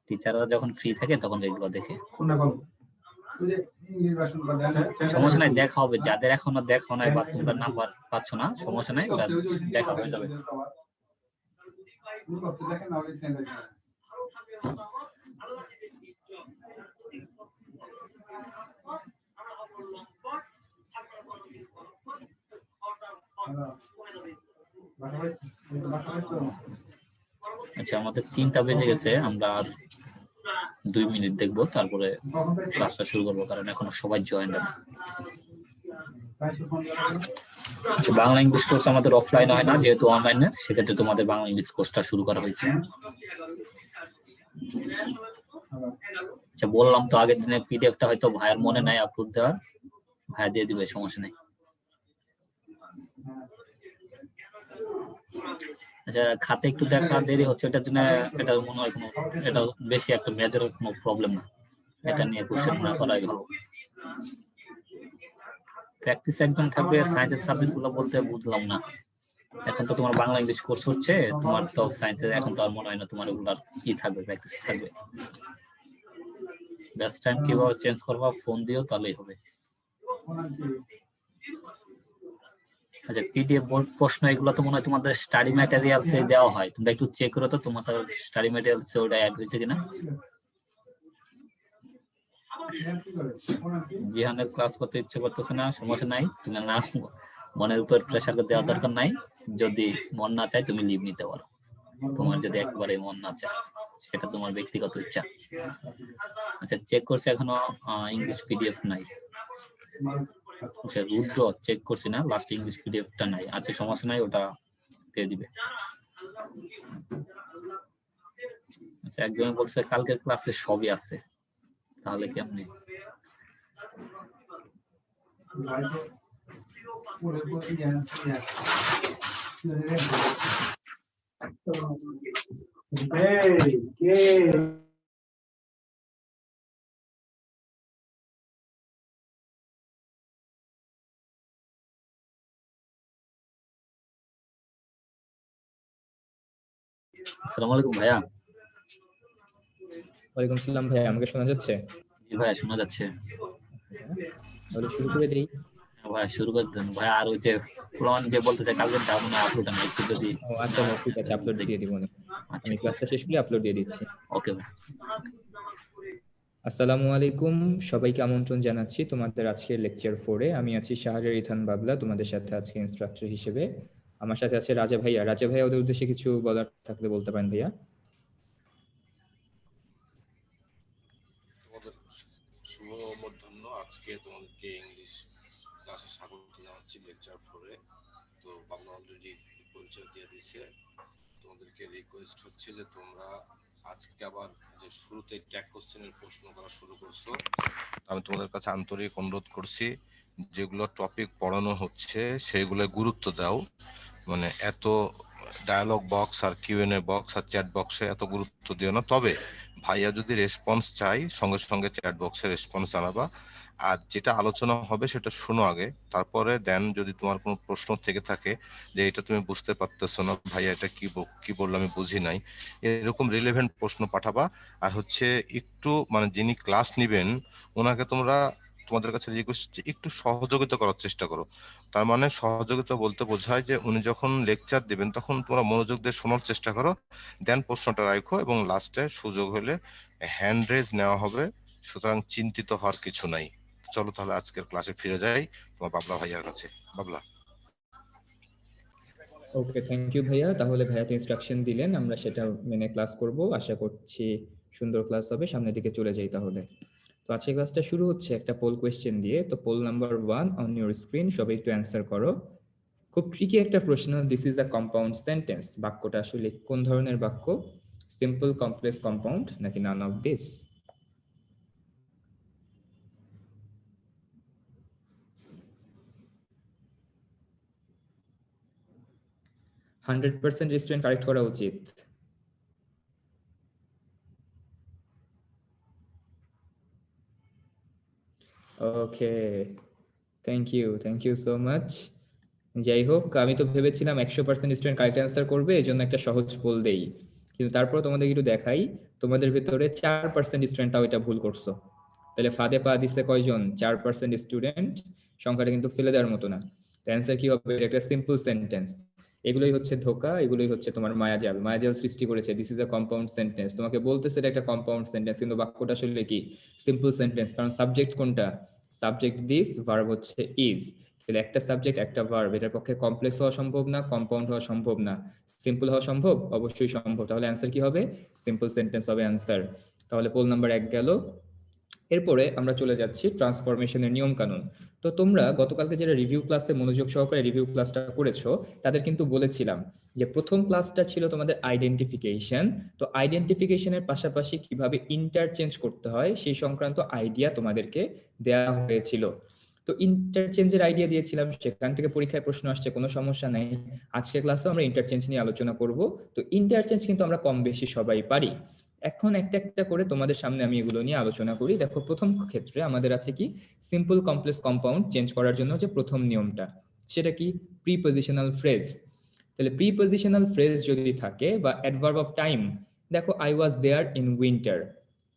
টিচাররা যখন ফ্রি থাকে তখন এগুলো দেখে। সমস্যা নাই, দেখা হবে। যাদের এখনো দেখা নাই বা তোমরা নাম্বার পাচ্ছ না, সমস্যা নাই, ওটা দেখা হয়ে যাবে। আচ্ছা, আমাদের 3টা বেজে গেছে, আমরা আর 2 মিনিট দেখবো, তারপরে ক্লাসটা শুরু করবো, কারণ এখনো সবাই জয়েন হবে। বাংলা ইংলিশ কোর্স আমাদের অফলাইন হয় না, যেহেতু অনলাইনে, সেক্ষেত্রে তোমাদের বাংলা ইংলিশ কোর্সটা শুরু করা হয়েছে। আচ্ছা, বললাম তো আগের দিনের পিডিএফটা হয়তো ভাইয়ের মনে নাই আপলোড দেওয়ার, ভাইয়া দিয়ে দিবে, সমস্যা নেই। আচ্ছা, খাতে একটু দেখা দেরি হচ্ছে, এটার জন্য এটা মনে হয় কোনো, এটা বেশি একটা মেজর কোনো প্রবলেম না, এটা নিয়ে কোশ্চেন না করাই ভালো। প্র্যাকটিস একদম থাকবে। সায়েন্সের সাবজেক্ট গুলো বলতে বুঝলাম না, এখন তো তোমার বাংলা ইংলিশ কোর্স হচ্ছে, তোমার তো সায়েন্সের এখন তো আর মনে হয় না তোমার ওগুলার কি থাকবে, প্র্যাকটিস থাকবে। ব্যাচ টাইম কিভাবে চেঞ্জ করবা, ফোন দিও, তাহলেই হবে। আচ্ছা, পিডিএফ বোর্ড প্রশ্ন এগুলো তো মনে হয় তোমাদের স্টাডি ম্যাটেরিয়ালসে দেওয়া হয়, তোমরা একটু চেক করো তো তোমাদের স্টাডি ম্যাটেরিয়ালসে ওটা অ্যাড হয়েছে কিনা। জিহানের ক্লাস করতে ইচ্ছে করতেছে না, সমস্যা নাই, তুমি না মনের উপর প্রেসার দেওয়ার দরকার নাই। যদি মন না চায় তুমি লিভ নিতে পারো, তোমার যদি একেবারে মন না চায়, সেটা তোমার ব্যক্তিগত ইচ্ছা। আচ্ছা, চেক করছি, এখনো ইংলিশ পিডিএফ নাই। আচ্ছা, রুদ্র চেক করছি না, লাস্ট ইংলিশ পিডিএফটা নাই। আচ্ছা, সমস্যা নাই, ওটা দিয়ে দিবে। আচ্ছা, একজনে বলছে কালকের ক্লাসে সবই আছে, তাহলে কেমনে? আসসালামু আলাইকুম ভাইয়া। ওয়ালাইকুম আসসালাম ভাইয়া, আমাকে শোনা যাচ্ছে? জি ভাইয়া, শোনা যাচ্ছে। তাহলে শুরু করে দেই। ভাইয়া শুরু করে দেন ভাইয়া। আর ওই যে প্রমাণ যে বলতে চাই, কালকে যাবো না, আপলোড না একটু যদি। আচ্ছা ভাই, ঠিক আছে, আপলোড দিয়ে দিব। আমি ক্লাসটা শেষ করে আপলোড দিয়ে দিচ্ছি। ওকে ভাই। আসসালামু আলাইকুম, সবাইকে আমন্ত্রণ জানাচ্ছি তোমাদের আজকের লেকচার 4-এ। আমি আছি শাহরিয়ার ইথান বাবলা, তোমাদের সাথে আজকে ইনস্ট্রাক্টর হিসেবে। আমার সাথে আছে রাজা ভাইয়া। রাজা ভাইয়া, ওদের উদ্দেশ্যে কিছু বলার থাকলে বলতে পারেন ভাইয়া। তোমাদের শুভ মধ্যাহ্ন। আজকে তোমাদেরকে ইংলিশ ক্লাসে স্বাগত জানাচ্ছি লেকচার 4-এ। তো বাংলা অলরেডি পরিচয় দিয়ে দিচ্ছে। তোমাদেরকে রিকোয়েস্ট হচ্ছে যে তোমরা আজকে আবার যে শুরুতে ট্যাগ কোশ্চেনের প্রশ্ন করা শুরু করছো, আমি তোমাদের কাছে আন্তরিক অনুরোধ করছি, যেগুলো টপিক পড়ানো হচ্ছে সেগুলো গুরুত্ব দাও। মানে এত ডায়ালগ বক্স আর কিউএনএ বক্স আর চ্যাট বক্সে এত গুরুত্ব দিও না। তবে ভাইয়া যদি রেসপন্স চাই, সঙ্গে সঙ্গে চ্যাট বক্সে রেসপন্স জানাবা। আর যেটা আলোচনা হবে সেটা শোনো আগে, তারপরে দেন যদি তোমার কোনো প্রশ্ন থেকে থাকে যে এটা তুমি বুঝতে পারতেছো না ভাইয়া, এটা কি বললো আমি বুঝি নাই, এরকম রিলেভেন্ট প্রশ্ন পাঠাবা। আর হচ্ছে একটু মানে যিনি ক্লাস নিবেন ওনাকে তোমাদের কাছে রিকোয়েস্ট একটু সহযোগিতা করার চেষ্টা করো। তার মানে সহযোগিতা বলতে বোঝায় যে উনি যখন লেকচার দিবেন তখন তোমরা মনোযোগ দিয়ে শোনার চেষ্টা করো, দেন প্রশ্নটা রাখো, এবং লাস্টে সুযোগ হলে হ্যান্ড রেজ নেওয়া হবে। সুতরাং চিন্তিত হওয়ার কিছু নাই। চলো তাহলে আজকের ক্লাসে ফিরে যাই তোমার বাবলা ভাইয়ার কাছে। বাবলা। ওকে, থ্যাংক ইউ ভাইয়া। তাহলে ভাইয়া তো ইনস্ট্রাকশন দিলেন, আমরা সেটা মেনে ক্লাস করব। আশা করছি সুন্দর ক্লাস হবে। সামনের দিকে চলে যাই তাহলে। তো আজকে ক্লাসটা শুরু হচ্ছে একটা পোল কোয়েশ্চেন দিয়ে। তো poll number 1 on your screen, সবাই একটু অ্যান্সার করো। খুব ট্রিকি একটা প্রশ্ন। This is a compound sentence. বাক্যটা আসলে কোন ধরনের বাক্য? সিম্পল, কমপ্লেক্স, কম্পাউন্ড, নাকি none of this? Hundred percent student correct করা উচিত। Okay, thank you so much. যাই হোক, আমি তো ভেবেছিলাম 100% স্টুডেন্ট কারেক্ট অ্যান্সার করবে, এই জন্য একটা সহজ পোল দেই। কিন্তু তারপর তোমাদের একটু দেখাই, তোমাদের ভিতরে 4% স্টুডেন্ট তাও এটা ভুল করছো। তাহলে ফাঁদে পা দিচ্ছে কয়জন? 4% স্টুডেন্ট। সংখ্যাটা কিন্তু ফেলে দেওয়ার মতো না। অ্যান্সার কি হবে? একটা সিম্পল সেন্টেন্স। এগুলোই হচ্ছে ধোঁকা, এগুলোই হচ্ছে তোমার মায়াজাল। মায়াজাল সৃষ্টি করেছে। This is a compound sentence. তোমাকে বলতেছে এটা একটা কম্পাউন্ড সেন্টেন্স, কিন্তু বাক্যটা আসলে কি? Simple sentence. কারণ সাবজেক্ট কোনটা? সাবজেক্ট দিস, ভার্ব হচ্ছে ইজ। তাহলে একটা সাবজেক্ট একটা ভার্ব, এটার পক্ষে কমপ্লেক্স হওয়া সম্ভব না, কম্পাউন্ড হওয়া সম্ভব না। সিম্পল হওয়া সম্ভব? অবশ্যই সম্ভব। তাহলে অ্যান্সার কি হবে? সিম্পল সেন্টেন্স হবে অ্যান্সার। তাহলে পোল নাম্বার 1 গেল। এরপরে আমরা চলে যাচ্ছি ট্রান্সফরমেশনের নিয়ম কানুন। তো তোমরা গতকালকে যারা রিভিউ ক্লাসে মনোযোগ সহকারে রিভিউ ক্লাসটা করেছো, তাদের কিন্তু বলেছিলাম যে প্রথম ক্লাসটা ছিল তোমাদের আইডেন্টিফিকেশন। তো আইডেন্টিফিকেশনের পাশাপাশি কিভাবে ইন্টারচেঞ্জ করতে হয় সেই সংক্রান্ত আইডিয়া তোমাদেরকে দেওয়া হয়েছিল। তো ইন্টারচেঞ্জের আইডিয়া দিয়েছিলাম, সেখান থেকে পরীক্ষায় প্রশ্ন আসছে, কোনো সমস্যা নাই। আজকের ক্লাসেও আমরা ইন্টারচেঞ্জ নিয়ে আলোচনা করব। তো ইন্টারচেঞ্জ কিন্তু আমরা কম বেশি সবাই পারি। এখন একটা একটা করে তোমাদের সামনে আমি এগুলো নিয়ে আলোচনা করি। দেখো, প্রথম ক্ষেত্রে আমাদের আছে কি? সিম্পল কমপ্লেক্স কম্পাউন্ড চেঞ্জ করার জন্য যে প্রথম নিয়মটা, সেটা কি? Prepositional phrase. তাহলে প্রিপজিশনাল ফ্রেজ যদি থাকে বা অ্যাডভার্ব অফ টাইম, দেখো I was there in winter,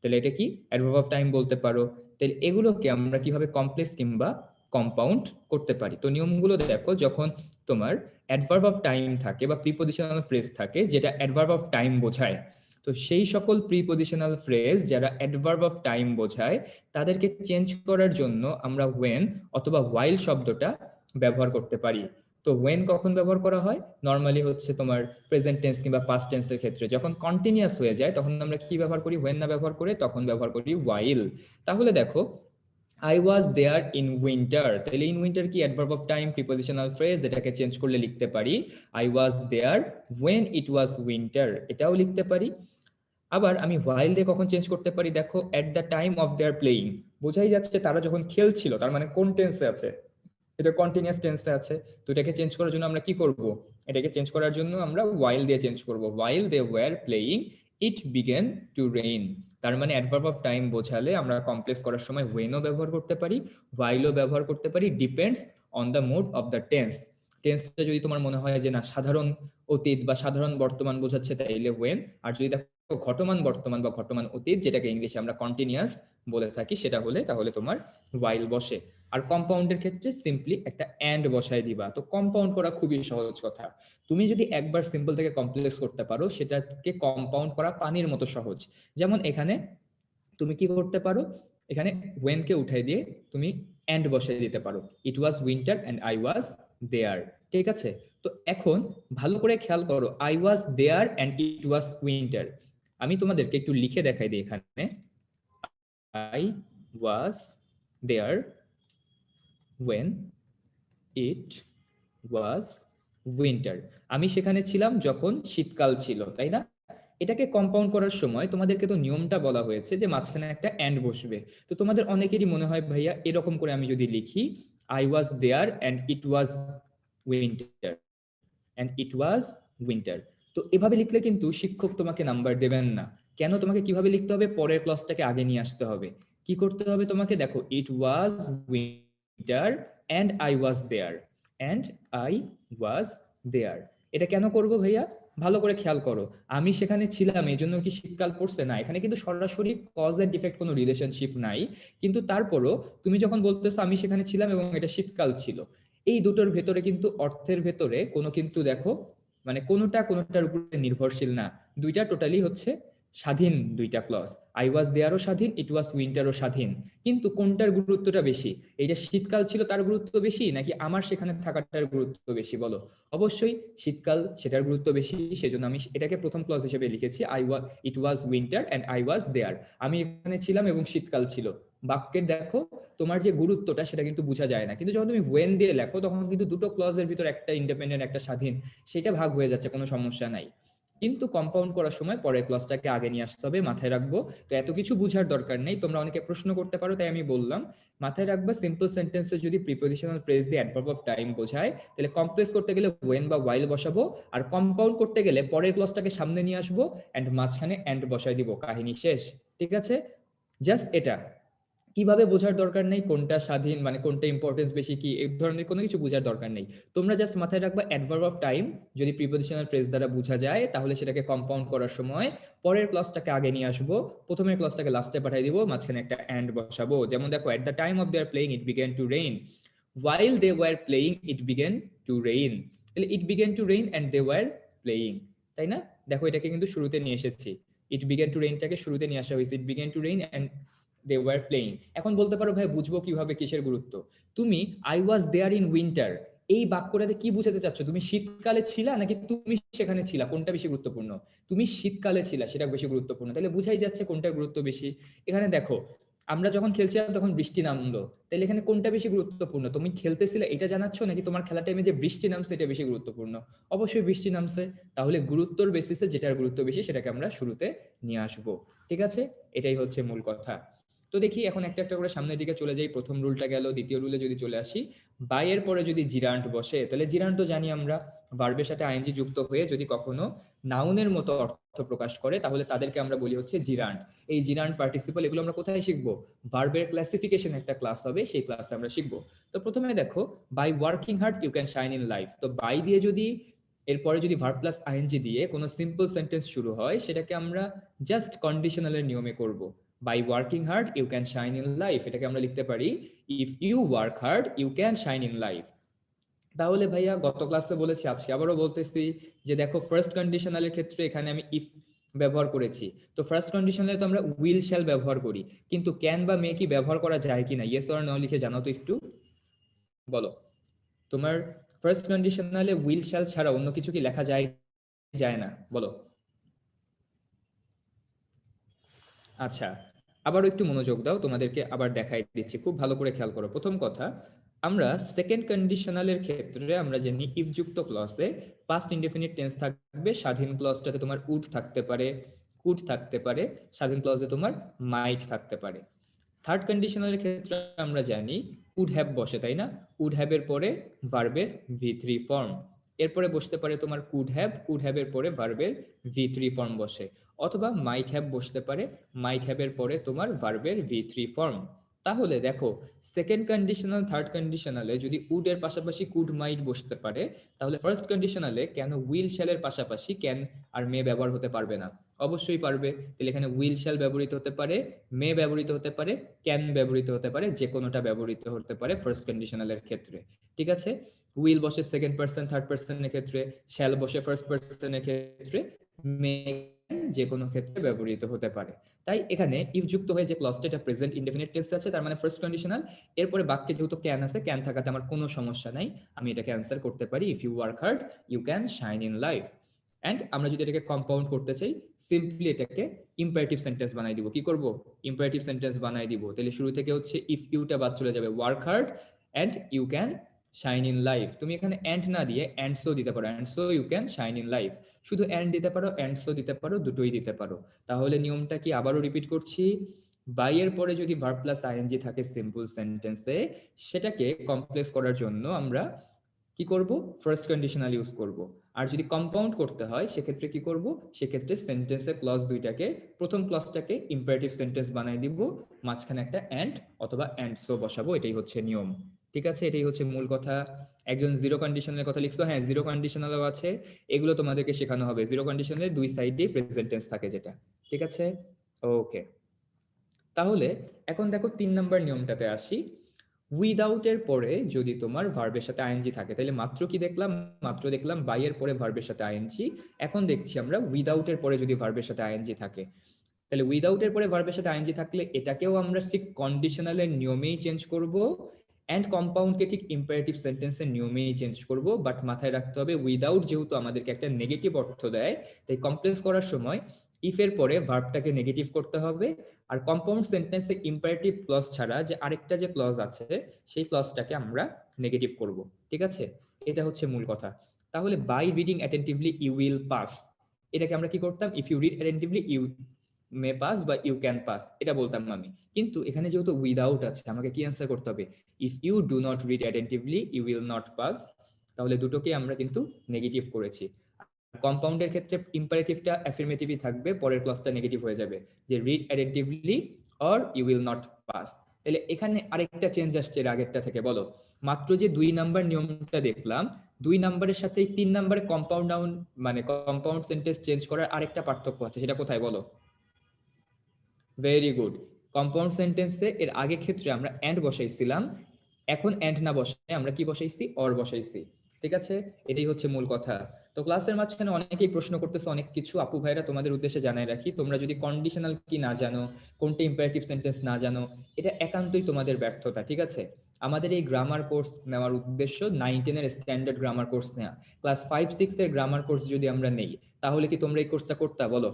তাহলে এটা কি? অ্যাডভার্ব অফ টাইম বলতে পারো। তাহলে এগুলোকে আমরা কিভাবে কমপ্লেক্স কিংবা কম্পাউন্ড করতে পারি? তো নিয়মগুলো দেখো, যখন তোমার অ্যাডভার্ব অফ টাইম থাকে বা প্রিপজিশনাল ফ্রেজ থাকে যেটা অ্যাডভার্ব অফ টাইম বোঝায়, তো সেই সকল প্রিপজিশনাল ফ্রেজ যারা অ্যাডভার্ব অফ টাইম বোঝায় তাদেরকে চেঞ্জ করার জন্য আমরা ওয়েন অথবা হোয়াইল শব্দটা ব্যবহার করতে পারি। তো ওয়েন কখন ব্যবহার করা হয়? নর্মালি হচ্ছে তোমার প্রেজেন্ট টেন্স কিংবা পাস্ট টেন্সের ক্ষেত্রে। যখন কন্টিনিউয়াস হয়ে যায় তখন আমরা কি ব্যবহার করি? ওয়েন না ব্যবহার করে তখন ব্যবহার করি হোয়াইল। তাহলে দেখো, I was there in winter, তাহলে ইন উইন্টার কি? Adverb of time prepositional phrase, এটাকে চেঞ্জ করলে লিখতে পারি I was there when it was winter, এটাও লিখতে পারি। আবার আমি হোয়াইল দিয়ে কখন চেঞ্জ করতে পারি? দেখো, at the time of their playing, বোঝাই যাচ্ছে তারা যখন খেলছিল, তার মানে কোন টেন্সে আছে? এটা কন্টিনিউয়াস টেন্সে আছে। তো এটাকে চেঞ্জ করার জন্য আমরা কি করব? এটাকে চেঞ্জ করার জন্য আমরা হোয়াইল দিয়ে চেঞ্জ করব। While they were playing it began to rain. তার মানে অ্যাডভার্ব অফ টাইম বোঝালে আমরা কমপ্লেক্স করার সময় ওয়েনও ব্যবহার করতে পারি, হোয়াইলও ব্যবহার করতে পারি, depends on the mood of the tense. টেন্সটা যদি তোমার মনে হয় যে না সাধারণ অতীত বা সাধারণ বর্তমান বোঝাচ্ছে, তাইলে ওয়েন। আর যদি দেখো ঘটমান বর্তমান বা ঘটমান অতীত, যেটাকে ইংলিশে আমরা কন্টিনিউয়াস বলে থাকি, সেটা হলে তাহলে তোমার হোয়াইল বসে। আর কম্পাউন্ডের ক্ষেত্রে সিম্পলি একটা এন্ড বসায় দিবা। তো কম্পাউন্ড করা খুবই সহজ কথা। তুমি যদি একবার সিম্পল থেকে কমপ্লেক্স করতে পারো, সেটাকে কম্পাউন্ড করা পানির মতো সহজ। যেমন এখানে তুমি কি করতে পারো? এখানে ওয়েন কে উঠাই দিয়ে তুমি এন্ড বসাই দিতে পারো, it was winter and I was there. ঠিক আছে? তো এখন ভালো করে খেয়াল করো, I was there and it was winter. আমি তোমাদেরকে একটু লিখে দেখাই দিই এখানে, I was there when it was winter, আমি সেখানে ছিলাম যখন শীতকাল ছিল, তাই না? এটাকে কম্পাউন্ড করার সময় তোমাদেরকে তো নিয়মটা বলা হয়েছে যে মাঝখানে একটা এন্ড বসবে। তো তোমাদের অনেকেরই মনে হয় ভাইয়া এরকম করে আমি যদি লিখি I was there and it was winter, and it was winter, তো এভাবে লিখলে কিন্তু শিক্ষক তোমাকে নাম্বার দেবেন না। কেন? তোমাকে কিভাবে লিখতে হবে? পরের ক্লাসটাকে আগে নিয়ে আসতে হবে। কি করতে হবে তোমাকে? দেখো, it was winter and I was there, and I was there. এটা কেন করবো ভাইয়া? ভালো করে খেয়াল করো, আমি সেখানে ছিলাম এই জন্য কি শীতকাল পড়ছে? না, এখানে কিন্তু সরাসরি কজ এন্ড ইফেক্ট কোনো রিলেশনশিপ নাই। কিন্তু তারপরও তুমি যখন বলতেছো আমি সেখানে ছিলাম এবং এটা শীতকাল ছিল, এই দুটোর ভেতরে কিন্তু অর্থের ভেতরে কোনো কিন্তু দেখো মানে কোনোটার উপরে নির্ভরশীল না। দুইটা টোটালি হচ্ছে স্বাধীন দুইটা ক্লজ। আই ওয়াজ দেয়ারও স্বাধীন, ইট ওয়াজ উইন্টারও স্বাধীন। কিন্তু কোনটার গুরুত্বটা বেশি? এইটা শীতকাল ছিল তার গুরুত্ব বেশি, নাকি আমার সেখানে থাকাটার গুরুত্ব বেশি? বলো। অবশ্যই শীতকাল, সেটার গুরুত্ব বেশি। সেজন্য আমি এটাকে প্রথম ক্লজ হিসেবে লিখেছি, ইট was winter and I was দেয়ার। আমি এখানে ছিলাম এবং শীতকাল ছিল। বাক্যের দেখো তোমার যে গুরুত্বটা সেটা কিন্তু বোঝা যায় না। কিন্তু যখন তুমি ওয়েন দিয়ে লেখো তখন কিন্তু দুটো ক্লজের ভিতর একটা ইন্ডিপেন্ডেন্ট একটা স্বাধীন, সেটা ভাগ হয়ে যাচ্ছে, কোনো সমস্যা নাই। কিন্তু কম্পাউন্ড করার সময় পরের ক্লজটাকে আগে নিয়ে আসতে হবে, মাথায় রাখবো। তো এত কিছু বুঝার দরকার নেই, তোমরা অনেকে প্রশ্ন করতে পারো তাই আমি বললাম। মাথায় রাখবা, সিম্পল সেন্টেন্সে যদি প্রিপজিশনাল ফ্রেজ দিয়ে অ্যাডভার্ব অফ টাইম বোঝায়, তাহলে কমপ্লেক্স করতে গেলে ওয়েন বা ওয়াইল বসাবো, আর কম্পাউন্ড করতে গেলে পরের ক্লজটাকে সামনে নিয়ে আসবো এন্ড মাঝখানে এন্ড বসাই দিব, কাহিনী শেষ। ঠিক আছে? জাস্ট এটা। কিভাবে বোঝার দরকার নেই, কোনটা স্বাধীন মানে কোনটা ইম্পর্টেন্স বেশি কি, এই ধরনের কোনো কিছু বোঝার দরকার নেই। তোমরা জাস্ট মাথায় রাখবা অ্যাডভার্ব অফ টাইম যদি প্রিপোজিশনাল ফ্রেজ দ্বারা বোঝা যায় তাহলে সেটাকে কম্পাউন্ড করার সময় পরের ক্লজটাকে আগে নিয়ে আসবো, প্রথমের ক্লজটাকে লাস্টে পাঠিয়ে দিব, মাঝখানে একটা অ্যান্ড বসাবো। যেমন দেখো, at the time of their playing it began to rain, while they were playing it began to rain, তাহলে it began to rain and they were playing, তাই না? দেখো এটাকে কিন্তু শুরুতে নিয়ে এসেছি, it began to rain টাকে শুরুতে নিয়ে আসা হয়েছে, it began to rain and they were playing। এখন বলতে পারো ভাই বুঝবো কিভাবে কিসের গুরুত্ব? তুমি I was there in winter, এই বাক্যটাতে কি বুঝাতে চাচ্ছ? তুমি শীতকালে ছিলা নাকি তুমি সেখানে ছিলা, কোনটা বেশি গুরুত্বপূর্ণ? তুমি শীতকালে ছিলা, সেটা বেশি গুরুত্বপূর্ণ। তাহলে বুঝাই যাচ্ছে কোনটার গুরুত্ব বেশি। এখানে দেখো আমরা যখন খেলছিলাম তখন বৃষ্টি নামলো, তাহলে এখানে কোনটা বেশি গুরুত্বপূর্ণ? তুমি খেলতেছিলে এটা জানাচ্ছ নাকি তোমার খেলা টাইমে যে বৃষ্টি নামছে এটা বেশি গুরুত্বপূর্ণ? অবশ্যই বৃষ্টি নামছে। তাহলে গুরুত্বর বেসিসে যেটার গুরুত্ব বেশি সেটাকে আমরা শুরুতে নিয়ে আসবো। ঠিক আছে, এটাই হচ্ছে মূল কথা। তো দেখি এখন একটা একটা করে সামনের দিকে চলে যাই। প্রথম রুলটা গেল, দ্বিতীয় রুলে যদি চলে আসি, বাই এর পরে যদি জিরান্ট বসে, তাহলে জিরান্ট তো জানি আমরা ভার্বের সাথে আইএনজি যুক্ত হয়ে যদি কখনো নাউনের মতো অর্থ প্রকাশ করে তাহলে তাদেরকে আমরা বলি হচ্ছে জিরান্ট। এই জিরান্ট পার্টিসিপল এগুলো আমরা কোথায় শিখবো? ভার্বের ক্লাসিফিকেশন একটা ক্লাস হবে, সেই ক্লাসে আমরা শিখবো। তো প্রথমে দেখো, by working hard you can shine in life. তো বাই দিয়ে যদি এরপরে যদি ভার্ব প্লাস আইএনজি দিয়ে কোনো সিম্পল সেন্টেন্স শুরু হয় সেটাকে আমরা জাস্ট কন্ডিশনালের নিয়মে করব। By working hard you can shine in life, এটাকে আমরা লিখতে পারি if you work hard you can shine in life. তাহলে ভাইয়া গত ক্লাসে বলেছি, আজকে আবারও বলতেছি যে দেখো ফার্স্ট কন্ডিশনালের ক্ষেত্রে এখানে আমি ইফ ব্যবহার করেছি। তো ফার্স্ট কন্ডিশনালে তো আমরা উইল শ্যাল ব্যবহার করি, কিন্তু ক্যান বা মে কি ব্যবহার করা যায় কিনা? ইয়েস অর নো লিখে জানাও তো একটু, বলো। তোমার ফার্স্ট কন্ডিশনালে উইল শ্যাল ছাড়া অন্য কিছু কি লেখা যায় যায় না? বলো। আচ্ছা, আবারও একটু মনোযোগ দাও, তোমাদেরকে আবার দেখাই দিচ্ছি, খুব ভালো করে খেয়াল করো। প্রথম কথা, আমরা সেকেন্ড কন্ডিশনালের ক্ষেত্রে আমরা জানি ইফ যুক্ত ক্লজে পাস্ট ইনডেফিনিট টেন্স থাকবে, স্বাধীন ক্লজটাতে তোমার উড থাকতে পারে, কুড থাকতে পারে, স্বাধীন ক্লজে তোমার মাইট থাকতে পারে। থার্ড কন্ডিশনালের ক্ষেত্রে আমরা জানি উড হ্যাভ বসে, তাই না? উড হ্যাভ এর পরে ভার্বের V3 ফর্ম, এরপরে বসতে পারে তোমার কুড হ্যাভ এর পরে ভার্বের V3 ফর্ম বসে, অথবা মাইট হ্যাভ বসতে পারে, মাইট হ্যাভ এর পরে তোমার ভার্বের V3 ফর্ম। তাহলে দেখো সেকেন্ড কন্ডিশনাল থার্ড কন্ডিশনালে যদি উড এর পাশাপাশি কুড মাইট বসতে পারে, তাহলে ফার্স্ট কন্ডিশনালে কেন উইল শ্যালের পাশাপাশি ক্যান আর মে ব্যবহার হতে পারবে না? অবশ্যই পারবে। তাহলে এখানে উইল শ্যাল ব্যবহৃত হতে পারে, মে ব্যবহৃত হতে পারে, ক্যান ব্যবহৃত হতে পারে, যে কোনোটা ব্যবহৃত হতে পারে ফার্স্ট কন্ডিশনালের ক্ষেত্রে। ঠিক আছে, উইল বসে সেকেন্ড পারসন থার্ড পারসনের ক্ষেত্রে, শ্যাল বসে ফার্স্ট পারসনের ক্ষেত্রে, মে যে কোনো ক্ষেত্রে ব্যবহৃত হতে পারে। তাই এখানে ইফ যুক্ত হয়ে যে ক্লজটা এটা প্রেজেন্ট ইনডেফিনিট টেন্স আছে, তার মানে ফার্স্ট কন্ডিশনাল, এরপরে বাক্যে যেহেতু ক্যান আছে, ক্যান থাকাতে আমার কোনো সমস্যা নাই, আমি এটাকে অ্যান্সার করতে পারি if you work hard you can shine in life. And আমরা যদি এটাকে কম্পাউন্ড করতে চাই, সিম্পলি এটাকে ইম্পারেটিভ সেন্টেন্স বানাই দিব। কি করব? ইম্পারেটিভ সেন্টেন্স বানাই দিব। তাহলে শুরু থেকে হচ্ছে ইফ ইউটা বাদ চলে যাবে, work hard and you can shine in life. তুমি এখানে এন্ড না দিয়ে এন্ড সো দিতে পারো, and so you can shine in life. শুধু এন্ড দিতে পারো, এন্ড সো দিতে পারো, দুটোই দিতে পারো। তাহলে নিয়মটা কি আবারও রিপিট করছি, বাই এর পরে যদি ভার্ব প্লাস আইএনজি থাকে সিম্পল সেন্টেন্সে, সেটাকে কমপ্লেক্স করার জন্য আমরা কি করব? ফার্স্ট কন্ডিশনাল ইউজ করব। আর যদি কম্পাউন্ড করতে হয় সেক্ষেত্রে কি করব? সেক্ষেত্রে সেন্টেন্সের ক্লজ দুইটাকে, প্রথম ক্লজটাকে ইম্পারেটিভ সেন্টেন্স বানাই দিব, মাঝখানে একটা এন্ড অথবা এন্ড সো বসাবো, এটাই হচ্ছে নিয়ম। ঠিক আছে, এটাই হচ্ছে মূল কথা। একজন জিরো কন্ডিশনালের কথা লিখছো, হ্যাঁ জিরো কন্ডিশনালও আছে, এগুলো তোমাদেরকে শেখানো হবে। জিরো কন্ডিশনালে দুই সাইডে প্রেজেন্ট টেন্স থাকে যেটা। ঠিক আছে, ওকে। তাহলে এখন দেখো 3 নাম্বার নিয়মটাতে আসি। উইদাউট এর পরে যদি তোমার ভার্বের সাথে আইএনজি থাকে, তাহলে মাত্র কি দেখলাম? মাত্র দেখলাম বাই এর পরে ভার্বের সাথে আইএনজি। এখন দেখছি আমরা উইদাউট এর পরে যদি ভার্বের সাথে আইএনজি থাকে, তাহলে উইদাউট এর পরে ভার্বের সাথে আইএনজি থাকলে এটাকেও আমরা ঠিক কন্ডিশনালের নিয়মেই চেঞ্জ করব, এন্ড কম্পাউন্ডকে ঠিক ইম্পারেটিভ সেন্টেন্সের নিয়মেই চেঞ্জ করব। বাট মাথায় রাখতে হবে উইদাউট যেহেতু আমাদেরকে একটা নেগেটিভ অর্থ দেয়, তাই কমপ্লেক্স করার সময় ইফ এর পরে ভার্বটাকে নেগেটিভ করতে হবে, আর কম্পাউন্ড সেন্টেন্সে ইম্পারেটিভ ক্লজ ছাড়া যে আরেকটা যে ক্লজ আছে সেই ক্লজটাকে আমরা নেগেটিভ করব। ঠিক আছে, এটা হচ্ছে মূল কথা। তাহলে by reading attentively you will pass, এটাকে আমরা কি করতাম? If you read attentively you may pass বা ইউ ক্যান পাস, এটা বলতাম আমি। কিন্তু এখানে যেহেতু উইদাউট আছে, আমাকে কি অ্যান্সার করতে হবে? If you do not read attentively you will not pass. তাহলে দুটোকে আমরা কিন্তু নেগেটিভ করেছি। কম্পাউন্ডের ক্ষেত্রে ইম্পারেটিভটা অ্যাফার্মেটিভই থাকবে, পরের ক্লজটা নেগেটিভ হয়ে যাবে, যে read attentively or you will not pass. তাহলে এখানে আরেকটা চেঞ্জ আসছে এর আগেরটা থেকে, বলো। মাত্র যে 2 নাম্বার নিয়মটা দেখলাম, 2 নাম্বারের সাথে 3 নাম্বারে কম্পাউন্ড নাউন মানে কম্পাউন্ড সেন্টেন্স চেঞ্জ করার আরেকটা পার্থক্য আছে, সেটা কোথায় বলো? Very good. কম্পাউন্ড সেন্টেন্সে এর আগে ক্ষেত্রে আমরা এন্ড বসাইছিলাম, এখন এন্ড না বসাই আমরা কি বসাইছি? অর বসাইছি। ঠিক আছে, এটাই হচ্ছে মূল কথা। তো ক্লাসের মাঝখানে অনেকেই প্রশ্ন করতেছে অনেক কিছু, আপু ভাইরা তোমাদের উদ্দেশ্যে জানাই রাখি, তোমরা যদি কন্ডিশনাল কি না জানো, কোনটা ইম্পারেটিভ সেন্টেন্স না জানো, এটা একান্তই তোমাদের ব্যর্থতা। ঠিক আছে, আমাদের এই গ্রামার কোর্স নেওয়ার উদ্দেশ্য 9-10 এর স্ট্যান্ডার্ড গ্রামার কোর্স নেওয়া। ক্লাস 5-6 এর গ্রামার কোর্স যদি আমরা নেই, তাহলে কি তোমরা এই কোর্সটা করতা? বলো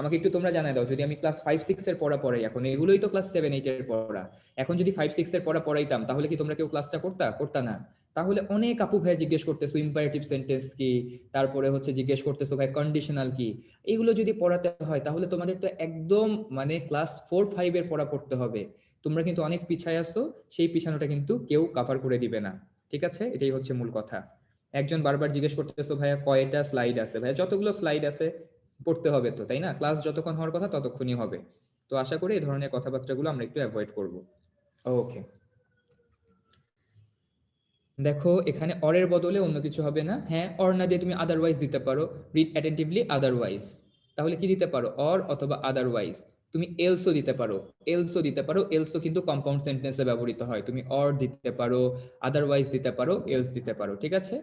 আমাকে একটু তোমরা জানাই দাও। যদি আমি ক্লাস 5-6 এর পড়া পড়াই, এখন এগুলোই তো ক্লাস 7-8 এর পড়া, এখন যদি 5-6 এর পড়া পড়াইতাম, তাহলে কি তোমরা কেউ ক্লাসটা করতা না? তাহলে অনেক আপু ভাই জিজ্ঞেস করতেছো ইম্পারেটিভ সেন্টেন্স কি, তারপরে হচ্ছে জিজ্ঞেস করতেছো ভাই কন্ডিশনাল কি, এগুলো যদি পড়াতে হয় তাহলে তোমাদের তো একদম মানে ক্লাস 4-5 এর পড়া পড়তে হবে। তোমরা কিন্তু অনেক পিছায় আছো, সেই পিছানোটা কিন্তু কেউ কভার করে দিবে না। ঠিক আছে, এটাই হচ্ছে মূল কথা। একজন বারবার জিজ্ঞেস করতেছো ভাইয়া কয়টা স্লাইড আছে? ভাইয়া যতগুলো স্লাইড আছে পড়তে হবে তো, তাই না? ক্লাস যতক্ষণ হওয়ার কথা ততক্ষণই হবে। তো আশা করি এই ধরনের কথাবার্তাগুলো আমরা একটু অ্যাভয়েড করব। ওকে, দেখো এখানে অরের বদলে অন্য কিছু হবে না। হ্যাঁ, অর না দিয়ে তুমি আদারওয়াইজ দিতে পারো, রিড অ্যাটেন্টিভলি আদারওয়াইজ। তাহলে কি দিতে পারো? অর অথবা আদারওয়াইজ। তুমি এলসো দিতে পারো, এলসো দিতে পারো। এলসো কিন্তু কম্পাউন্ড সেন্টেন্সে ব্যবহৃত হয়। তুমি অর দিতে পারো, আদারওয়াইজ দিতে পারো, এলস দিতে পারো। ঠিক আছে,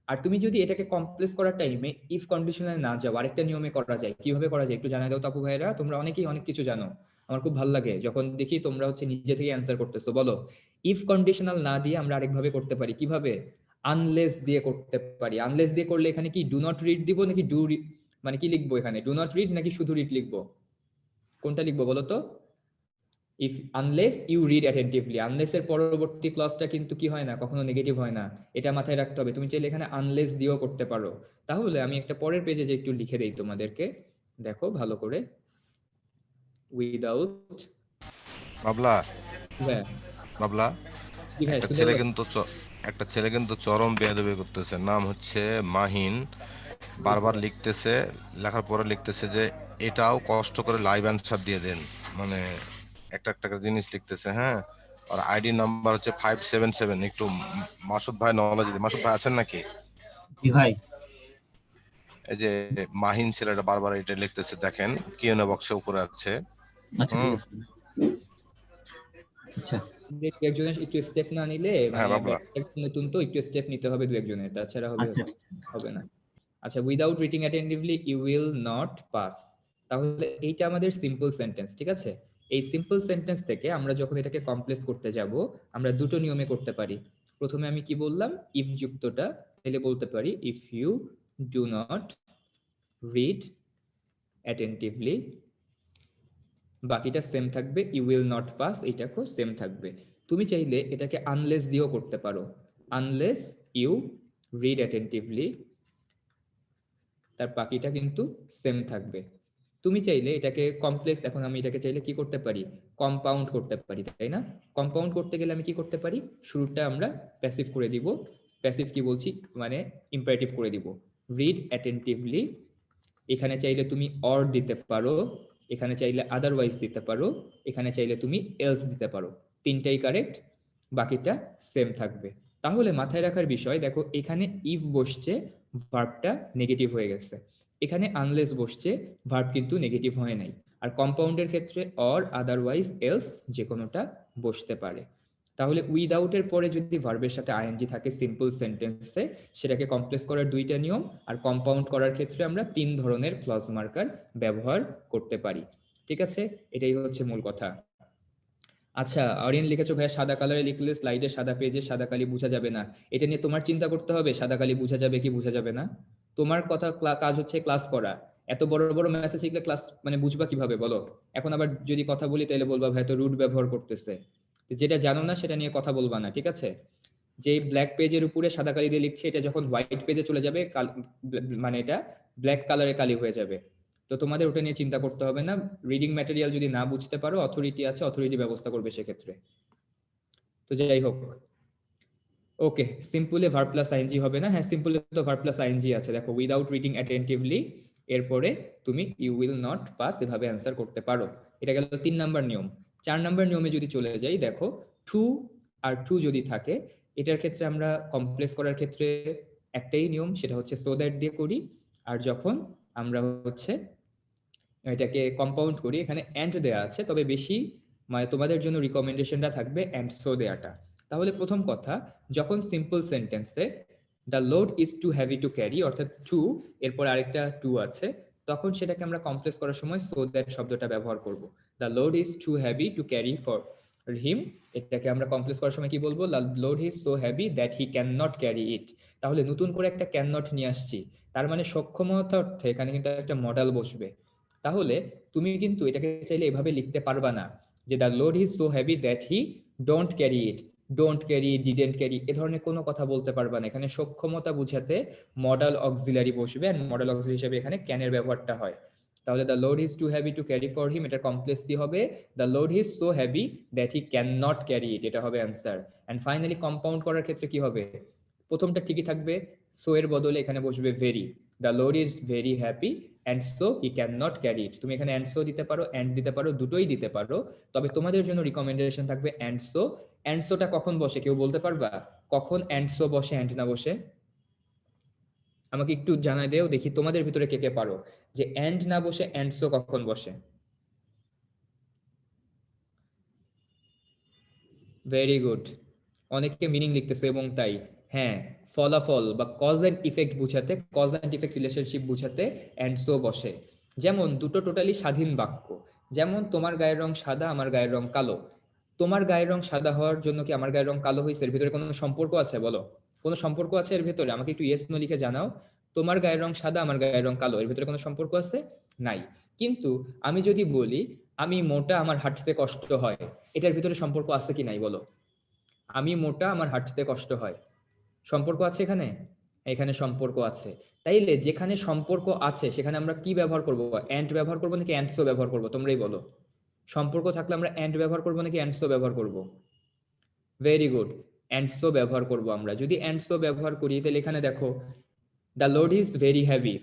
আর তুমি যদি এটাকে কমপ্লেক্স করার টাইমে ইফ কন্ডিশনাল না যাও, আরেকটা নিয়মে করা যায়। কিভাবে করা যায় একটু জানাই দাও তাপু ভাইরা, তোমরা অনেকেই অনেক কিছু জানো। আমার খুব ভালো লাগে যখন দেখি তোমরা হচ্ছে নিজে থেকে অ্যান্সার করতেছো। বলো ইফ কন্ডিশনাল না দিয়ে আমরা আরেকভাবে করতে পারি। কিভাবে? আনলেস দিয়ে করতে পারি। আনলেস দিয়ে করলে এখানে কি ডু নট রিড দিব নাকি ডু মানে কি লিখবো এখানে? ডু নট রিড নাকি শুধু রিড লিখবো? কোনটা লিখবো বলো তো? If unless you read attentively, unless এর পরবর্তী ক্লজটা কিন্তু কি হয় না, কখনো নেগেটিভ হয় না, এটা মাথায় রাখতে হবে। তুমি চাইলে এখানে আনলেস দিয়েও করতে পারো। তাহলে আমি একটা পরের পেজে যে একটু লিখে দেই তোমাদেরকে, দেখো ভালো করে। উইদাউট বাবলা হ্যাঁ বাবলা কি ভাই একটা শুনতে ছেলে পাচ্ছ? কিন্তু একটা ছেলে কিন্তু চরম বেয়াদবি করতেছে, নাম হচ্ছে মাহিন। বারবার লিখতেছে, লেখার পরে লিখতেছে যে এটাও কষ্ট করে লাইভ অ্যান্সার দিয়ে দেন, মানে একটা একটা করে জিনিস লিখতেছে। হ্যাঁ, আর আইডি নাম্বার হচ্ছে 577। একটু মাসুদ ভাই নলেজ দিন। মাসুদ ভাই আছেন নাকি? জি ভাই। এই যে মাহিন ছেলেটা বারবার এটা লিখতেছে, দেখেন কিউএনএ বক্সে উপরে আছে। আচ্ছা ঠিক হুম, আছে। আচ্ছা দু একজনের একটু স্টেপ না নিলে হ্যাঁ মানে বাবলা। নতুন তো একটু স্টেপ নিতে হবে দু একজনের, তাছাড়া হবে আচ্ছা হবে না। আচ্ছা, without reading attentively you will not pass. তাহলে এইটা আমাদের সিম্পল সেন্টেন্স। ঠিক আছে, এই সিম্পল সেন্টেন্স থেকে আমরা যখন এটাকে কমপ্লেক্স করতে যাব, আমরা দুটো নিয়মে করতে পারি। প্রথমে আমি কি বললাম? ইফ যুক্তটা, তাহলে বলতে পারি if you do not read attentively, বাকিটা সেম থাকবে, ইউ উইল নট পাস এইটাকেও সেম থাকবে। তুমি চাইলে এটাকে আনলেস দিয়েও করতে পারো, আনলেস ইউ রিড অ্যাটেন্টিভলি, তার বাকিটা কিন্তু সেম থাকবে। তুমি চাইলে এটাকে কমপ্লেক্স, এখন আমি এটাকে চাইলে কি করতে পারি? কম্পাউন্ড করতে পারি, তাই না? কম্পাউন্ড করতে গেলে আমি কি করতে পারি? শুরুটা আমরা প্যাসিভ করে দিব। প্যাসিভ কি বলছি মানে ইম্পারেটিভ করে দিব, রিড অ্যাটেন্টিভলি। এখানে চাইলে তুমি অর দিতে পারো, এখানে চাইলে আদারওয়াইজ দিতে পারো, এখানে চাইলে তুমি এলস দিতে পারো। তিনটাই কারেক্ট, বাকিটা সেম থাকবে। তাহলে মাথায় রাখার বিষয় দেখো, এখানে ইফ বসছে, ভার্বটা নেগেটিভ হয়ে গেছে। এখানে আনলেস বসছে, ভার্ব কিন্তু নেগেটিভ হয় নাই। আর কম্পাউন্ডের ক্ষেত্রে অর, আদারওয়াইজ, এলস যে কোনোটা বসতে পারে। তাহলে উইদাউট এর পরে যদি ভার্বের সাথে আইএনজি থাকে সিম্পল সেন্টেন্সে, সেটাকে কমপ্লেক্স করার দুইটা নিয়ম, আর কম্পাউন্ড করার ক্ষেত্রে আমরা 3 ধরনের ক্লজ মার্কার ব্যবহার করতে পারি। ঠিক আছে, এটাই হচ্ছে মূল কথা। আচ্ছা, অরিয়ন লিখেছো ভাইয়া সাদা কালারে লিখলে স্লাইডে সাদা পেজে সাদা কালি বোঝা যাবে না। এটা নিয়ে তোমার চিন্তা করতে হবে, সাদা কালি বোঝা যাবে কি বোঝা যাবে না। তোমার কথা কাজ হচ্ছে ক্লাস করা। এত বড় বড় মেসেজ লিখলে ক্লাস মানে বুঝবা কিভাবে বলো? এখন আবার যদি কথা বলি তাহলে বলবা ভাই তো রুট ব্যবহার করতেছে। যেটা জানো না সেটা নিয়ে কথা বলবা না, ঠিক আছে? যে ব্ল্যাক পেজের উপরে সাদা কালি দিয়ে লিখছে, এটা যখন হোয়াইট পেজে চলে যাবে মানে এটা ব্ল্যাক কালারে কালি হয়ে যাবে। তো তোমাদের ওটা নিয়ে চিন্তা করতে হবে না। রিডিং ম্যাটেরিয়াল যদি না বুঝতে পারো, অথরিটি আছে, অথরিটি ব্যবস্থা করবে সেক্ষেত্রে। তো যাই হোক, ওকে, সিম্পলে ভার্ব প্লাস আইএনজি হবে না। হ্যাঁ, সিম্পলে তো ভার্ব প্লাস আইএনজি আছে। দেখো উইদাউট রিডিং অ্যাটেন্টিভলি, এরপরে তুমি ইউ উইল নট পাস এভাবে অ্যান্সার করতে পারো। এটা গেল 3 নাম্বার নিয়ম। 4 নম্বর নিয়মে যদি চলে যাই, দেখো টু আর টু যদি থাকে, এটার ক্ষেত্রে আমরা কমপ্লেক্স করার ক্ষেত্রে একটাই নিয়ম, সেটা হচ্ছে সো দ্যাট দিয়ে করি। আর যখন আমরা হচ্ছে এটাকে কম্পাউন্ড করি, এখানে অ্যান্ড দেয়া আছে, তবে বেশি মানে তোমাদের জন্য রিকমেন্ডেশনটা থাকবে অ্যান্ড সো দেয়াটা। তাহলে প্রথম কথা, যখন সিম্পল সেন্টেন্সে the load is too heavy to carry, অর্থাৎ টু এরপর আরেকটা টু আছে, তখন সেটাকে আমরা কমপ্লেক্স করার সময় সো দ্যাট শব্দটা ব্যবহার করব। The load is too heavy to carry for him, এটাকে আমরা কমপ্লেক্স করার সময় কি বলবো? The load is so heavy that he can not carry it. তাহলে নতুন করে একটা ক্যান নট নিয়ে আসছি, তার মানে সক্ষমতা অর্থে এখানে কিন্তু একটা মডেল বসবে। তাহলে তুমি কিন্তু এটাকে চাইলে এভাবে লিখতে পারবা না যে the load is so heavy that he don't carry it, don't carry, didn't carry, এ ধরনের কোনো কথা বলতে পারবা না। এখানে সক্ষমতা বুঝাতে মডেল অক্সিলারি বসবে, আর মডেল অক্সিলারি হিসেবে এখানে ক্যানের ব্যবহারটা হয়। তাহলে the load is too heavy to carry for him, এটা কমপ্লেক্স কি হবে? The load is so heavy that he can not carry it, এটা হবে অ্যান্সার। এন্ড ফাইনালি কম্পাউন্ড করার ক্ষেত্রে কি হবে? প্রথমটা ঠিকই থাকবে, সো এর বদলে এখানে বসবে very, the load is very happy and so he cannot carry it। তুমি এখানে and so দিতে পারো, and দিতে পারো, দুটোই দিতে পারো, তবে তোমাদের জন্য রিকমেন্ডেশন থাকবে and so। and so টা কখন বসে কেউ বলতে পারবা? কখন and so বসে, and না বসে? আমাকে একটু জানাই দেও দেখি তোমাদের ভিতরে কে কে পারো যে and না বসে and so কখন বসে। ভেরি গুড, অনেকে মিনিং লিখতেছে এবং তাই হ্যাঁ, ফলাফল বা কজ এন্ড ইফেক্ট বুঝাতে, কজ এন্ড ইফেক্ট রিলেশনশিপ বুঝাতে এন্ড সো বসে। যেমন দুটো টোটালি স্বাধীন বাক্য, যেমন তোমার গায়ের রং সাদা, আমার গায়ের রং কালো। তোমার গায়ের রং সাদা হওয়ার জন্য কি আমার গায়ের রং কালো হয়েছে? এর ভিতরে কোনো সম্পর্ক আছে? বলো, কোনো সম্পর্ক আছে এর ভিতরে? আমাকে একটু ইয়েস নো লিখে জানাও। তোমার গায়ের রং সাদা, আমার গায়ের রং কালো, এর ভিতরে কোনো সম্পর্ক আছে? নাই। কিন্তু আমি যদি বলি আমি মোটা, আমার হাঁটতে কষ্ট হয়, এটার ভিতরে সম্পর্ক আছে কি নাই বলো? আমি মোটা, আমার হাঁটতে কষ্ট হয়, সম্পর্ক আছে এখানে? এখানে সম্পর্ক আছে। তাইলে যেখানে সম্পর্ক আছে সেখানে আমরা কি ব্যবহার করব? এন্ড ব্যবহার করব নাকি এন্ড সো ব্যবহার করব? তোমরাই বলো। সম্পর্ক থাকলে আমরা এন্ড ব্যবহার করব নাকি এন্ড সো ব্যবহার করব? ভেরি গুড, এন্ড সো ব্যবহার করব আমরা। যদি এন্ড সো ব্যবহার করি তাহলে এখানে দেখো the load is very heavy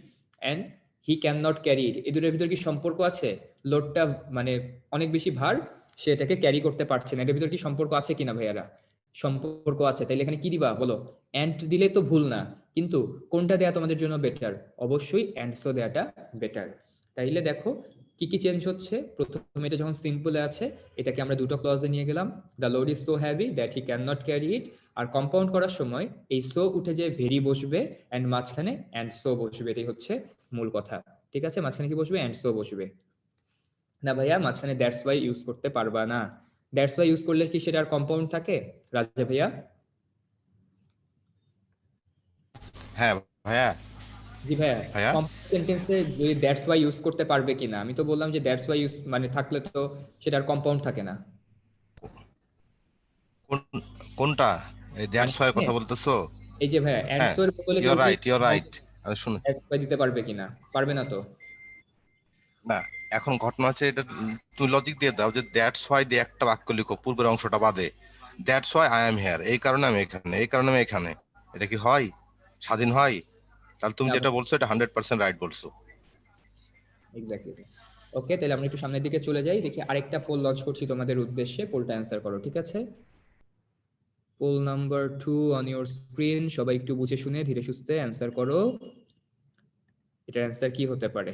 and he can not carry it, এই দুটোর ভিতরে কি সম্পর্ক আছে? লোডটা মানে অনেক বেশি ভার, সে এটাকে ক্যারি করতে পারছে না, এর ভিতরে কি সম্পর্ক আছে কিনা ভাইয়ারা? সম্পর্ক আছে। তাইলে এখানে কি দিবা বলো? এন্ড দিলে তো ভুল না, কিন্তু কোনটা দেয়া তোমাদের জন্য বেটার? অবশ্যই এন্ড সো দেয়াটা বেটার। তাইলে দেখো কি কি চেঞ্জ হচ্ছে। প্রথমে এটা যখন সিম্পলে আছে এটাকে আমরা দুটো ক্লজে নিয়ে গেলাম, the load is so heavy that he can not carry it. আর কম্পাউন্ড করার সময় এই সো উঠে যে ভেরি বসবে এন্ড মাঝখানে এন্ড সো বসবে, এটাই হচ্ছে মূল কথা। ঠিক আছে, মাঝখানে কি বসবে? এন্ড সো বসবে না ভাইয়া, মাঝখানে দ্যাটস ওয়াই ইউজ করতে পারবা না। দ্যাটস ওয়াই ইউজ করলে কি সেটা আর কম্পাউন্ড থাকে রাজা ভাইয়া? হ্যাঁ ভাইয়া। জি ভাইয়া, ভাইয়া কমপ্লিট সেন্টেন্সে যদি দ্যাটস ওয়াই ইউজ করতে পারবে কিনা? আমি তো বললাম যে দ্যাটস ওয়াই ইউজ মানে থাকলে তো সেটা আর কম্পাউন্ড থাকে না। কোনটা? এই দ্যাটস ওয়াই মানে কথা বলতেছো? এই যে ভাইয়া হ্যাঁ, অ্যান্সার বদলে ইউ আর কেউ কি রাইট, ইউ আর রাইট। শুনুন দ্যাটস ওয়াই দিতে পারবে কিনা? পারবে না তো? না, এখন ঘটনা হচ্ছে এটা, তুমি লজিক দিয়ে দাও যে দ্যাটস ওয়াই দিয়ে একটা বাক্য লিখো পূর্বের অংশটা বাদে, that's why I am here, এই কারণে আমি এখানে, এই কারণে আমি এখানে। এটা কি হয়? স্বাধীন হয়? তাহলে তুমি না যেটা বলছো এটা 100% রাইট বলছো। এক্স্যাক্টলি। ওকে, তাহলে আমরা একটু সামনের দিকে চলে যাই, দেখি আরেকটা পোল লঞ্চ করছি তোমাদের উদ্দেশ্যে, পোলটা অ্যান্সার করো, ঠিক আছে? Poll number 2 on your screen, সবাই একটু বুঝে শুনে ধীরে সুস্থে অ্যান্সার করো। এটার অ্যান্সার কি হতে পারে?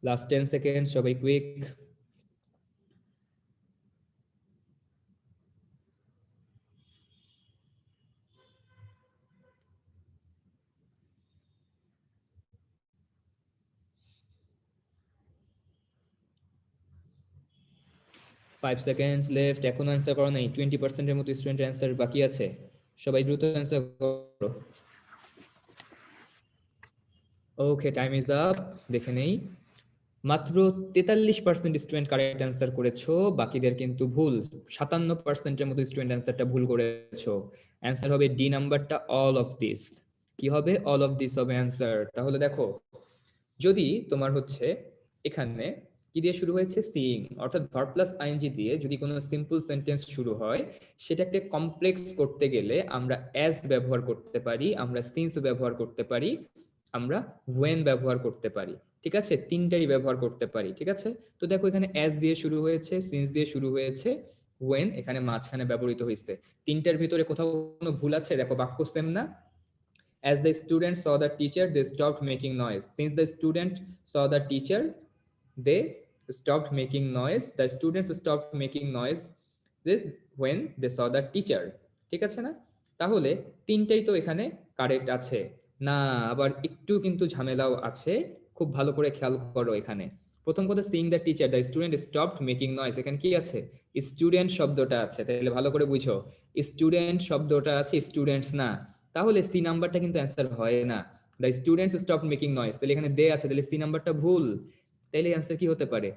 লাস্ট 10 সেকেন্ড, সবাই কুইক। ফাইভ সেকেন্ডস লেফট, এখনো অ্যান্সার করো নাই, 20% মতো স্টুডেন্ট অ্যান্সার বাকি আছে, সবাই দ্রুত অ্যান্সার করো। Okay, time is up. দেখে নেই, মাত্র 43% স্টুডেন্ট কারেক্ট অ্যান্সার করেছো, বাকিদের কিন্তু ভুল। 57%-এর মতো স্টুডেন্ট অ্যান্সারটা ভুল করেছো। অ্যান্সার হবে ডি নাম্বারটা, অল অফ দিস। কি হবে? অল অফ দিস হবে অ্যান্সার। তাহলে দেখো, যদি তোমার হচ্ছে এখানে কি দিয়ে শুরু হয়েছে, সিইং, অর্থাৎ ভার্ব প্লাস আইএনজি দিয়ে যদি কোনো সিম্পল সেন্টেন্স শুরু হয়, সেটাকে কমপ্লেক্স করতে গেলে আমরা অ্যাজ ব্যবহার করতে পারি, আমরা সিন্স ব্যবহার করতে পারি, আমরা ওয়েন ব্যবহার করতে পারি। ঠিক আছে, তিনটাই ব্যবহার করতে পারি। ঠিক আছে, তো দেখো এখানে অ্যাজ দিয়ে শুরু হয়েছে, সিন্স দিয়ে শুরু হয়েছে, ওয়েন এখানে মাঝখানে ব্যবহৃত হয়েছে। তিনটার ভিতরে কোথাও কোনো ভুল আছে? দেখো বাক্য সেম না? As the students saw the teacher, they stopped making noise. Since the student saw the teacher, they stopped making noise. The students stopped making noise this when they saw the teacher. ঠিক আছে না? তাহলে তিনটাই তো এখানে correct আছে না? আবার একটু কিন্তু ঝামেলাও আছে, খুব ভালো করে খেয়াল করো। এখানে প্রথম কথা, seeing the teacher, the student stopped making noise, এখানে কি আছে? স্টুডেন্ট শব্দটা আছে। তাহলে ভালো করে বুঝো, স্টুডেন্ট শব্দটা আছে, স্টুডেন্টস না। তাহলে সি নাম্বারটা কিন্তু অ্যান্সার হয় না। The students stop making noise, তাহলে এখানে দে আছে, তাহলে সি নাম্বারটা ভুল। তাহলে অ্যান্সার কি হতে পারে?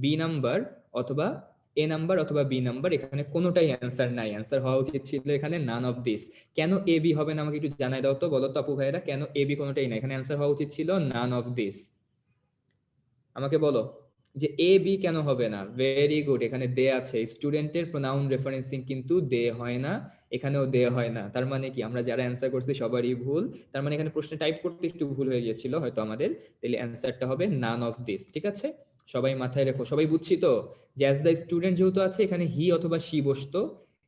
বি নাম্বার অথবা এ নাম্বার অথবা বি নাম্বার, এখানে কোনোটাই অ্যান্সার নাই। অ্যান্সার হওয়া উচিত ছিল এখানে নান অফ দিস। কেন এ বি হবে না আমাকে একটু জানাই দাও তো, বলো তো আপু ভাইয়েরা, কেন এ বি কোনোটাই না? এখানে অ্যান্সার হওয়া উচিত ছিল নান অফ দিস। আমাকে বলো যে এ বি কেন হবে না? ভেরি গুড, এখানে দে আছে। স্টুডেন্টের প্রোনাউন রেফারেন্সিং কিন্তু দে হয় না, এখানেও দে হয় না। তার মানে কি, আমরা যারা অ্যান্সার করছি সবারই ভুল। তার মানে এখানে প্রশ্নে টাইপ করতে একটু ভুল হয়ে গিয়েছিল হয়তো আমাদের। তাহলে অ্যান্সারটা হবে নান অফ দিস। ঠিক আছে, সবাই মাথায় রেখো। সবাই বুঝছি তো যে অ্যাজ দ্য স্টুডেন্ট যেহেতু আছে, এখানে হি অথবা সি বসতো,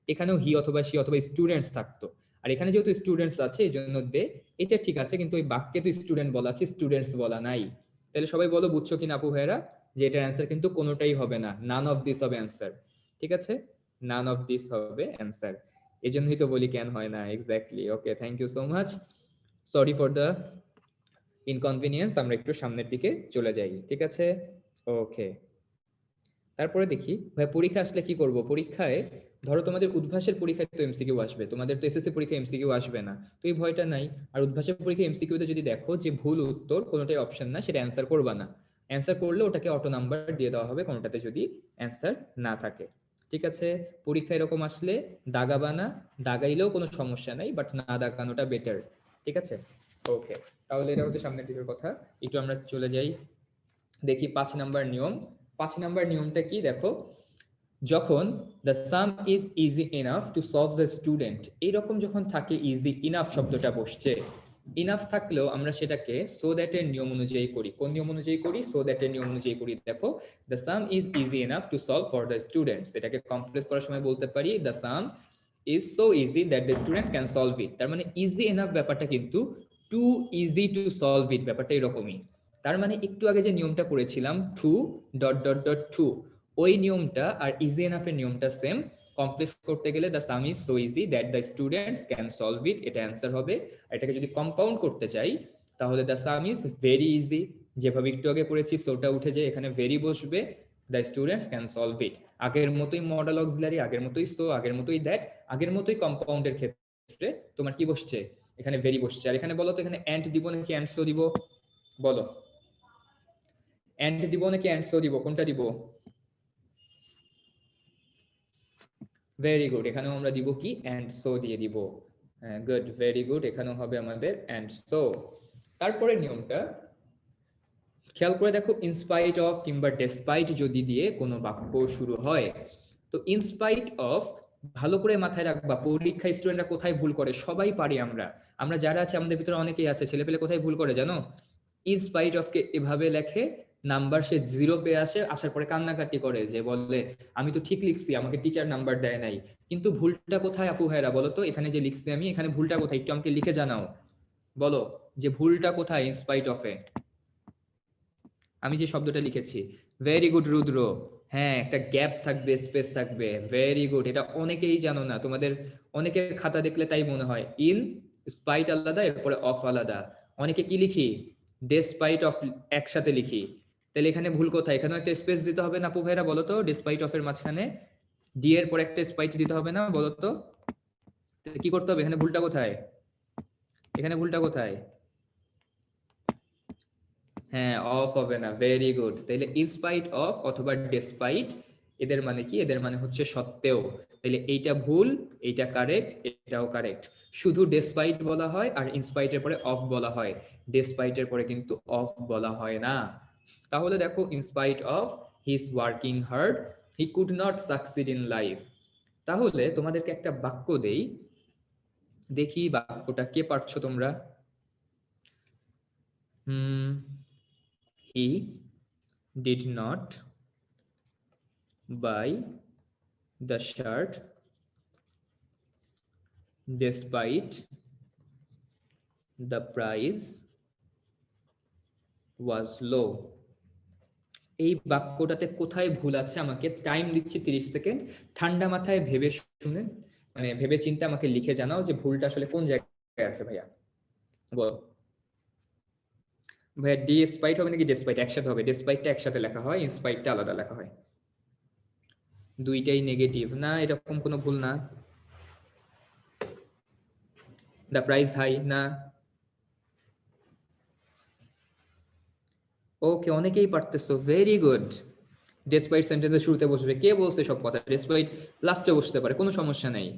এখানেও হি অথবা সি অথবা স্টুডেন্টস থাকতো। আর এখানে যেহেতু স্টুডেন্টস আছে এই জন্য দে, এটা ঠিক আছে। কিন্তু ওই বাক্যে তো স্টুডেন্ট বলা আছে, স্টুডেন্টস বলা নাই। তাহলে সবাই বলো, বুঝছো কিনা আপু ভাইয়েরা, যে এটার অ্যান্সার কিন্তু কোনোটাই হবে না, নান অফ দিস হবে অ্যান্সার। ঠিক আছে, নান অফ দিস হবে অ্যান্সার। এই জন্যই তো বলি কেন হয় না। Exactly, okay, thank you so much. Sorry for the inconvenience. আমরা একটু সামনের দিকে চলে যাই। ঠিক আছে, ওকে। তারপরে দেখি ভাই, পরীক্ষা আসলে কি করব? পরীক্ষায় ধরো তোমাদের উদ্ভাসের পরীক্ষায় তো এমসিকিউ আসবে, তোমাদের তো এসএসসি পরীক্ষায় এমসিকিউ আসবে না, তো এই ভয়টা নাই। আর উদ্ভাসের পরীক্ষায় এমসিকিউতে যদি দেখো যে ভুল উত্তর কোনোটাই অপশন না, সেটা অ্যান্সার করবা না। অ্যান্সার করলে ওটাকে অটো নাম্বার দিয়ে দেওয়া হবে কোনোটাতে যদি অ্যান্সার না থাকে। ঠিক আছে, পরীক্ষা এরকম আসলে দাগাবা না, দাগাইলেও কোনো সমস্যা নাই, বাট না দাগানোটা বেটার। ঠিক আছে, ওকে। তাহলে এটা হচ্ছে সামনের দিকের কথা। একটু আমরা চলে যাই, দেখি 5 নাম্বার নিয়ম। 5 নাম্বার নিয়মটা কি দেখো, যখন the sum is easy enough to solve the student, এইরকম যখন থাকে, ইজি ইনাফ শব্দটা বসছে, ইনাফ থাকলেও আমরা সেটাকে সো দ্যাট এর নিয়ম অনুযায়ী করি। কোন নিয়ম অনুযায়ী করি? সো দ্যাট এর নিয়ম অনুযায়ী করি। দেখো, the sum is easy enough to solve for the students, এটাকে কমপ্লেক্স করার সময় বলতে পারি the sum is so easy that the students can solve it. তার মানে ইজি এনাফ ব্যাপারটা কিন্তু too easy to solve it ব্যাপারটা এরকমই। তার মানে একটু আগে যে নিয়মটা করেছিলাম too dot dot dot too, ওই নিয়মটা আর ইজি এনাফের নিয়মটা সেম। কমপ্লেক্স করতে গেলে the sum is so easy that the students can solve ইট, এটা অ্যান্সার হবে। আর এটাকে যদি কম্পাউন্ড করতে চাই, তাহলে the sum is very easy, যেভাবে একটু আগে করেছি সোটা উঠে যায়, এখানে ভেরি বসবে, দ্য স্টুডেন্টস ক্যান সলভ ইট। আগের মতোই মডেল অক্সিলারি, আগের মতোই সো, আগের মতোই দ্যাট, আগের মতোই কম্পাউন্ডের ক্ষেত্রে তোমার কি বসছে? এখানে ভেরি বসছে। আর এখানে বলো তো, এখানে অ্যান্ড দিব নাকি অ্যান্ড সো দিব? বলো, অ্যান্ড দিব নাকি অ্যান্ড সো দিব, কোনটা দিব? ভেরি গুড, এখানেও আমরা দিব কি? অ্যান্ড সো দিয়ে দিব। গুড, ভেরি গুড, এখানেও হবে আমাদের অ্যান্ড সো। তারপরে নিয়মটা খেয়াল করে দেখো, ইনস্পাইট অফ কিংবা ডেসপাইট যদি দিয়ে কোনো বাক্য শুরু হয়, তো ইনস্পাইট অফ ভালো করে মাথায় রাখবা। পরীক্ষা স্টুডেন্টরা কোথায় ভুল করে? সবাই পারি আমরা, আমরা যারা আছে আমাদের ভিতরে অনেকেই আছে, ছেলেপেলে কোথায় ভুল করে জানো? ইনস্পাইট অফ কে এভাবে লেখে, নাম্বার সে 0 পেয়ে আসে, আসার পরে কান্নাকাটি করে, যে বলে আমি তো ঠিক লিখছি, আমাকে টিচার নাম্বার দেয় নাই। কিন্তু ভুলটা কোথায় আপু ভাইরা বলো তো? এখানে যে লিখছি আমি, এখানে ভুলটা কোথায় একটু আমাকে লিখে জানাও। বলো যে ভুলটা কোথায় ইনস্পাইট অফে? আমি যে শব্দটা লিখেছি, ভেরি গুড রুদ্র, হ্যাঁ, একটা গ্যাপ থাকবে, স্পেস থাকবে, ভেরি গুড। এটা অনেকেই জানো না, তোমাদের অনেকের খাতা দেখলে তাই মনে হয় ইন স্পাইট আলাদা, এরপরে অফ আলাদা। অনেকে কি লিখি? ডেসপাইট অফ একসাথে লিখি। তাহলে এখানে ভুল কোথায়? এখানেও একটা স্পেস দিতে হবে না আপু ভাইরা বলো তো? ডেসপাইট অফ এর মাঝখানে ডি এর পর একটা স্পাইট দিতে হবে না বলো তো? কি করতে হবে? এখানে ভুলটা কোথায়? এখানে ভুলটা কোথায়? হ্যাঁ, অফ হবে না, ভেরি গুড। তাইলে ইনস্পাইট অফ অথবা ডেসপাইট এদের মানে কি? এদের মানে হচ্ছে সত্ত্বেও। তাইলে এইটা ভুল, এইটা কারেক্ট, এটাও কারেক্ট। শুধু ডেসপাইট বলা হয় আর ইনস্পাইটের পরে অফ বলা হয়, ডেসপাইটের পরে কিন্তু অফ বলা হয় না। তাহলে দেখো, in spite of he is working hard, he could not succeed in life. তাহলে তোমাদেরকে একটা বাক্য দেই, দেখি বাক্যটা কে পারছো তোমরা। He did not buy the shirt despite the price was low. এই বাক্যটাতে কোথায় ভুল আছে? আমাকে টাইম দিচ্ছি 30 সেকেন্ড, ঠান্ডা মাথায় ভেবে শুনে মানে ভেবে চিন্তে আমাকে লিখে জানাও যে ভুলটা আসলে কোন জায়গায় আছে। ভাইয়া বল। ভাইয়া ডিস্পাইট হবে নাকি ডেসপাইট? একসাথে হবে। ডেসপাইটটা একসাথে লেখা হয়, ইনস্পাইটটা আলাদা লেখা হয়। দুইটাই নেগেটিভ না, এরকম কোনো ভুল না। দ্য প্রাইস হাই না। ওকে, অনেকেই পারতেছো, ভেরি গুড। ডেসপাইট সেন্টেন্সের শুরুতে বসবে, কে বলছে সব কথা? ডেসপাইট লাস্টে বসতে পারে, কোনো সমস্যা নেই।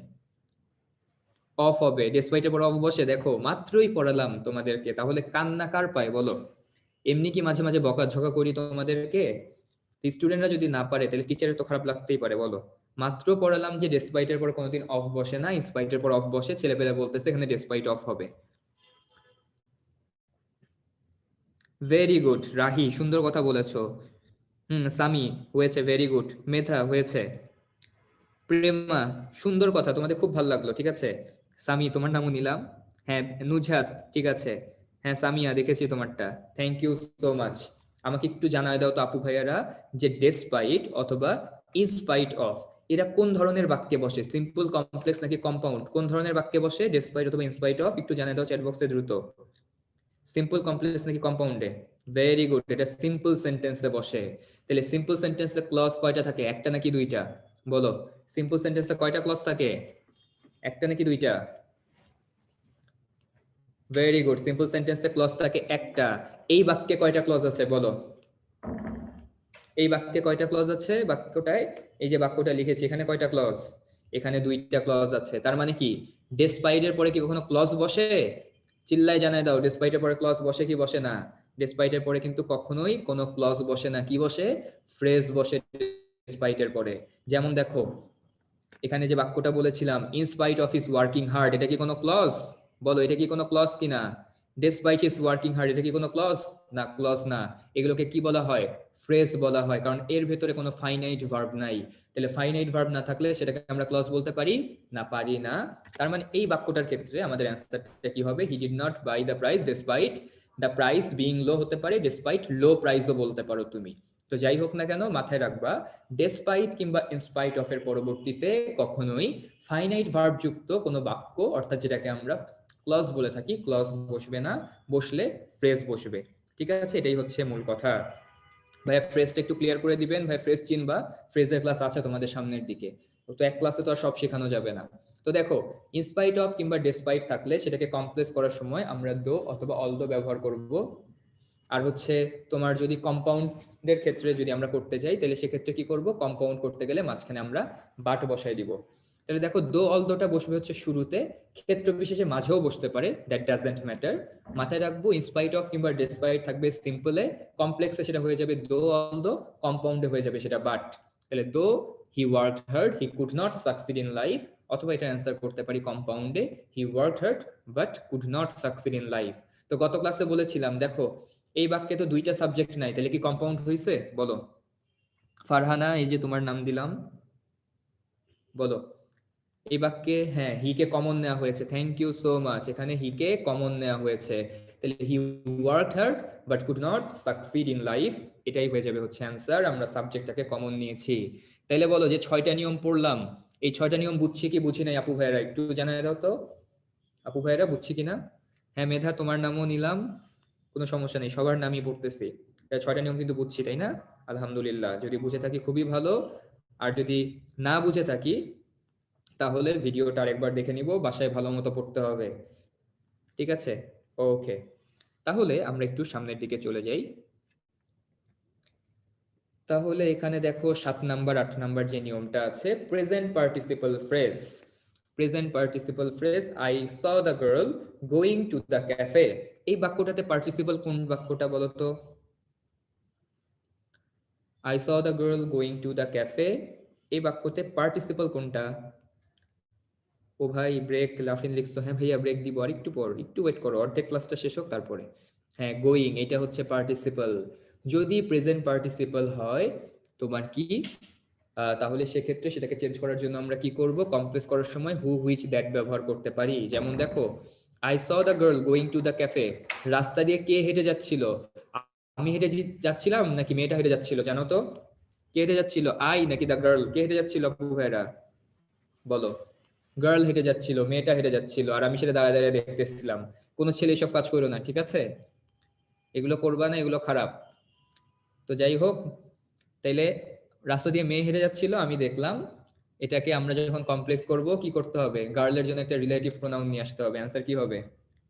অফ হবে, ডেসপাইটের পর অফ বসে। দেখো মাত্রই পড়ালাম তোমাদেরকে, তাহলে কান্না কার পায় বলো? এমনি কি মাঝে মাঝে বকাঝকা করি তোমাদেরকে? স্টুডেন্টরা যদি না পারে তাহলে টিচারের তো খারাপ লাগতেই পারে, বলো। মাত্র পড়ালাম যে ডেসপাইটের পর কোনোদিন অফ বসে না, ইনস্পাইটের পর অফ বসে, ছেলেপেলে বলতেছে এখানে ডেসপাইট অফ হবে। ভেরি গুড রাহি, সুন্দর কথা বলেছো। সামি হয়েছে, ভেরি গুড। মেধা হয়েছে। প্রেমা, সুন্দর কথা, তোমাদের খুব ভালো লাগলো, ঠিক আছে। সামি তোমার নামও নিলাম। হ্যাঁ, নুজহাত, ঠিক আছে। হ্যাঁ সামিয়া, দেখেছি তোমারটা, থ্যাংক ইউ সো মাচ। আমাকে একটু জানায় দাও তো আপু ভাইয়ারা, যে ডেসপাইট অথবা ইনস্পাইট অফ এরা কোন ধরনের বাক্যে বসে? সিম্পল, কমপ্লেক্স নাকি কম্পাউন্ড? কোন ধরনের বাক্যে বসে ডেসপাইট অথবা ইনস্পাইট অফ? একটু জানায় দাও চ্যাট বক্সে দ্রুত। সিম্পল, কমপ্লেক্স নাকি কম্পাউন্ডে? ভেরি গুড, এটা সিম্পল সেন্টেন্সে বসে। তাহলে সিম্পল সেন্টেন্সে ক্লজ কয়টা থাকে? একটা নাকি দুইটা? বলো, সিম্পল সেন্টেন্সে কয়টা ক্লজ থাকে? একটা নাকি দুইটা? ভেরি গুড, সিম্পল সেন্টেন্সে ক্লজ থাকে একটা। এই বাক্যে কয়টা ক্লজ আছে বলো? এই বাক্যে কয়টা ক্লজ আছে? বাক্যটায় এই যে বাক্যটা লিখেছি এখানে কয়টা ক্লজ? এখানে দুইটা ক্লজ আছে। তার মানে কি ডেসপাইট এর পরে কি কখনো ক্লজ বসে? চিল্লায় জানায় দাও, ডেসপাইট এর পরে ক্লজ বসে কি বসে না? ডেসপাইট এর পরে কিন্তু কখনোই কোনো ক্লজ বসে না। কি বসে? ফ্রেজ বসে ডেসপাইট এর পরে। যেমন দেখো এখানে যে বাক্যটা বলেছিলাম, in spite of his working hard, এটা কি কোনো ক্লজ? বলো, এটা কি কোনো ক্লজ কিনা? ডেসপাইট হিজ ওয়ার্কিং হার্ড, এটা কি কোনো ক্লজ? না, ক্লজ না। এগুলোকে কি বলা হয়? ফ্রেজ বলা হয়, কারণ এর ভেতরে কোনো ফাইনাইট ভার্ব নাই। তাহলে ফাইনাইট ভার্ব না থাকলে সেটাকে আমরা ক্লজ বলতে পারি না? পারি না। তার মানে এই বাক্যটার ক্ষেত্রে আমাদের অ্যান্সারটা কি হবে? He did not buy the price despite the price being low হতে পারে, ডেসপাইট লো প্রাইসও বলতে পারো তুমি। তো যাই হোক না কেন, মাথায় রাখবা ডেসপাইট কিংবা ইনস্পাইট অফ এর পরবর্তীতে কখনোই ফাইনাইট ভার্ব যুক্ত কোনো বাক্য, অর্থাৎ যেটাকে আমরা ক্লজ বলে থাকি, ক্লজ বসবে না। বসলে ফ্রেজ বসবে। ঠিক আছে, এটাই হচ্ছে মূল কথা। ভাইয়া ফ্রেজটা একটু ক্লিয়ার করে দিবেন। ভাই ফ্রেজ চিনবা, ফ্রেজের ক্লাস আছে তোমাদের সামনের দিকে, তো এক ক্লাসে তো আর সব শেখানো যাবে না। তো দেখো, ইনস্পাইট অফ কিংবা ডেসপাইট থাকলে সেটাকে কমপ্লেক্স করার সময় আমরা দো অথবা অলদো ব্যবহার করব। আর হচ্ছে তোমার যদি কম্পাউন্ডের ক্ষেত্রে যদি আমরা করতে যাই তাহলে সেক্ষেত্রে কি করব? কম্পাউন্ড করতে গেলে মাঝখানে আমরা বাট বসাই দিব। তাহলে দেখো, দো অলদোটা বসবে হচ্ছে শুরুতে, ক্ষেত্র বিশেষে মাঝেও বসতে পারে, দ্যাট ডাজন্ট ম্যাটার। মাথায় রাখবো ইনস্পাইট অফ কিংবা ডেসপাইট থাকবে সিম্পলে, কমপ্লেক্সে সেটা হয়ে যাবে দো অলদো, কম্পাউন্ডে হয়ে যাবে সেটা বাট। তাহলে though he worked hard he could not succeed in life, অথবা এটা অ্যান্সার করতে পারি কম্পাউন্ডে, he worked hard but could not succeed in life. তো গত ক্লাসে বলেছিলাম দেখো, এই বাক্যে তো দুইটা সাবজেক্ট নাই, তাহলে কি কম্পাউন্ড হয়েছে? বলো। ফারহানা, এই যে তোমার নাম দিলাম, বলো। এই বাক্যে হ্যাঁ হি কে কমন নেওয়া হয়েছে, থ্যাংক ইউ সো মাচ। এখানে হি কে কমন নেওয়া হয়েছে, তাহলে হি worked hard but could not succeed in life, এটাই হয়ে যাবে হচ্ছে অ্যান্সার। আমরা সাবজেক্টটাকে কমন নিয়েছি। তাইলে বলো, যে 6টা নিয়ম পড়লাম, এই 6টা নিয়ম বুঝছি কি বুঝি নাই? আপু ভাইয়েরা একটু জানাই দাও তো, আপু ভাইয়েরা বুঝছি কিনা? হ্যাঁ মেধা, তোমার নামও নিলাম, কোনো সমস্যা নেই, সবার নামই পড়তেছি। 6টা নিয়ম কিন্তু বুঝছি, তাই না? আলহামদুলিল্লাহ, যদি বুঝে থাকি খুবই ভালো। আর যদি না বুঝে থাকি তাহলে ভিডিওটা আরেকবার দেখে নিব, বাসায় ভালো মতো পড়তে হবে। ঠিক আছে, ওকে। তাহলে আমরা একটু সামনের দিকে চলে যাই। তাহলে এখানে দেখো 7 নাম্বার 8 নাম্বার যে নিয়মটা আছে, present participle phrase. Present participle phrase, I saw the girl going to the cafe. এই বাক্যটাতে পার্টিসিপল কোন বাক্যটা বলো তো? I saw the girl going to the cafe, এই বাক্যতে পার্টিসিপল কোনটা? ও ভাই ব্রেক, লাফিন লিখছো। হ্যাঁ ভাইয়া ব্রেক দিব, আর একটু পর, একটু ওয়েট করো, অর্ধেক ক্লাসটা শেষ হোক তারপরে। হ্যাঁ, গোয়িং, এটা হচ্ছে পার্টিসিপল। যদি প্রেজেন্ট পার্টিসিপল হয় তোমার কি, তাহলে সেক্ষেত্রে সেটাকে চেঞ্জ করার জন্য আমরা কি করব, কমপ্লেক্স করার সময় হু হুইচ দ্যাট ব্যবহার করতে পারি। যেমন দেখো, I saw the girl going to the cafe, রাস্তা দিয়ে কে হেঁটে যাচ্ছিল? আমি হেঁটে যাচ্ছিলাম নাকি মেয়েটা হেঁটে যাচ্ছিল জানো তো? কে হেঁটে যাচ্ছিল, আই নাকি দ্য গার্ল? কে হেঁটে যাচ্ছিল আপু ভাইরা বলো? গার্ল হেঁটে যাচ্ছিল, মেয়েটা হেঁটে যাচ্ছিল, আর আমি সেটা দাঁড়ায় দাঁড়িয়ে দেখতেছিলাম। কোনো ছেলে এসব কাজ করো না, ঠিক আছে? এগুলো করবা না, এগুলো খারাপ। তো যাই হোক, তাইলে রাস্তা দিয়ে মেয়ে হেঁটে যাচ্ছিল, আমি দেখলাম। এটাকে আমরা যখন কমপ্লেক্স করব, কি করতে হবে? গার্লের জন্য একটা রিলেটিভ প্রোনাউন নিয়ে আসতে হবে। অ্যান্সার কি হবে?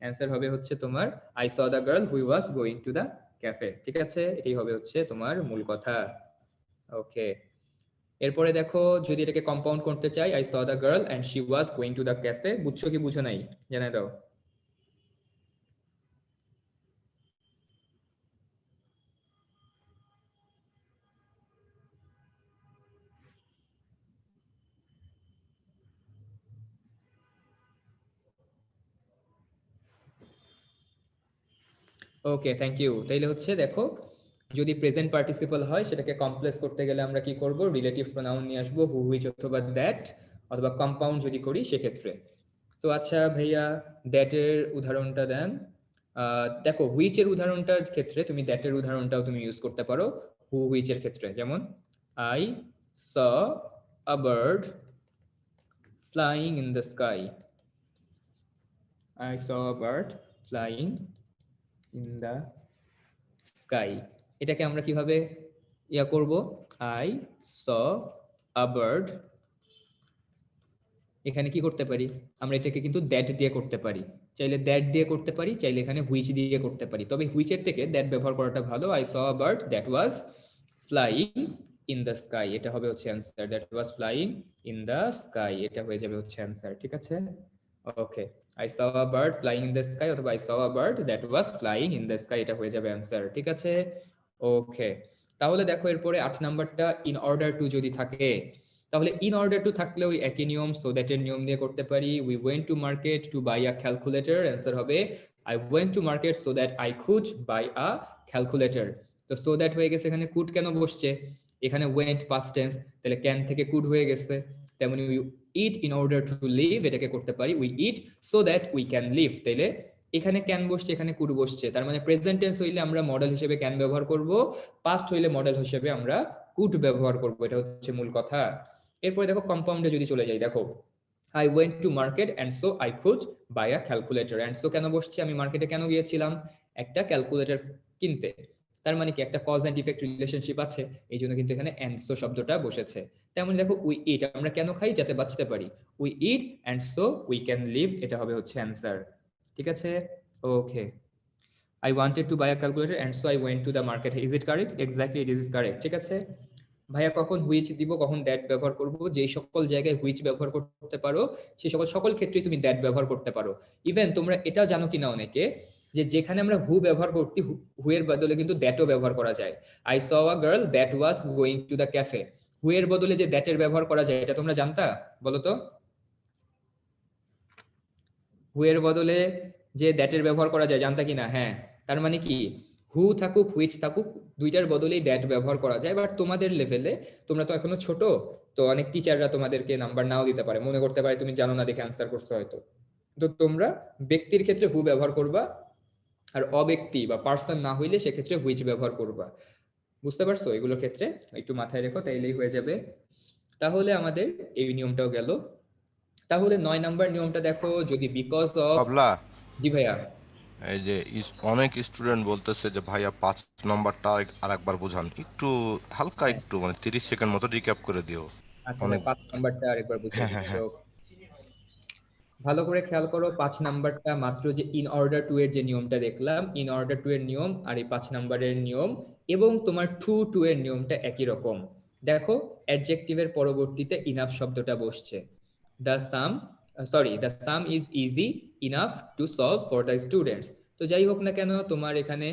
অ্যান্সার হবে হচ্ছে তোমার I saw the girl who was going to the cafe. ঠিক আছে, এটাই হবে হচ্ছে তোমার মূল কথা। ওকে, এরপরে দেখো, যদি এটাকে কম্পাউন্ড করতে চাই, I saw the girl and she was going to the cafe, বুঝছো কি বুঝো নাই জানাই দাও। Okay, thank you. তাইলে হচ্ছে দেখো, যদি প্রেজেন্ট পার্টিসিপল হয় সেটাকে কমপ্লেক্স করতে গেলে আমরা কি করব, রিলেটিভ প্রোনাউন নিয়ে আসবো, হু হুইচ অথবা দ্যাট, অথবা কম্পাউন্ড যদি করি সেক্ষেত্রে। তো আচ্ছা ভাইয়া, দ্যাট এর উদাহরণটা দেন। দেখো, হুইচ এর উদাহরণটার ক্ষেত্রে তুমি দ্যাট এর উদাহরণটাও তুমি ইউজ করতে পারো হু হুইচ এর ক্ষেত্রে। যেমন I saw a bird flying in the sky. I saw a bird flying in the sky. এটাকে আমরা কিভাবে ইয়া করব? আই স আ বার্ড, এখানে কি করতে পারি আমরা? এটাকে কিন্তু দ্যাট দিয়ে করতে পারি। চাইলে দ্যাট দিয়ে করতে পারি, চাইলে এখানে হুইচ দিয়ে করতে পারি, তবে হুইচের থেকে দ্যাট ব্যবহার করাটা ভালো। I saw a bird that was flying in the sky, এটা হবে হচ্ছে answer. That was flying in the sky, এটা হয়ে যাবে হচ্ছে অ্যান্সার। ঠিক আছে, okay. I saw a bird flying in the sky অথবা I saw a bird that was flying in the sky, এটা হয়ে যাবে অ্যান্সার। ঠিক আছে, ওকে। তাহলে দেখো, এরপরে 8 নাম্বারটা ইন অর্ডার টু যদি থাকে, তাহলে ইন অর্ডার টু থাকলে ওই একই নিয়ম, সো দ্যাট এর নিয়ম দিয়ে করতে পারি। We went to market to buy a calculator, answer হবে I went to market so that I could buy a calculator. তো সো দ্যাট হয়ে গেছে, এখানে কুড কেন বসছে? এখানে ওয়েন্ট পাস্ট টেন্স, তাহলে ক্যান থেকে কুড হয়ে গেছে। তেমনি we eat in order to live, এটাকে করতে পারি we eat so that we can live. তাইলে এখানে ক্যান বসছে, এখানে কুড বসছে, তার মানে প্রেজেন্ট টেন্স হইলে আমরা মডেল হিসেবে ক্যান ব্যবহার করব, পাস্ট হইলে মডেল হিসেবে আমরা কুড ব্যবহার করব। এটা হচ্ছে মূল কথা। এরপরে দেখো, কম্পাউন্ডে যদি চলে যাই, দেখো I went to market and so I could buy a calculator. And so কেন বসছে? আমি মার্কেটে কেন গিয়েছিলাম? একটা ক্যালকুলেটর কিনতে। তার মানে কি, একটা কজ এন্ড ইফেক্ট রিলেশনশিপ আছে, এই জন্য কিন্তু এখানে অ্যান্ড সো শব্দটা বসেছে। তেমন দেখো, উই ইট, আমরা কেন খাই? যাতে বাঁচতে পারি। We eat and so we can live, এটা হবে হচ্ছে অ্যান্সার। ঠিক আছে, ওকে। I wanted to buy a calculator and so I went to the market. Is it correct? Exactly, it is correct. ঠিক আছে ভাইয়া, কখন হুইচ দিব, কখন দ্যাট ব্যবহার করব? যেই সকল জায়গায় হুইচ ব্যবহার করতে পারো সেই সকল ক্ষেত্রেই তুমি দ্যাট ব্যবহার করতে পারো। ইভেন তোমরা এটা জানো কিনা অনেকে, যে যেখানে আমরা হু ব্যবহার করতে, হু এর বদলে কিন্তু দ্যাটও ব্যবহার করা যায়। I saw a girl that was going to the cafe, who এর বদলে যে দ্যাটের ব্যবহার করা যায়, এটা তোমরা জানতা? বলো তো, হু এর বদলে যে দ্যাটের ব্যবহার করা যায়, জানতা কিনা? হ্যাঁ, তার মানে কি, হু থাকুক হুইচ থাকুক, দুইটার বদলেই দ্যাট ব্যবহার করা যায়। বাট তোমাদের লেভেলে, তোমরা তো এখনো ছোট, তো অনেক টিচাররা তোমাদেরকে নাম্বার নাও দিতে পারে, মনে করতে পারে তুমি জানো না দেখে আনসার করছো হয়তো। তো তোমরা ব্যক্তির ক্ষেত্রে হু ব্যবহার করবা, আর অব্যক্তি বা পার্সন না হইলে সেক্ষেত্রে হুইচ ব্যবহার করবা। বুঝতে পারছো? এগুলোর ক্ষেত্রে একটু মাথায় রেখো, তাইলেই হয়ে যাবে। তাহলে আমাদের এই নিয়মটাও গেল। তাহলে 9 নাম্বার নিয়মটা দেখো, যদি বিকজ অফ, পাবলা, জি ভাইয়া। এই যে অনেক স্টুডেন্ট বলতেছে যে ভাইয়া 5 নম্বরটা আরেকবার বোঝান, একটু হালকা, হ্যাঁ, একটু মানে 30 সেকেন্ড মতো রিক্যাপ করে দিও। আচ্ছা ভাই, অনেক, 5 নাম্বারটা আরেকবার বুঝিয়ে হ্যাঁ হ্যাঁ দিচ্ছি। হ্যাঁ। ভালো করে খেয়াল করো 5 নাম্বারটা মাত্র যে ইন অর্ডার টু এর যে নিয়মটা দেখলাম, ইন অর্ডার টু এর নিয়ম আর এই 5 নাম্বারের নিয়ম এবং তোমার টু এর নিয়মটা একই রকম। দেখো অ্যাডজেক্টিভের পরবর্তীতে ইনাফ শব্দটা বসছে। The sum is easy enough to solve for the students. তো যাই হোক না কেন তোমার এখানে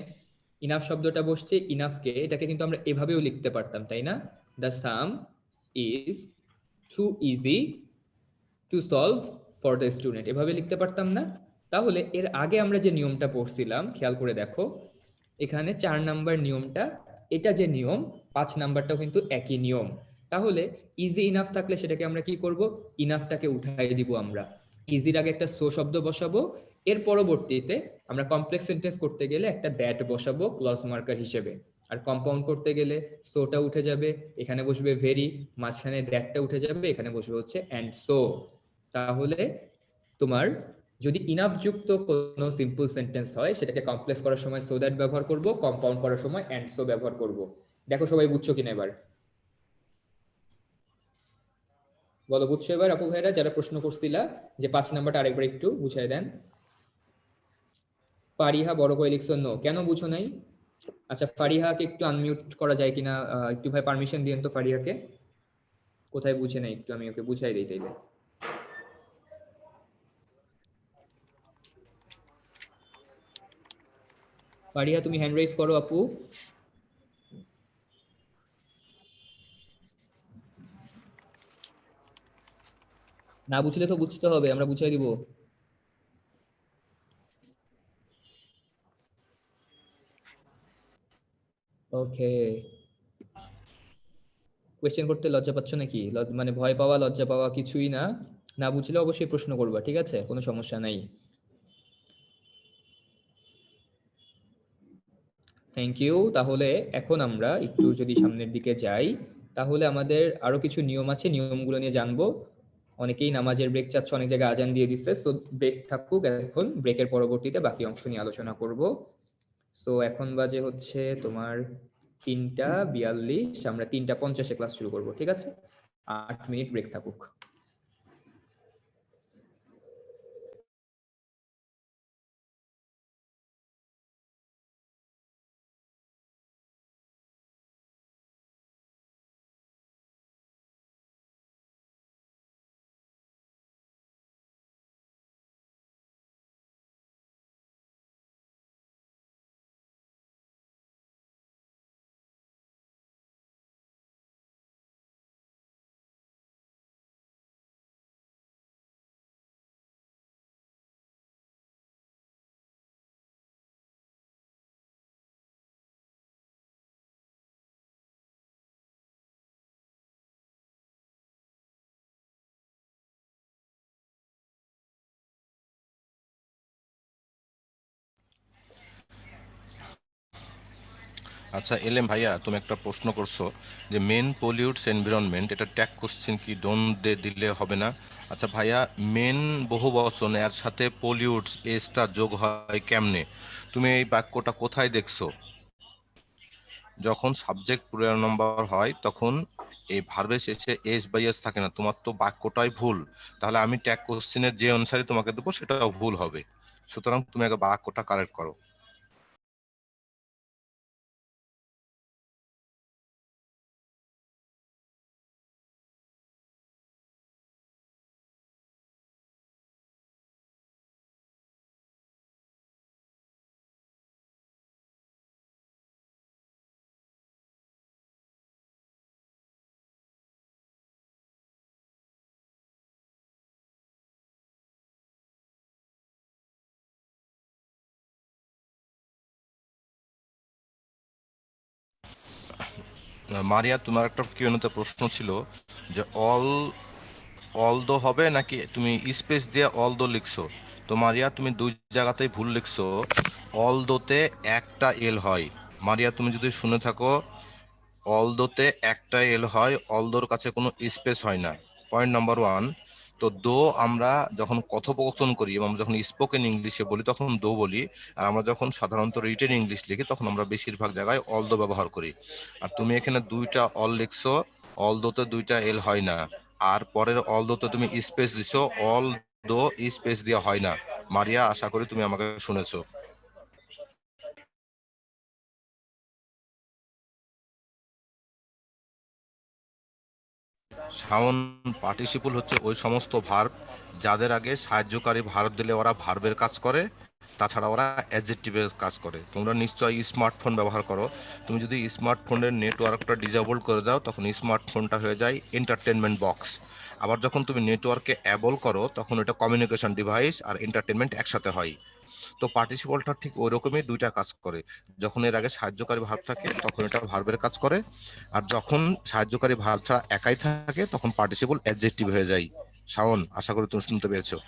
ইনাফ শব্দটা বসছে, ইনাফকে এটাকে কিন্তু আমরা এভাবেও লিখতে পারতাম, তাই না? The sum is too easy to solve for the student, এভাবে লিখতে পারতাম না? তাহলে এর আগে আমরা যে নিয়মটা পড়ছিলাম খেয়াল করে দেখো, এখানে 4 নাম্বার নিয়মটা, এটা যে নিয়ম 5 নাম্বারটাও কিন্তু একই নিয়ম। তাহলে ইজি ইনাফ থাকলে সেটাকে আমরা কি করব, ইনাফটাকে উঠাই দিব আমরা, ইজির আগে একটা সো শব্দ বসাবো, এর পরবর্তীতে আমরা কমপ্লেক্স সেন্টেন্স করতে গেলে একটা দ্যাট বসাবো ক্লজ মার্কার হিসেবে, আর কম্পাউন্ড করতে গেলে সোটা উঠে যাবে, এখানে বসবে ভেরি, মাঝখানে দ্যাটটা উঠে যাবে, এখানে বসবে হচ্ছে অ্যান্ড সো। তাহলে তোমার যদি ইনাফ যুক্ত কোনো সিম্পল সেন্টেন্স হয় সেটাকে কমপ্লেক্স করার সময় সো দ্যাট ব্যবহার করব, কম্পাউন্ড করার সময় অ্যান্ড সো ব্যবহার করব। দেখো সবাই বুঝছো কিনা এবার? বলো বুঝছো এবার আপু ভাইরা যারা প্রশ্ন করছিলা যে 5 নাম্বারটা আরেকবার একটু বুঝাই দেন। ফারিহা বড় করে লিখছো নো, কেন বুঝো নাই? আচ্ছা ফারিহাকে একটু আনমিউট করা যায় কিনা, একটু ভাই পারমিশন দিয়েন তো ফারিহাকে, কোথায় বুঝে নাই একটু আমি ওকে বুঝাই দিই তাইলে। ফারিহা তুমি হ্যান্ড রেজ করো আপু। না বুঝলে তো বুঝতে হবে, আমরা বুঝাই দিব। ওকে, কোয়েশ্চেন করতে লজ্জা পাচ্ছ নাকি? মানে ভয় পাওয়া লজ্জা পাওয়া কিছুই না, না বুঝলে অবশ্যই প্রশ্ন করবা, ঠিক আছে, কোনো সমস্যা নাই। Thank you. তাহলে এখন আমরা একটু যদি সামনের দিকে যাই, তাহলে আমাদের আরো কিছু নিয়ম আছে, নিয়মগুলো নিয়ে জানবো। অনেকেই নামাজের ব্রেক চাচ্ছে, অনেক জায়গায় আজান দিয়ে দিচ্ছে, সো ব্রেক থাকুক, এখন ব্রেকের পরবর্তীতে বাকি অংশ নিয়ে আলোচনা করব। সো এখন বাজে হচ্ছে তোমার 3টা 42, আমরা 3টা 50-এ ক্লাস শুরু করব, ঠিক আছে? 8 মিনিট ব্রেক থাকুক। আচ্ছা এলএম ভাইয়া, তুমি একটা প্রশ্ন করছো যে মেন পলিউটস এনভায়রনমেন্ট, এটা ট্যাগ কোশ্চেন কি ডোন্ট দিলে হবে না? আচ্ছা ভাইয়া, মেন বহু বচন এর সাথে পলিউটস এসটা যোগ হয় কেমনে? তুমি এই বাক্যটা কোথায় দেখছো? যখন সাবজেক্ট প্লুরাল নাম্বার হয় তখন এই ভার্বের শেষে এস বাই এস থাকে না, তোমার তো বাক্যটাই ভুল। তাহলে আমি ট্যাগ কোশ্চেনের যে অনুসারে তোমাকে দেবো সেটাও ভুল হবে। সুতরাং তুমি আগে বাক্যটা কারেক্ট করো। মারিয়া, তোমার একটা কিউএনএতে প্রশ্ন ছিল যে অলদো হবে নাকি তুমি স্পেস দিয়ে অলদো লিখছো। তো মারিয়া, তুমি দুই জায়গাতেই ভুল লিখছো। অলদোতে একটা এল হয়। মারিয়া, তুমি যদি শুনে থাকো, অলদোতে একটা এল হয়, অলদোর কাছে কোনো স্পেস হয় না। Point number 1। তো দো আমরা যখন কথোপকথন করি এবং আমরা যখন স্পোকেন ইংলিশে বলি তখন দো বলি, আর আমরা যখন সাধারণত রিটেন ইংলিশ লিখি তখন আমরা বেশিরভাগ জায়গায় অলদো ব্যবহার করি। আর তুমি এখানে দুইটা অল লিখছো, অলদোতে দুইটা এল হয় না, আর পরের অলদোতে তুমি স্পেস দিছো, অল স্পেস দেওয়া হয় না। মারিয়া, আশা করি তুমি আমাকে শুনেছো। শাওন, পার্টিসিপল হচ্ছে ওই সমস্ত ভার্ব যাদের আগে সাহায্যকারী ভার্ব দিলে ওরা ভার্বের কাজ করে, তাছাড়া ওরা অ্যাডজেক্টিভের কাজ করে। তোমরা নিশ্চয়ই স্মার্টফোন ব্যবহার করো। তুমি যদি স্মার্টফোনের নেটওয়ার্কটা ডিসেবল করে দাও তখন স্মার্টফোনটা হয়ে যায় এন্টারটেনমেন্ট বক্স। আবার যখন তুমি নেটওয়ার্কে অ্যাবল করো তখন এটা কমিউনিকেশন ডিভাইস আর এন্টারটেনমেন্ট একসাথে হয়। তো পার্টিসিপলটা ঠিক ওই রকমই দুইটা কাজ করে। যখন এর আগে সাহায্যকারী ভার্ব থাকে তখন এটা ভার্বের কাজ করে, আর যখন সাহায্যকারী ভার্ব ছাড়া একাই থাকে তখন পার্টিসিপল অ্যাডজেক্টিভ হয়ে যায়। শাওন, আশা করি তুমি শুনতে পেয়েছো।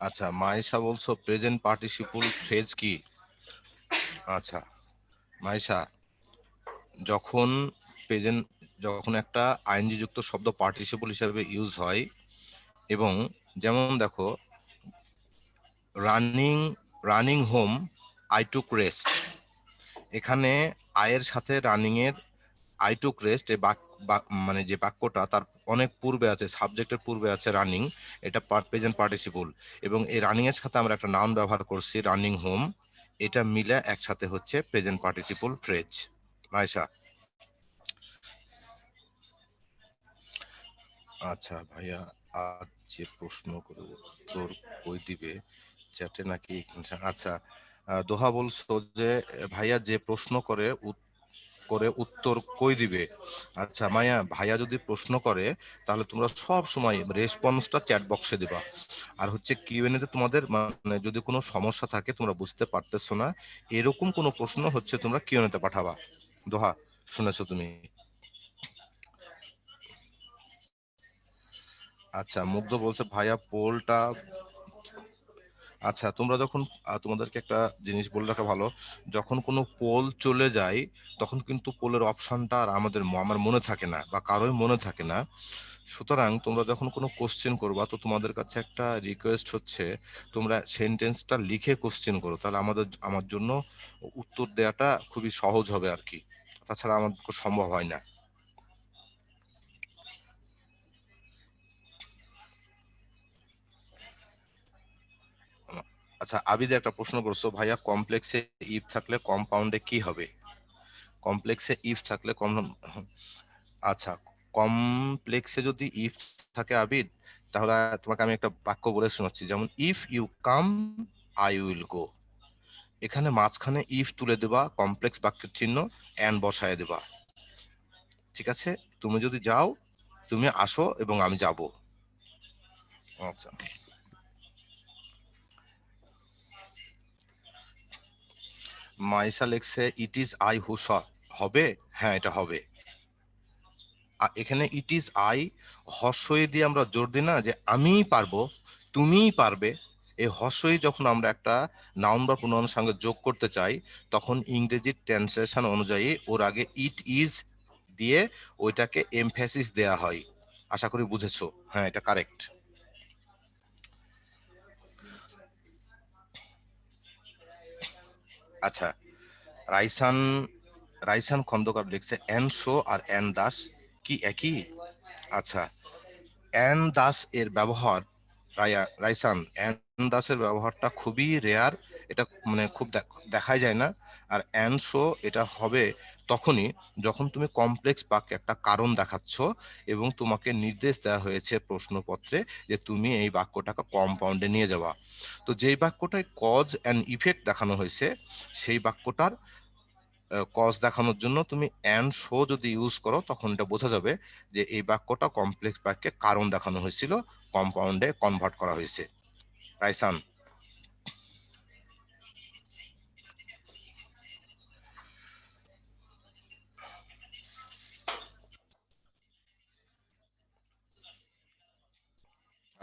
আচ্ছা, মাইশা বলছো প্রেজেন্ট পার্টিসিপল ফ্রেজ কি? আচ্ছা মাইশা, যখন প্রেজেন্ট, যখন একটা আইএনজি যুক্ত শব্দ পার্টিসিপল হিসেবে ইউজ হয়, এবং যেমন দেখো running, running home, I took rest, এখানে আয়ের সাথে রানিং এর আই টুক রেস্ট এই মানে যে বাক্যটা তার অনেক পূর্বে আছে, সাবজেক্টের পূর্বে আছে রানিং, এটা প্রেজেন্ট পার্টিসিপল, এবং এই রানিং এর সাথে আমরা একটা নাউন ব্যবহার করছি রানিং হোম, এটা মিলে একসাথে হচ্ছে প্রেজেন্ট পার্টিসিপল ফ্রেজ। মাইশা, আচ্ছা ভাইয়া, আজ যে প্রশ্ন করে উত্তর কই দিবে, চ্যাটে নাকি? আচ্ছা, দোহা বলছো যে ভাইয়া যে প্রশ্ন করে করে উত্তর কই দিবে। আচ্ছা মাইয়া, ভাইয়া যদি প্রশ্ন করে তাহলে তোমরা সব সময় রেসপন্সটা চ্যাট বক্সে দিবা। আর হচ্ছে কিউএনএ তে তোমাদের মানে যদি কোনো সমস্যা থাকে, তোমরা বুঝতে পারতেছো না, এরকম কোনো প্রশ্ন হচ্ছে তোমরা কিউএনএ তে পাঠাবা। দোহা, শুনেছো তুমি? আচ্ছা, মুগ্ধ বলছে ভাইয়া পোলটা, আচ্ছা তোমরা যখন তোমাদেরকে একটা জিনিস বলে রাখা ভালো, যখন কোনো পোল চলে যায় তখন কিন্তু পোলের অপশনটা আর আমার মনে থাকে না বা কারোই মনে থাকে না। সুতরাং তোমরা যখন কোনো কোশ্চেন করবা তো তোমাদের কাছে একটা রিকোয়েস্ট হচ্ছে তোমরা সেন্টেন্সটা লিখে কোশ্চেন করো, তাহলে আমার জন্য উত্তর দেওয়াটা খুবই সহজ হবে আর কি, তাছাড়া আমার পক্ষে সম্ভব হয় না। আচ্ছা, আবিদে একটা প্রশ্ন করছো ভাইয়া, কমপ্লেক্সে ইফ থাকলে কম্পাউন্ডে কি হবে? কমপ্লেক্সে ইফ থাকলে আচ্ছা, কমপ্লেক্সে যদি ইফ থাকে আবিদ, তাহলে তোমাকে আমি একটা বাক্য বলে শোনাচ্ছি, যেমন if you come I will go, এখানে মাঝখানে ইফ তুলে দেবা, কমপ্লেক্স বাক্যের চিহ্ন এন্ড বসায় দেবা। ঠিক আছে, তুমি যদি যাও, তুমি আসো এবং আমি যাব। আচ্ছা, মাইসা লেখছে ইট ইজ আই হু হবে। হ্যাঁ, এটা হবে। এখানে ইট ইজ আই হর্ষই দিয়ে আমরা জোর দিই না যে আমিই পারবো, তুমিই পারবে। এই হর্ষই যখন আমরা একটা নাউন বা প্রোনাউনের সঙ্গে যোগ করতে চাই তখন ইংরেজি ট্রান্সলেশন অনুযায়ী ওর আগে ইট ইজ দিয়ে ওইটাকে এমফ্যাসিস দেয়া হয়। আশা করি বুঝেছো। হ্যাঁ, এটা কারেক্ট। আচ্ছা, রাইসান রাইসান খন্দকার লিখছে এন শো আর এন দাস কি একই? আচ্ছা, এন দাস এর ব্যবহার, রাইসান, এন দাসের ব্যবহারটা খুবই রেয়ার, এটা মানে খুব দেখাই যায় না। আর এন শো এটা হবে তখনই যখন তুমি কমপ্লেক্স বাক্যে একটা কারণ দেখাচ্ছ এবং তোমাকে নির্দেশ দেওয়া হয়েছে প্রশ্নপত্রে যে তুমি এই বাক্যটাকে কম্পাউন্ডে নিয়ে যাওয়া। তো যেই বাক্যটায় কজ অ্যান্ড ইফেক্ট দেখানো হয়েছে সেই বাক্যটার কজ দেখানোর জন্য তুমি অ্যান্ড শো যদি ইউজ করো তখন এটা বোঝা যাবে যে এই বাক্যটা কমপ্লেক্স বাক্যে কারণ দেখানো হয়েছিল, কম্পাউন্ডে কনভার্ট করা হয়েছে। রাইসান,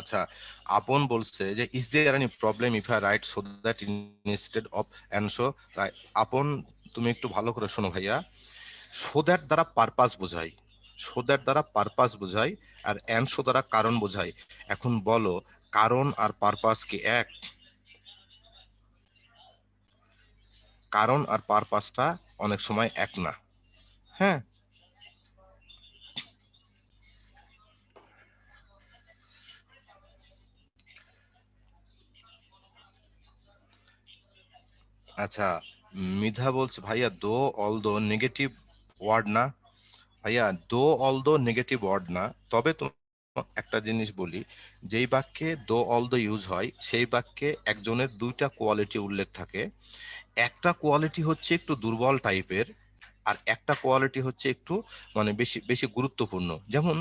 আচ্ছা, আপন বলছে যে is there any problem if I write so that instead of and so. Apon, তুমি একটু ভালো করে শোনো ভাইয়া, সো দ্যাট দ্বারা পারপাস বোঝায়, সো দ্যাট দ্বারা পারপাস বোঝায় আর অ্যান্ড সো দ্বারা কারণ বোঝায়। এখন বলো কারণ আর পারপাস কি এক? কারণ আর পারপাসটা অনেক সময় এক না। হ্যাঁ, আচ্ছা, মিধা বলছে ভাইয়া দো অল দো নেগেটিভ ওয়ার্ড না। ভাইয়া দো অল দো নেগেটিভ ওয়ার্ড না, তবে তো একটা জিনিস বলি, যেই বাক্যে দো অল দো ইউজ হয় সেই বাক্যে একজনের দুইটা কোয়ালিটি উল্লেখ থাকে। একটা কোয়ালিটি হচ্ছে একটু দুর্বল টাইপের, আর একটা কোয়ালিটি হচ্ছে একটু মানে বেশি বেশি গুরুত্বপূর্ণ। যেমন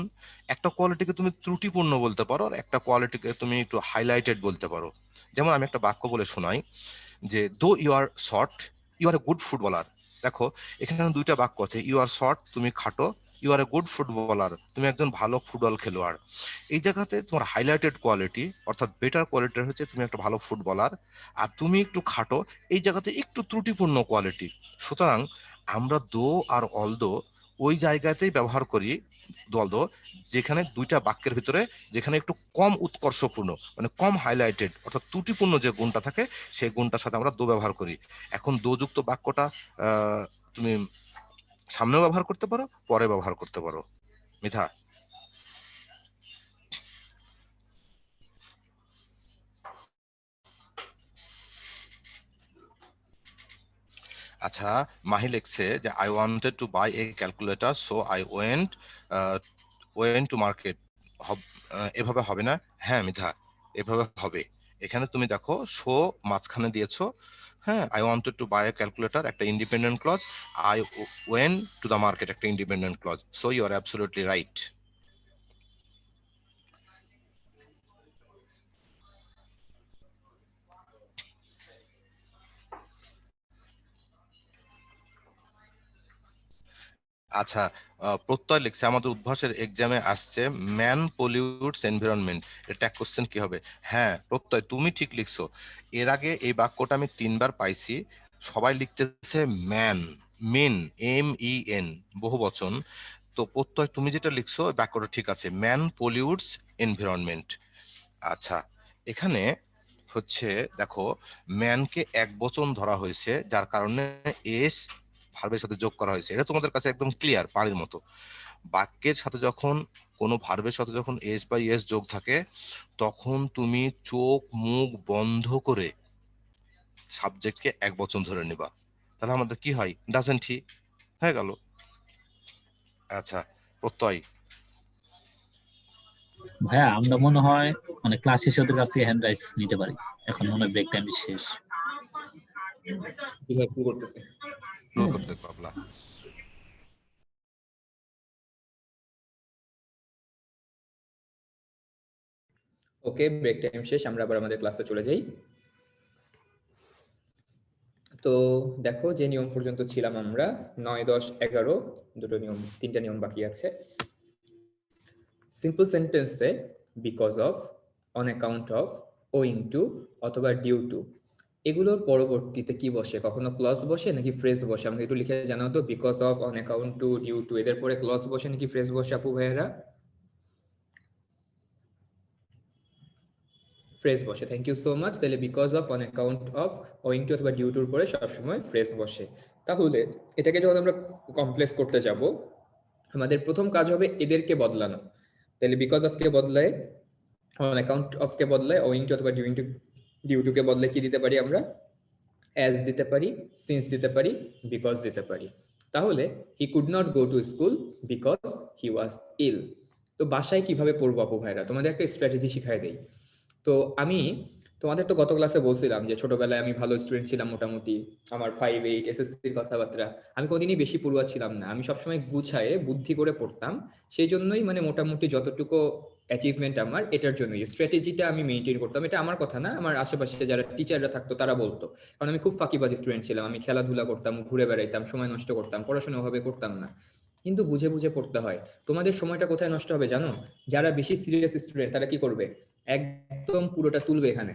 একটা কোয়ালিটিকে তুমি ত্রুটিপূর্ণ বলতে পারো, আর একটা কোয়ালিটিকে তুমি একটু হাইলাইটেড বলতে পারো। যেমন আমি একটা বাক্য বলে শোনাই যে though you are short you are a good footballer. দেখো এখানে দুইটা বাক্য আছে, ইউ আর শর্ট তুমি খাটো, you are a good footballer তুমি একজন ভালো ফুটবল খেলোয়াড়। এই জায়গাতে তোমার হাইলাইটেড কোয়ালিটি অর্থাৎ বেটার কোয়ালিটি হচ্ছে তুমি একটা ভালো ফুটবলার, আর তুমি একটু খাটো এই জায়গাতে একটু ত্রুটিপূর্ণ কোয়ালিটি। সুতরাং আমরা দো আর অল দো ওই জায়গাতেই ব্যবহার করি, দল দো যেখানে দুইটা বাক্যের ভিতরে যেখানে একটু কম উৎকর্ষপূর্ণ মানে কম হাইলাইটেড অর্থাৎ ত্রুটিপূর্ণ যে গুণটা থাকে সেই গুণটার সাথে আমরা দো ব্যবহার করি। এখন দোযুক্ত বাক্যটা তুমি সামনেও ব্যবহার করতে পারো, পরে ব্যবহার করতে পারো। মিঠা, আচ্ছা, মাহি লিখছে যে I wanted to buy a calculator so I went to market. এভাবে হবে না। হ্যাঁ মিঠা, এভাবে হবে। এখানে তুমি দেখো শো মাঝখানে দিয়েছো। হ্যাঁ, I wanted to buy a calculator একটা independent clause, I went to the market একটা independent clause. So you are absolutely right. আচ্ছা, প্রত্যয় লিখছে আমাদের উদ্ভাসের এক্সামে আসছে ম্যান পলিউটস এনভায়রনমেন্ট, এটা কোশ্চেন কি হবে? হ্যাঁ প্রত্যয় তুমি ঠিক লিখছো। এর আগে এই বাক্যটা আমি 3বার পাইছি, সবাই লিখতেছে ম্যান, মেন, MEN বহু বচন। তো প্রত্যয় তুমি যেটা লিখছো ওই বাক্যটা ঠিক আছে, ম্যান পলিউটস এনভায়রনমেন্ট। আচ্ছা, এখানে হচ্ছে দেখো ম্যানকে এক বচন ধরা হয়েছে যার কারণে এস ভার্বের সাথে যোগ করা হয়েছে, এটা তোমাদের কাছে একদম ক্লিয়ার পানির মতো। বাক্যের সাথে যখন কোনো ভার্বের সাথে যখন এস বা এস যোগ থাকে তখন তুমি চোখ মুখ বন্ধ করে সাবজেক্টকে এক বচন ধরে নিবা, তাহলে আমাদের কি হয়? ডাজেন্ট হি হয়ে গেল। আচ্ছা প্রত্যয়, ভাইয়া আমরা মনে হয় মানে ক্লাস শেষে ওদের কাছ থেকে হ্যান্ড রাইস নিতে পারি, এখন মনে হয় ব্রেক টাইম শেষ। কিভাবে শুরু করতেছে? শুরু করতে পাবলা। ওকে, ব্রেক টাইম শেষ, আমরা আবার আমাদের ক্লাসে চলে যাই। তো দেখো যে নিয়ম পর্যন্ত ছিলাম আমরা 9, 10, 11 দুটো নিয়ম, 3টা নিয়ম বাকি আছে। সিম্পল সেন্টেন্সে because of, on account of, owing two অথবা ডিউ টু এগুলোর পরবর্তীতে কি বসে? কখনো ক্লজ বসে নাকি ফ্রেজ বসে? আমাকে একটু লিখে জানাও তো, because of, on account to, due to এদের পরে ক্লজ বসে নাকি ফ্রেজ বসে আপু ভাইয়েরা? ফ্রেজ বসে, থ্যাংক ইউ সো মাচ। তাহলে because of, on account of, owing two অথবা ডিউ টুর পরে সবসময় ফ্রেজ বসে। তাহলে এটাকে যখন আমরা কমপ্লেক্স করতে যাব আমাদের প্রথম কাজ হবে এদেরকে বদলানো। তাহলে বিকজ অফ কে বদলায় অন অ্যাকাউন্ট অফ কে বদলায় ওয়িং টু অথবা ডিউ টু কে বদলে কি দিতে পারি আমরা? অ্যাজ দিতে পারি, সিন্স দিতে পারি, বিকজ দিতে পারি। তাহলে he could not go to school because he was ill. তো বাসায় কিভাবে পড়বো আপু ভাইরা? তোমাদের একটা স্ট্র্যাটেজি শিখাই দেই। তো আমি তোমাদের তো গত ক্লাসে বলছিলাম যে ছোটবেলায় আমি ভালো স্টুডেন্ট ছিলাম মোটামুটি, আমার 5, 8 এসএসসির কথাবার্তা। আমি কোনদিনই বেশি পড়ুয়া ছিলাম না, আমি সবসময় গুছায়ে বুদ্ধি করে পড়তাম। সেই জন্যই মানে মোটামুটি যতটুকু অ্যাচিভমেন্ট আমার এটার জন্যই স্ট্র্যাটেজিটা আমি মেনটেন করতাম। এটা আমার কথা না, আমার আশেপাশে যারা টিচাররা থাকতো তারা বলতো, কারণ আমি খুব ফাঁকিবাজি স্টুডেন্ট ছিলাম। আমি খেলাধুলা করতাম, ঘুরে বেড়াইতাম, সময় নষ্ট করতাম, পড়াশোনা ওভাবে করতাম না। কিন্তু বুঝে বুঝে পড়তে হয়। তোমাদের সময়টা কোথায় নষ্ট হবে জানো? যারা বেশি সিরিয়াস স্টুডেন্ট তারা কি করবে? একদম পুরোটা তুলবে এখানে,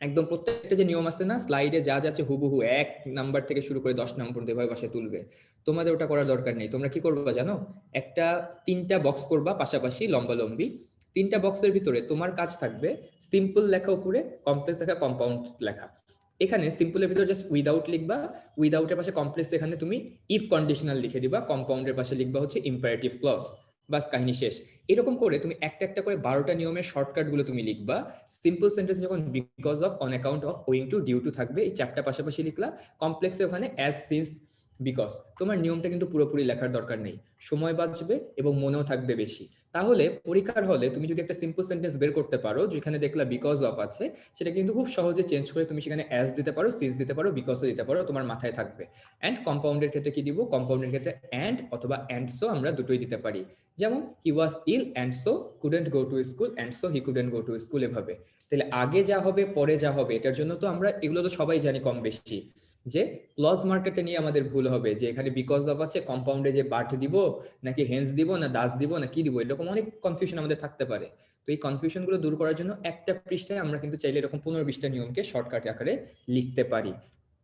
একদম প্রত্যেকটা যে নিয়ম আছে না স্লাইডে যা যাচ্ছে হুবহু 1 নাম্বার থেকে শুরু করে 10 নাম্বার পর্যন্ত এভাবে বাসায় তুলবে। তোমাদের ওটা করার দরকার নেই। তোমরা কি করবা জানো, একটা 3টা বক্স করবা পাশাপাশি লম্বালম্বি। 3টা বক্সের ভিতরে তোমার কাজ থাকবে সিম্পল লেখা উপরে, কমপ্লেক্স লেখা, কম্পাউন্ড লেখা। এখানে সিম্পলের ভিতরে জাস্ট উইদাউট লিখবা, উইদাউটের পাশে কমপ্লেক্স এখানে তুমি ইফ কন্ডিশনাল লিখে দিবা, কম্পাউন্ডের পাশে লিখবা হচ্ছে ইম্পারেটিভ ক্লজ। বাস কাহিনী শেষ। এরকম করে তুমি একটা একটা করে 12টা নিয়মের শর্টকাট গুলো তুমি লিখবা। সিম্পল সেন্টেন্স যখন because of, on account of, owing to, due to থাকবে, এই 4টা পাশাপাশি লিখলা। কমপ্লেক্সে ওখানে অ্যাজ, সিন্স, বিকজ। তোমার নিয়মটা কিন্তু পুরোপুরি লেখার দরকার নেই, সময় বাঁচবে এবং মনেও থাকবে বেশি। তাহলে পরীক্ষার হলে তুমি যদি একটা সিম্পল সেন্টেন্স বের করতে পারো যেখানে দেখলা বিকজ অফ আছে, সেটা কিন্তু খুব সহজে চেঞ্জ করে তুমি সেখানে অ্যাজ দিতে পারো, সিন্স দিতে পারো, বিকজও দিতে পারো, তোমার মাথায় থাকবে। অ্যান্ড কম্পাউন্ডের ক্ষেত্রে কি দিব, কম্পাউন্ডের ক্ষেত্রে অ্যান্ড অথবা অ্যান্ড সো আমরা দুটোই দিতে পারি। যেমন he was ill and so couldn't go to school, and so he couldn't go to school, এভাবে। তাহলে আগে যা হবে পরে যা হবে, এটার জন্য তো আমরা এগুলো তো সবাই জানি কম বেশি, যে ক্লজ মার্কেটে নিয়ে আমাদের ভুল হবে যে এখানে বিকজ অফ আছে, কম্পাউন্ডে যে বাট দিব নাকি হেন্স দিব না দাস দিব না কি দিব, এরকম অনেক কনফিউশন আমাদের থাকতে পারে। তো এই কনফিউশন গুলো দূর করার জন্য একটা পৃষ্ঠায় আমরা কিন্তু চাইলে এরকম 15-20টা নিয়মকে শর্টকাট আকারে লিখতে পারি।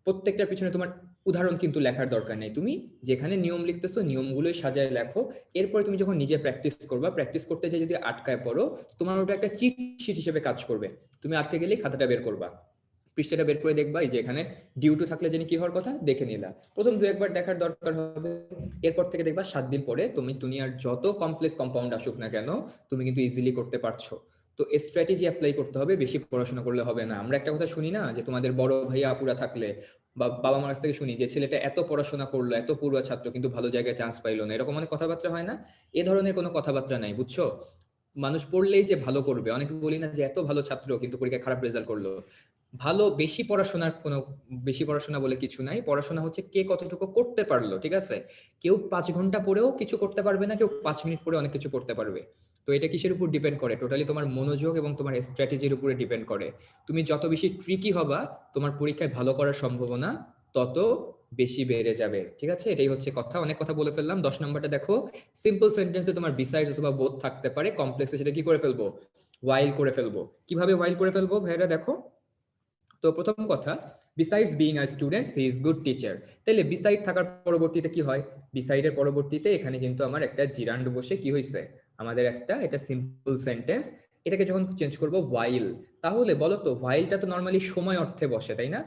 প্রত্যেকটার পিছনে তোমার উদাহরণ কিন্তু লেখার দরকার নেই, তুমি যেখানে নিয়ম লিখতেছো নিয়মগুলোই সাজায় লেখো। এরপরে তুমি যখন নিজে প্র্যাকটিস করবা, প্র্যাকটিস করতে যে যদি আটকায় পড়ো, তোমার ওটা একটা চিট শিট হিসেবে কাজ করবে। তুমি আটকে গেলেই খাতাটা বের করবা, পৃষ্ঠাটা বের করে দেখবা, এই যে এখানে ডিউ টু থাকলে জানি কি হওয়ার কথা দেখে নিলা, প্রথম 2-1 বার দেখার দরকার হবে। এরপর থেকে দেখবা 7 দিন পরে তুমি দুনিয়ার যত কমপ্লেক্স কম্পাউন্ড আসুক না কেন তুমি কিন্তু ইজিলি করতে পারছো। তো স্ট্র্যাটেজি অ্যাপ্লাই করতে হবে, বেশি পড়াশোনা করলে হবে না। আমরা একটা কথা শুনি না যে তোমাদের বড় ভাইয়া আপুরা থাকলে বা বাবা মার কাছ থেকে শুনি যে ছেলেটা এত পড়াশোনা করলো, এত পড়ুয়া ছাত্র কিন্তু ভালো জায়গায় চান্স পাইলো না, এরকম অনেক কথাবার্তা হয় না? এ ধরনের কোনো কথাবার্তা নাই, বুঝছো? মানুষ পড়লেই যে ভালো করবে, অনেকে বলি না যে এত ভালো ছাত্র কিন্তু পরীক্ষায় খারাপ রেজাল্ট করলো। ভালো বেশি পড়াশোনার কোনো বেশি পড়াশোনা বলে কিছু নাই, পড়াশোনা হচ্ছে কে কতটুকু করতে পারলো, ঠিক আছে? কেউ 5 ঘন্টা পড়েও কিছু করতে পারবে না, কেউ 5 মিনিট পড়ে অনেক কিছু করতে পারবে। তো এটা কিসের উপর ডিপেন্ড করে, টোটালি তোমার মনোযোগ এবং তোমার স্ট্র্যাটেজির উপরে ডিপেন্ড করে। তুমি যত বেশি ট্রিকি হবা তোমার পরীক্ষায় ভালো করার সম্ভাবনা তত বেশি বেড়ে যাবে, ঠিক আছে? এটাই হচ্ছে কথা, অনেক কথা বলে ফেললাম। 10 নম্বরটা দেখো, সিম্পল সেন্টেন্সে তোমার বিসাইডস অথবা বোথ থাকতে পারে, কমপ্লেক্সে সেটা কি করে ফেলবো, ওয়াইল করে ফেলবো। কিভাবে ওয়াইল করে ফেলবো ভাইরা দেখো। তো প্রথম কথা, besides being a student he is good teacher. তাহলে বিসাইড থাকার পরবর্তীতে কি হয়, বিসাইডের পরবর্তীতে এখানে কিন্তু আমার একটা জিরান্ড বসে কি হয়েছে, আমাদের একটা এটা সিম্পল সেন্টেন্স। এটাকে যখন চেঞ্জ করব ওয়াইল, তাহলে বলো তো ওয়াইলটা তো নরমালি সময় অর্থে বসে তাই না,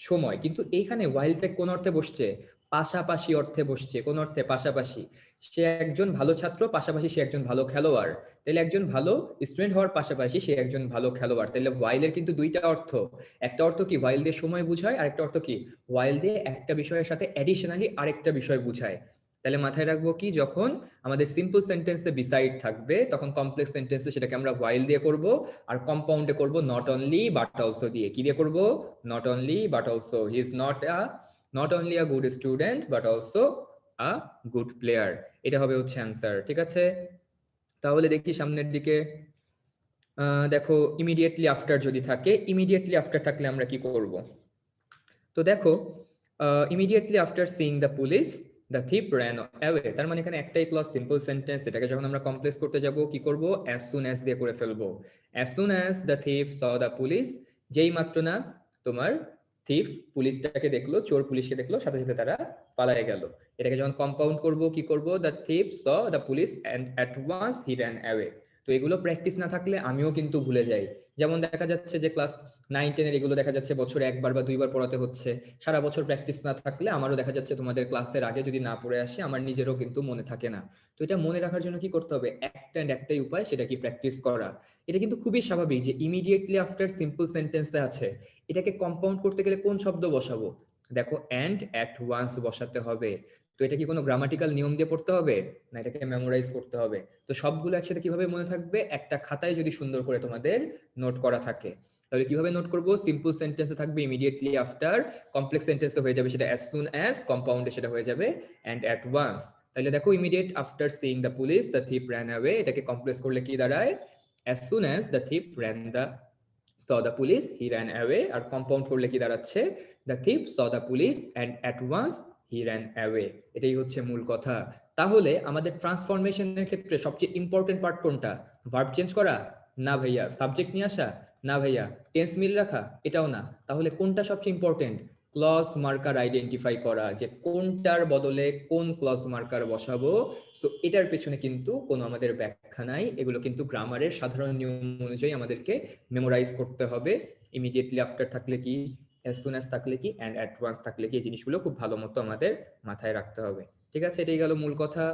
সময়, কিন্তু এইখানে ওয়াইলটা কোন অর্থে বসছে, পাশাপাশি অর্থে বসছে। কোন অর্থে, পাশাপাশি। সে একজন ভালো ছাত্র, পাশাপাশি সে একজন ভালো খেলোয়াড়। তাহলে একজন ভালো স্টুডেন্ট হওয়ার পাশাপাশি সে একজন ভালো খেলোয়াড়। তাহলে ওয়াইলের কিন্তু দুইটা অর্থ, একটা অর্থ কি ওয়াইল দিয়ে সময় বুঝায়, আরেকটা অর্থ কি ওয়াইল দিয়ে একটা বিষয়ের সাথে অ্যাডিশনালি আরেকটা বিষয় বুঝায়। তাহলে মাথায় রাখবো কি, যখন আমাদের সিম্পল সেন্টেন্সে বিসাইড থাকবে তখন কমপ্লেক্স সেন্টেন্সে সেটাকে আমরা ওয়াইল দিয়ে করব, আর কম্পাউন্ডে করব নট অনলি বাট অলসো দিয়ে। কি দিয়ে করব, not only but also. He is not only a good student but also a good player. এটা হবে হচ্ছে অ্যান্সার, ঠিক আছে? তাহলে দেখি সামনের দিকে, দেখো ইমিডিয়েটলি আফটার যদি থাকে, ইমিডিয়েটলি আফটার থাকলে আমরা কি করব। তো দেখো, immediately after seeing the police the thief ran away, তার মানে এখানে একটাই ক্লজ, সিম্পল সেন্টেন্স। এটাকে যখন আমরা কমপ্লেক্স করতে যাব কি করব, অ্যাজ সুন অ্যাজ দিয়ে করে ফেলবো। As soon as the thief saw the police, যেই মাত্র না তোমার থিফ পুলিশটাকে দেখলো, চোর পুলিশকে দেখলো, সাথে সাথে তারা পালায়ে গেল। এটাকে যখন কম্পাউন্ড করব কি করব, the thief saw the police and at once he ran away. তো এগুলো প্র্যাকটিস না থাকলে আমিও কিন্তু ভুলে যাই। যেমন দেখা যাচ্ছে যে ক্লাস 9-10 এর এগুলো দেখা যাচ্ছে বছরে 1 বার বা 2 বার পড়াতে হচ্ছে, সারা বছর প্র্যাকটিস না থাকলে আমারও দেখা যাচ্ছে তোমাদের ক্লাসের আগে যদি না পড়ে আসে আমার নিজেরও কিন্তু মনে থাকে না। তো এটা মনে রাখার জন্য কি করতে হবে, একটাই উপায়, সেটা কি প্র্যাকটিস করা। এটা কিন্তু খুবই স্বাভাবিক যে ইমিডিয়েটলি আফটার সিম্পল সেন্টেন্সে আছে, এটাকে কম্পাউন্ড করতে গেলে কোন শব্দ বসাবো, দেখো অ্যান্ড অ্যাট ওয়ান্স বসাতে হবে। তো এটা কি কোনো গ্রামাটিক্যাল নিয়ম দিয়ে পড়তে হবে না, এটাকে মেমোরাইজ করতে হবে। তো সবগুলো একসাথে কিভাবে মনে থাকবে, একটা খাতায় যদি সুন্দর করে তোমাদের নোট করা থাকে। তাহলে কিভাবে নোট করব, সিম্পল সেন্টেন্সে থাকবে ইমিডিয়েটলি আফটার, কমপ্লেক্স সেন্টেন্সে হয়ে যাবে সেটা অ্যাজ সুন অ্যাজ, কম্পাউন্ডে সেটা হয়ে যাবে অ্যান্ড অ্যাট ওয়ান্স। তাহলে দেখো immediate after seeing the police the thief ran away, এটাকে কমপ্লেক্স করলে কি দাঁড়ায়, as soon as the thief saw the police he ran away, আর কম্পাউন্ড করলে কি দাঁড়াচ্ছে, the thief saw the police and at once he ran away। এটাই হচ্ছে মূল কথা। তাহলে আমাদের ট্রান্সফরমেশনের ক্ষেত্রে সবচেয়ে ইম্পর্টেন্ট পার্ট কোনটা, ভার্ব চেঞ্জ করা না ভাইয়া, সাবজেক্ট নিয়ে আসা না ভাইয়া। টেন্স মিল রাখা এটাও না। তাহলে কোনটা সবচেয়ে ইম্পর্টেন্ট? ক্লজ মার্কার আইডেন্টিফাই করা, যে কোনটার বদলে কোন ক্লজ মার্কার বসাবো। সো এটার পেছনে কিন্তু কোনো আমাদের ব্যাখ্যা নাই, এগুলো কিন্তু গ্রামারের সাধারণ নিয়ম অনুযায়ী আমাদেরকে মেমোরাইজ করতে হবে। ইমিডিয়েটলি আফটার থাকলে কি, অ্যাজ সুন অ্যাজ থাকলে কি, অ্যান্ড অ্যাট ওয়ান্স থাকলে কি, এই জিনিসগুলো খুব ভালো মতো আমাদের মাথায় রাখতে হবে। ঠিক আছে, এটাই গেল মূল কথা।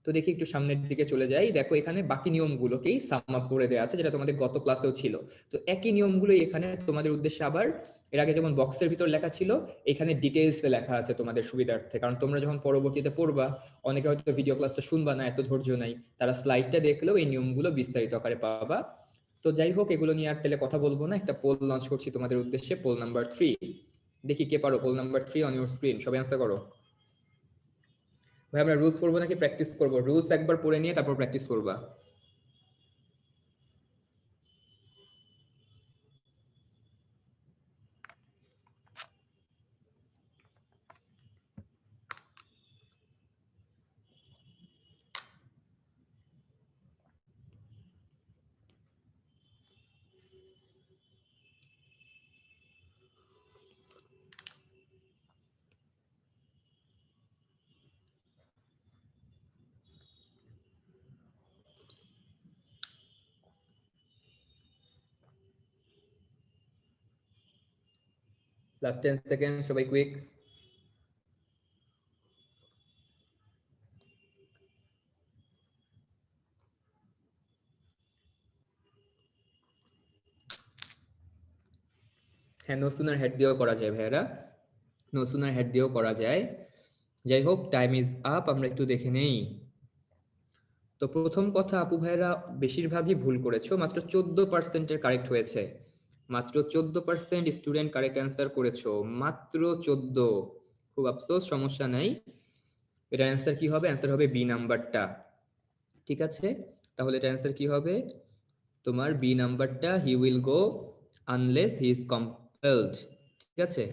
তো দেখি একটু সামনের দিকে চলে যাই। দেখো এখানে বাকি নিয়মগুলোকেই সাম আপ করে দেওয়া আছে, যেটা তোমাদের গত ক্লাসেও ছিল। তো একই নিয়মগুলোই এখানে তোমাদের উদ্দেশ্যে আবার, এর আগে যেমন বক্সের ভিতর লেখা ছিল, এখানে ডিটেইলসে লেখা আছে তোমাদের সুবিধার্থে। কারণ তোমরা যখন পরবর্তীতে পড়বা, অনেকে হয়তো ভিডিও ক্লাসটা শুনবা না, এত ধৈর্য নাই, তারা স্লাইডটা দেখলেও এই নিয়মগুলো বিস্তারিত আকারে পাবা। তো যাই হোক, এগুলো নিয়ে আর তাহলে কথা বলবো না। একটা পোল লঞ্চ করছি তোমাদের উদ্দেশ্যে, পোল নাম্বার 3। দেখি কে পারো poll number 3 on your screen, সবাই অ্যান্সার করো। ভাই আমরা রুলস পড়বো নাকি প্র্যাকটিস করবো? রুলস একবার পড়ে নিয়ে তারপর প্র্যাকটিস করবা। লাস্ট 10 সেকেন্ড, সবাই কুইক। হ্যাঁ, নো সুনার হেড দিয়েও করা যায় ভাইয়ারা, নো সুনার হেড দিয়েও করা যায়। যাই হোক, টাইম ইজ আপ, আমরা একটু দেখে নেই। তো প্রথম কথা, আপু ভাইয়েরা বেশিরভাগই ভুল করেছো, মাত্র 14% কারেক্ট হয়েছে। মাত্র 14% স্টুডেন্ট কারেক্ট অ্যান্সার করেছো, মাত্র 14। খুব আফসোস, সমস্যা নাই। এটার অ্যান্সার কি হবে? অ্যান্সার হবে বি নাম্বারটা। ঠিক আছে, তাহলে এটা অ্যান্সার কি হবে? তোমার বি নাম্বারটা, he will go unless he is compelled. ঠিক আছে,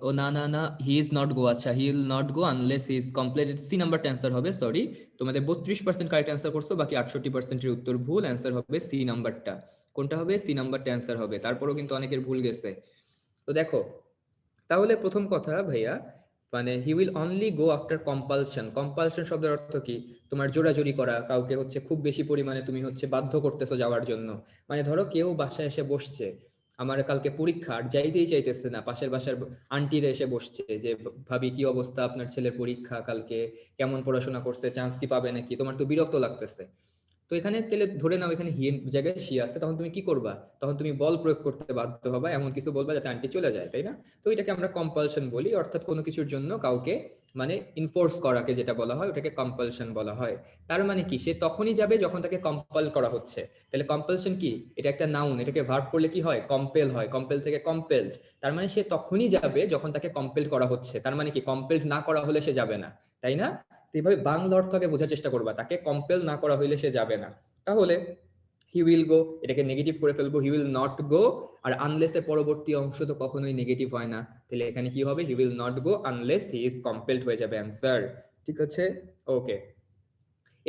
ও না না না, হি ইজ নট গো। আচ্ছা, he will not go unless he is completed. C নাম্বারটা অ্যান্সার হবে। সরি, তোমাদের 32% কারেক্ট অ্যান্সার করছো, বাকি 68%-এর উত্তর ভুল। অ্যান্সার হবে সি নাম্বারটা। কোনটা হবে? সি নাম্বারটা অ্যান্সার হবে। তারপরেও কিন্তু অনেকের ভুল গেছে। তো দেখো, তাহলে প্রথম কথা ভাইয়া, মানে he will only go after compulsion. Compulsion শব্দের অর্থ কি? তোমার জোরাজুরি করা, কাউকে হচ্ছে খুব বেশি পরিমাণে তুমি হচ্ছে বাধ্য করতেছো যাওয়ার জন্য। মানে ধরো কেউ বাসায় এসে বসছে, আমার কালকে পরীক্ষা, আর যাইতেই চাইতেছে না, পাশের বাসার আন্টিরা এসে বসছে যে ভাবি কি অবস্থা, আপনার ছেলের পরীক্ষা কালকে, কেমন পড়াশোনা করছে, চান্স কি পাবে নাকি, তোমার তো বিরক্ত লাগতেছে। তো এখানে তাহলে ধরে নাও এখানে হি জায়গায় সি আছে, তখন তুমি কি করবা? তখন তুমি বল প্রয়োগ করতে বাধ্য হবা, এমন কিছু বলবা যাতে আন্টি চলে যায়, তাই না? তো এটাকে আমরা কম্পালশন বলি, অর্থাৎ কোনো কিছুর জন্য কাউকে মানে ইনফোর্স করাকে যেটা বলা হয় ওটাকে কম্পালশন বলা হয়। তার মানে কি, সে তখনই যাবে যখন তাকে কম্পাল করা হচ্ছে। তাহলে কম্পালশন কি? এটা একটা নাউন, এটাকে ভার্ব করলে কি হয়? কম্পেল হয়। কম্পেল থেকে কম্পেলড। তার মানে সে তখনই যাবে যখন তাকে কম্পেল করা হচ্ছে। তার মানে কি, কম্পেলড না করা হলে সে যাবে না, তাই না? এইভাবে বাংলা অর্থকে বোঝার চেষ্টা করবা, তাকে কম্পেল না করা হইলে সে যাবে না। তাহলে হি উইল গো, এটাকে নেগেটিভ করে ফেলবো, হি উইল নট গো। আর আনলেস এর পরবর্তী অংশ তো কখনোই নেগেটিভ হয় না, তাহলে এখানে কি হবে? হি will not go unless he is compelled হয়ে যাবে অ্যান্সার। ঠিক আছে, ওকে,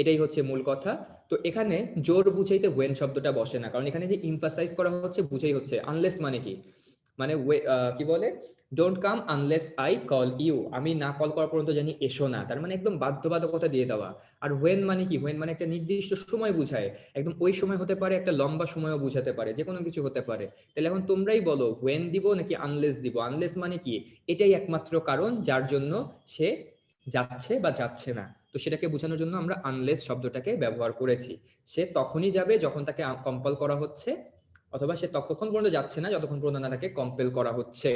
এটাই হচ্ছে মূল কথা। তো এখানে জোর বুঝাইতে ওয়েন শব্দটা বসে না, কারণ এখানে যে ইমফাসাইজ করা হচ্ছে বুঝাই হচ্ছে। আনলেস মানে কি? মানে কি বলে, don't come unless I call you, আমি না কল করা পর্যন্ত জানি এসো না। তার মানে একদম বাধ্যবাধকতা দিয়ে দেওয়া। আর হোয়েন মানে কি? হোয়েন মানে একটা নির্দিষ্ট সময় বুঝায়, একদম ওই সময় হতে পারে, একটা লম্বা সময়ও বুঝাতে পারে, যে কোনো কিছু হতে পারে। তাহলে এখন তোমরাই বলো, হোয়েন দিব নাকি আনলেস দিব? আনলেস মানে কি? এটাই একমাত্র কারণ যার জন্য সে যাচ্ছে বা যাচ্ছে না। তো সেটাকে বোঝানোর জন্য আমরা আনলেস শব্দটাকে ব্যবহার করেছি। সে তখনই যাবে যখন তাকে কম্পাল করা হচ্ছে, অথবা সে ততক্ষণ পর্যন্ত যাচ্ছে না যতক্ষণ পর্যন্ত না তাকে কম্পেল করা হচ্ছে।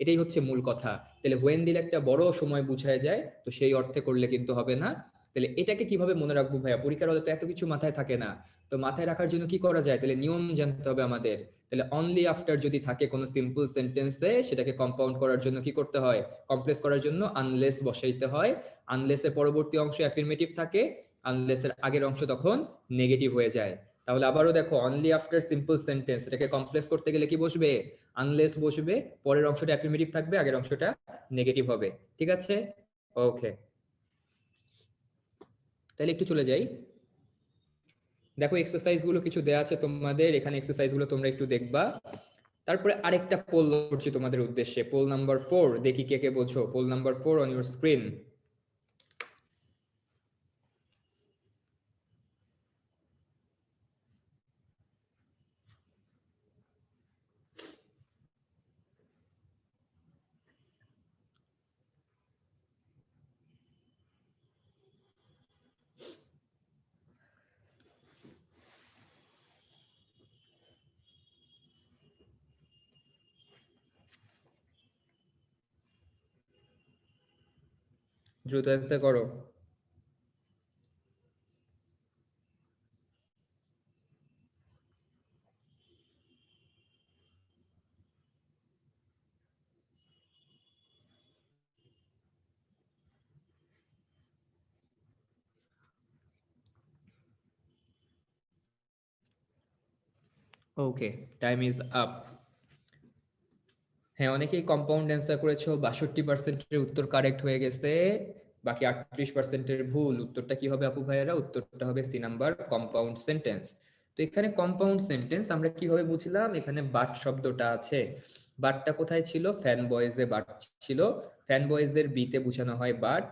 এটাই হচ্ছে মূল কথা। তাহলে হোয়েন দিলে একটা বড় সময় বুঝায় যায়, তো সেই অর্থে করলে কিন্তু হবে না। তাহলে এটাকে কিভাবে মনে রাখবো ভাইয়া? পরীক্ষার হলে তো এত কিছু মাথায় থাকে না। তো মাথায় রাখার জন্য কি করা যায়? তাহলে নিয়ম জানতে হবে আমাদের। তাহলে অনলি আফটার যদি থাকে কোনো সিম্পল সেন্টেন্সে, সেটাকে কম্পাউন্ড করার জন্য কি করতে হয়? কমপ্লেক্স করার জন্য আনলেস বসাইতে হয়। আনলেস এর পরবর্তী অংশ অ্যাফার্মেটিভ থাকে, আনলেস এর আগের অংশ তখন নেগেটিভ হয়ে যায়। তাহলে আবারও দেখো, অনলি আফটার সিম্পল সেন্টেন্স, এটাকে কমপ্লেক্স করতে গেলে কি বসবে? আনলেস বসবে, পরের অংশটা অ্যাফার্মেটিভ থাকবে, আগের অংশটা নেগেটিভ হবে। ঠিক আছে, ওকে, তাহলে একটু চলে যাই। দেখো এক্সারসাইজ গুলো কিছু দেয়া আছে তোমাদের, এখানে এক্সারসাইজ গুলো তোমরা একটু দেখবা। তারপরে আরেকটা পোল করছি তোমাদের উদ্দেশ্যে, পোল নাম্বার 4, দেখি কে কে বোঝো। Poll number 4 on your screen. দ্রুত অ্যান্সার করো। Okay, time is up. হ্যাঁ, অনেকেই কম্পাউন্ড অ্যান্সার করেছো, 62% উত্তর কারেক্ট হয়ে গেছে, বাকি 38% ভুল। উত্তরটা কি হবে আপু ভাইয়েরা? উত্তরটা হবে সি নাম্বার, কম্পাউন্ড সেন্টেন্স। তো এখানে কম্পাউন্ড সেন্টেন্স আমরা কিভাবে বুঝলাম? এখানে বাট শব্দটা আছে, বাটটা কোথায় ছিল? ফ্যান বয়েজে বাট ছিল, ফ্যান বয়েজের বিতে বোঝানো হয় বাট।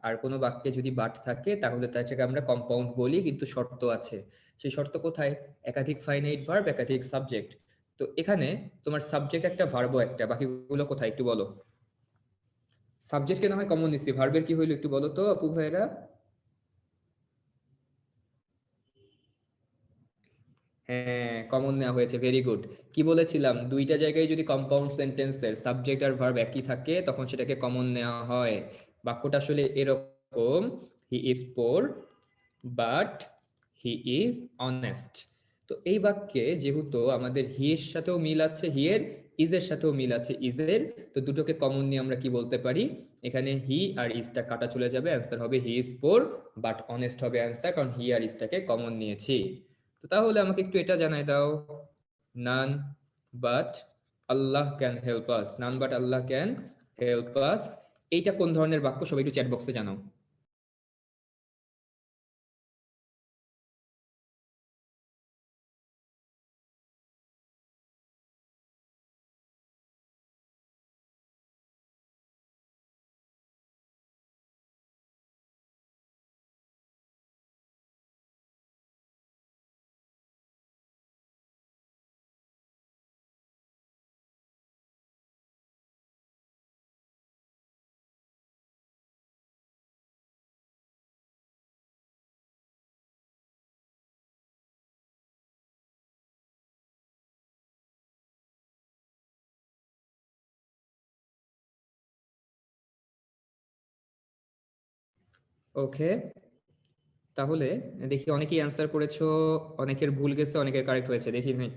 আর কোনো বাক্যে যদি বাট থাকে তাহলে তাকে আমরা কম্পাউন্ড বলি, কিন্তু শর্ত আছে। সেই শর্ত কোথায়? একাধিক ফাইনাইট ভার্ব, একাধিক সাবজেক্ট। তো এখানে তোমার সাবজেক্ট একটা, ভার্বও একটা, বাকিগুলো কোথায় একটু বলো। সাবজেক্টকে না হয় কমন নিচ্ছি, ভার্বের কি হইলো একটু বলো তো আপু ভাইরা। হ্যাঁ, কমন নেওয়া হয়েছে, ভেরি গুড। কি বলেছিলাম? দুইটা জায়গায় যদি কম্পাউন্ড সেন্টেন্সের সাবজেক্ট আর ভার্ব একই থাকে তখন সেটাকে কমন নেওয়া হয়। বাক্যটা আসলে এরকম, he is poor but he is honest. তো এই বাক্যে যেহেতু আমাদের হি এর সাথেও মিল আছে, হি এর, ইজ এর সাথেও মিল আছে, ইজ এর, তো দুটোকে কমন নিয়ে আমরা কি বলতে পারি? এখানে হি আর ইজটা কাটা চলে যাবে, অ্যান্সার হবে he is poor but honest হবে অ্যান্সার, কারণ হি আর ইজটাকে কমন নিয়েছি। তো তাহলে আমাকে একটু এটা জানাই দাও, none but Allah can help us, none but Allah can help আস, এইটা কোন ধরনের বাক্য? সবাই একটু চ্যাট বক্সে জানাও। ওকে, তাহলে দেখি অনেকেই অ্যান্সার করেছো, অনেকের ভুল গেছে, অনেকের কারেক্ট হয়েছে, দেখি ভাই।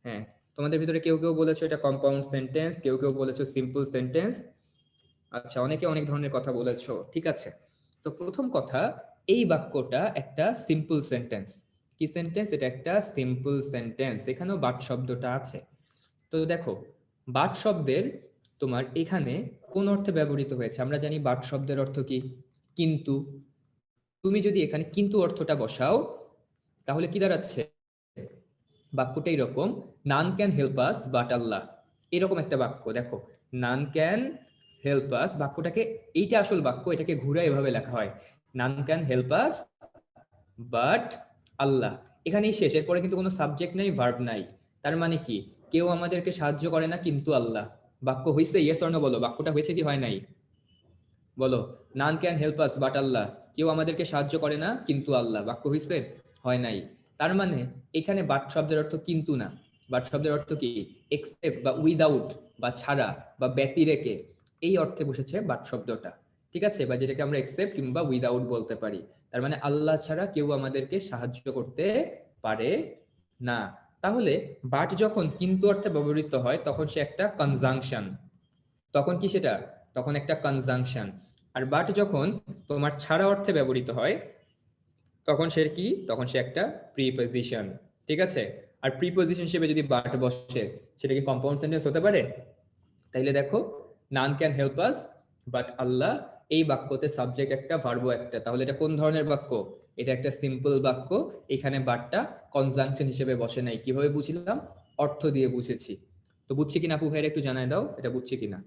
হ্যাঁ, তোমাদের ভিতরে কেউ কেউ বলেছো এটা কম্পাউন্ড সেন্টেন্স, কেউ কেউ বলেছো সিম্পল সেন্টেন্স। আচ্ছা, অনেকে অনেক ধরনের কথা বলেছো, ঠিক আছে। তো প্রথম কথা, এই বাক্যটা একটা সিম্পল সেন্টেন্স। কি সেন্টেন্স? এটা একটা সিম্পল সেন্টেন্স, এখানেও বাট শব্দটা আছে। তো দেখো, বাট শব্দের তোমার এখানে কোন অর্থে ব্যবহৃত হয়েছে? আমরা জানি বাট শব্দের অর্থ কি? কিন্তু। তুমি যদি এখানে কিন্তু অর্থটা বসাও তাহলে কি দাঁড়াচ্ছে? বাক্যটা এরকম, none can help us but Allah, এরকম একটা বাক্য। দেখো, নান ক্যান হেল্প আস, বাক্যটাকে, এইটা আসল বাক্য, এটাকে ঘুরে এভাবে লেখা হয়, none can help us but Allah. এখানেই শেষ, এরপরে কিন্তু কোনো সাবজেক্ট নাই, ভার্ব নাই। তার মানে কি? কেউ আমাদেরকে সাহায্য করে না কিন্তু আল্লাহ। বাক্য হয়েছে, ইয়েস অর নো বলো, বাক্যটা হয়েছে কি হয় নাই? বলো, none can help us but Allah, কেউ আমাদেরকে সাহায্য করে না কিন্তু আল্লাহ, বাক্য হয়েছে? হয় নাই। তার মানে এখানে বাট শব্দের অর্থ কিন্তু না, বাট শব্দের অর্থ কি? এক্সেপ্ট বা উইদাউট বা ছাড়া বা ব্যতিরেকে, এই অর্থে বসেছে বাট শব্দটা, ঠিক আছে? বা যেটাকে আমরা এক্সেপ্ট কিংবা উইদাউট বলতে পারি। তার মানে আল্লাহ ছাড়া কেউ আমাদেরকে সাহায্য করতে পারে না। তাহলে বাট যখন কিন্তু অর্থে ব্যবহৃত হয় তখন সে একটা কনজাংশন। তখন কি সেটা? তখন একটা কনজাংশন। আর বাট যখন তোমার ছাড়া অর্থে ব্যবহৃত হয় তখন সে কি? তখন সে একটা প্রিপজিশন, ঠিক আছে? আর প্রিপজিশন হিসেবে যদি বাট বসে সেটা কি কম্পাউন্ড সেন্টেন্স হতে পারে? তাইলে দেখো, none can help us but Allah এই বাক্যতে সাবজেক্ট একটা, ভার্বও একটা, তাহলে এটা কোন ধরনের বাক্য? এটা একটা সিম্পল বাক্য। এখানে বাটটা কনজাংশন হিসেবে বসে নাই। কিভাবে বুঝলাম? অর্থ দিয়ে বুঝেছি। তো বুঝছি কিনা আপু ভাইয়ের একটু জানাই দাও, এটা বুঝছি কিনা।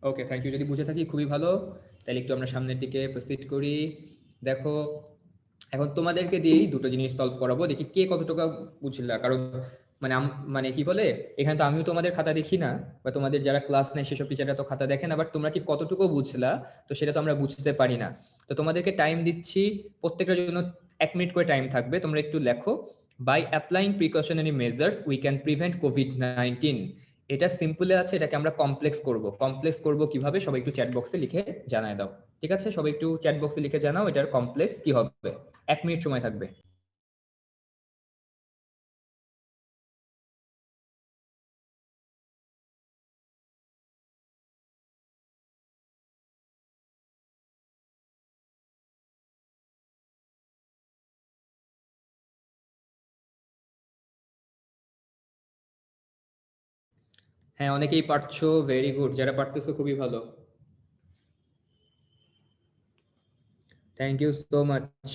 ওকে, থ্যাংক ইউ। যদি বুঝে থাকি খুবই ভালো, তাহলে একটু আমরা সামনের দিকে প্রসিড করি। দেখো, এখন তোমাদেরকে দিয়েই দুটো জিনিস সলভ করাবো, দেখি কে কতটুকু বুঝলা। কারণ মানে কি বলে, এখানে তো আমিও তোমাদের খাতা দেখি না, বা তোমাদের যারা ক্লাস নেয় সেসব টিচাররা তো খাতা দেখে না, বাট তোমরা ঠিক কতটুকু বুঝলা তো সেটা তো আমরা বুঝতে পারি না। তো তোমাদেরকে টাইম দিচ্ছি, প্রত্যেকটার জন্য 1 মিনিট করে টাইম থাকবে। তোমরা একটু লেখো, by applying precautionary measures we can prevent কোভিড-19। এটা সিম্পলে আছে, এটাকে আমরা কমপ্লেক্স করব। কমপ্লেক্স করব কিভাবে? সবাই একটু চ্যাট বক্সে লিখে জানায় দাও, ঠিক আছে? সবাই একটু চ্যাট বক্সে লিখে জানাও এটার কমপ্লেক্স কি হবে। 1 মিনিট সময় থাকবে। হ্যাঁ, অনেকেই পারছো, ভেরি গুড। যারা পারতেছো খুবই ভালো, থ্যাংক ইউ সো মাচ।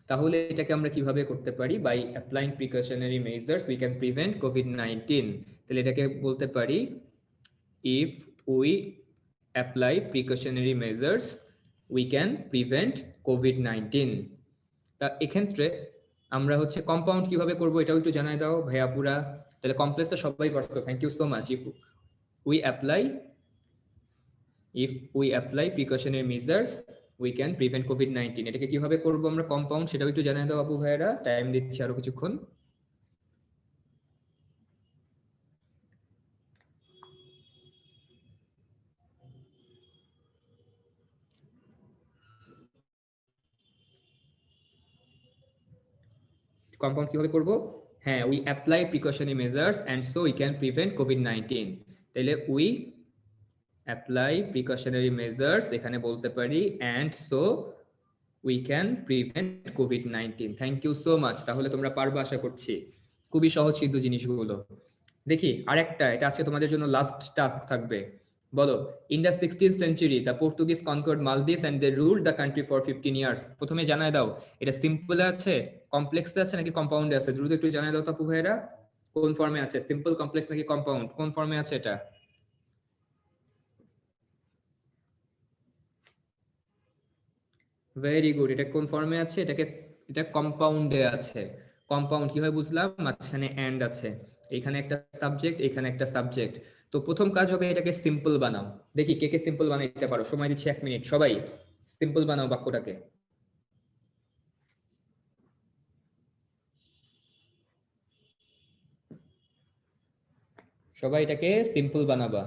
তাহলে এটাকে আমরা কিভাবে করতে পারি? By applying precautionary measures we can prevent কোভিড-19। তাহলে এটাকে বলতে পারি, if we apply precautionary measures we can prevent কোভিড-19। তা এক্ষেত্রে আমরা হচ্ছে কম্পাউন্ড কিভাবে করব এটাও একটু জানাই দাও ভাইয়াপুরা। তাহলে কমপ্লেক্সটা সবাই পারছো, thank you so much. If we apply precautionary measures we can prevent কোভিড-19, এটাকে কিভাবে করব আমরা কম্পাউন্ড, সেটাও একটু জানাই দাও আপু ভাইয়ারা। টাইম দিচ্ছি আরো কিছুক্ষণ। কম্পাউন্ড কিভাবে করব? হ্যাঁ, we apply precautionary measures and so we can prevent কোভিড-19। তাহলে উই অ্যাপ্লাই প্রিকশনারি মেজার্স, এখানে বলতে পারি and so we can prevent কোভিড-19। Thank you so much. তাহলে তোমরা পারবে আশা করছি। খুবই সহজ কিন্তু জিনিসগুলো। দেখি আরেকটা, এটা আজকে তোমাদের জন্য লাস্ট টাস্ক থাকবে। বলো, in the 16th century the Portuguese conquered Maldives and they ruled the country for 15 years. প্রথমে জানায় দাও এটা সিম্পলে আছে, কমপ্লেক্সে আছে নাকি কম্পাউন্ডে আছে? দ্রুত একটু জানায় দাও তো আপু ভাইরা, কোন ফর্মে আছে? সিম্পল, কমপ্লেক্স নাকি কম্পাউন্ড? কোন ফর্মে আছে এটা? Very good. এটা কোন ফর্মে আছে? এটা কম্পাউন্ডে আছে। কম্পাউন্ড কিভাবে বুঝলাম? মাঝখানে এন্ড আছে, এখানে একটা সাবজেক্ট, এখানে একটা সাবজেক্ট। তো প্রথম কাজ হবে এটাকে সিম্পল বানাও। দেখি কে কে সিম্পল বানাইতে পারো। সময় দিচ্ছি 1 মিনিট, সবাই সিম্পল বানাও বাক্যটাকে। সবাই এটাকে সিম্পল বানাবা।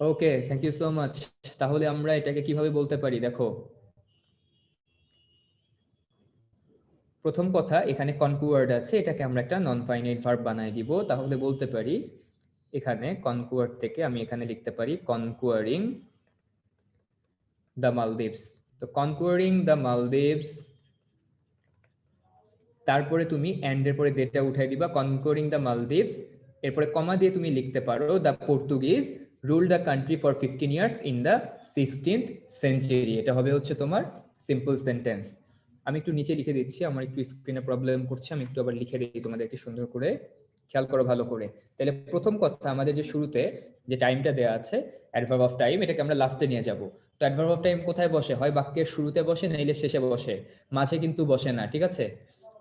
Okay, thank you so much. তাহলে আমরা এটাকে কিভাবে বলতে পারি? দেখো, প্রথম কথা, এখানে কনকুয়ার্ড আছে, এটাকে আমরা একটা নন ফাইনাইট ভার্ব বানাই দিব। তাহলে বলতে পারি এখানে কনকুয়ার্ড থেকে আমি এখানে লিখতে পারি কনকুয়ারিং দ্য মালদ্বীপস। তো কনকুয়ারিং দ্য মালদ্বীপস, তারপরে তুমি এন্ড এর পরে ডেটা উঠাই দিবা, কনকুয়ারিং দ্য মালদ্বীপস, এরপরে কমা দিয়ে তুমি লিখতে পারো the Portuguese rule the country for 15 years in the 16th century। এটা হবে হচ্ছে তোমার সিম্পল সেন্টেন্স। আমি একটু নিচে লিখে দিচ্ছি, আমার একটু স্ক্রিনে প্রবলেম করছে, আমি একটু আবার লিখে দিই তোমাদেরকে সুন্দর করে, খেয়াল করো ভালো করে। তাহলে প্রথম কথা, আমাদের যে শুরুতে যে টাইমটা দেওয়া আছে অ্যাডভার্ব অফ টাইম, এটাকে আমরা লাস্টে নিয়ে যাব। তো অ্যাডভার্ব অফ টাইম কোথায় বসে? হয় বাক্যের শুরুতে বসে, নাইলে শেষে বসে, মাঝে কিন্তু বসে না, ঠিক আছে?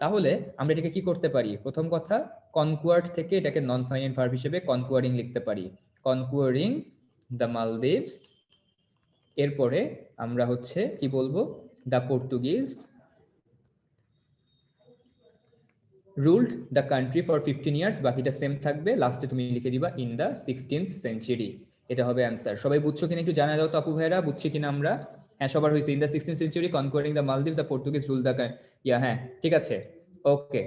তাহলে আমরা এটাকে কি করতে পারি? প্রথম কথা, কনকুয়ার্ড থেকে এটাকে নন ফাইনাইট ভার্ব হিসেবে কনকুয়ারিং লিখতে পারি, কনকুয়ারিং দ্য মালদ্বীপস। এরপরে আমরা হচ্ছে কি বলবো? The Portuguese ruled the country for 15 years, বাকিটা সেম থাকবে, লাস্টে তুমি লিখে দিবা ইন দ্য 16th century। এটা হবে অ্যান্সার। সবাই বুঝছো কিনা একটু জানা দাও তো আপু ভাইরা, বুঝছি কিনা আমরা? হ্যাঁ সবার হয়েছে। In the 16th century কনকোয়ারিং the মালদ্বীপ দ্য পর্তুগিজ রুল দ্য হ্যাঁ ঠিক আছে ওকে।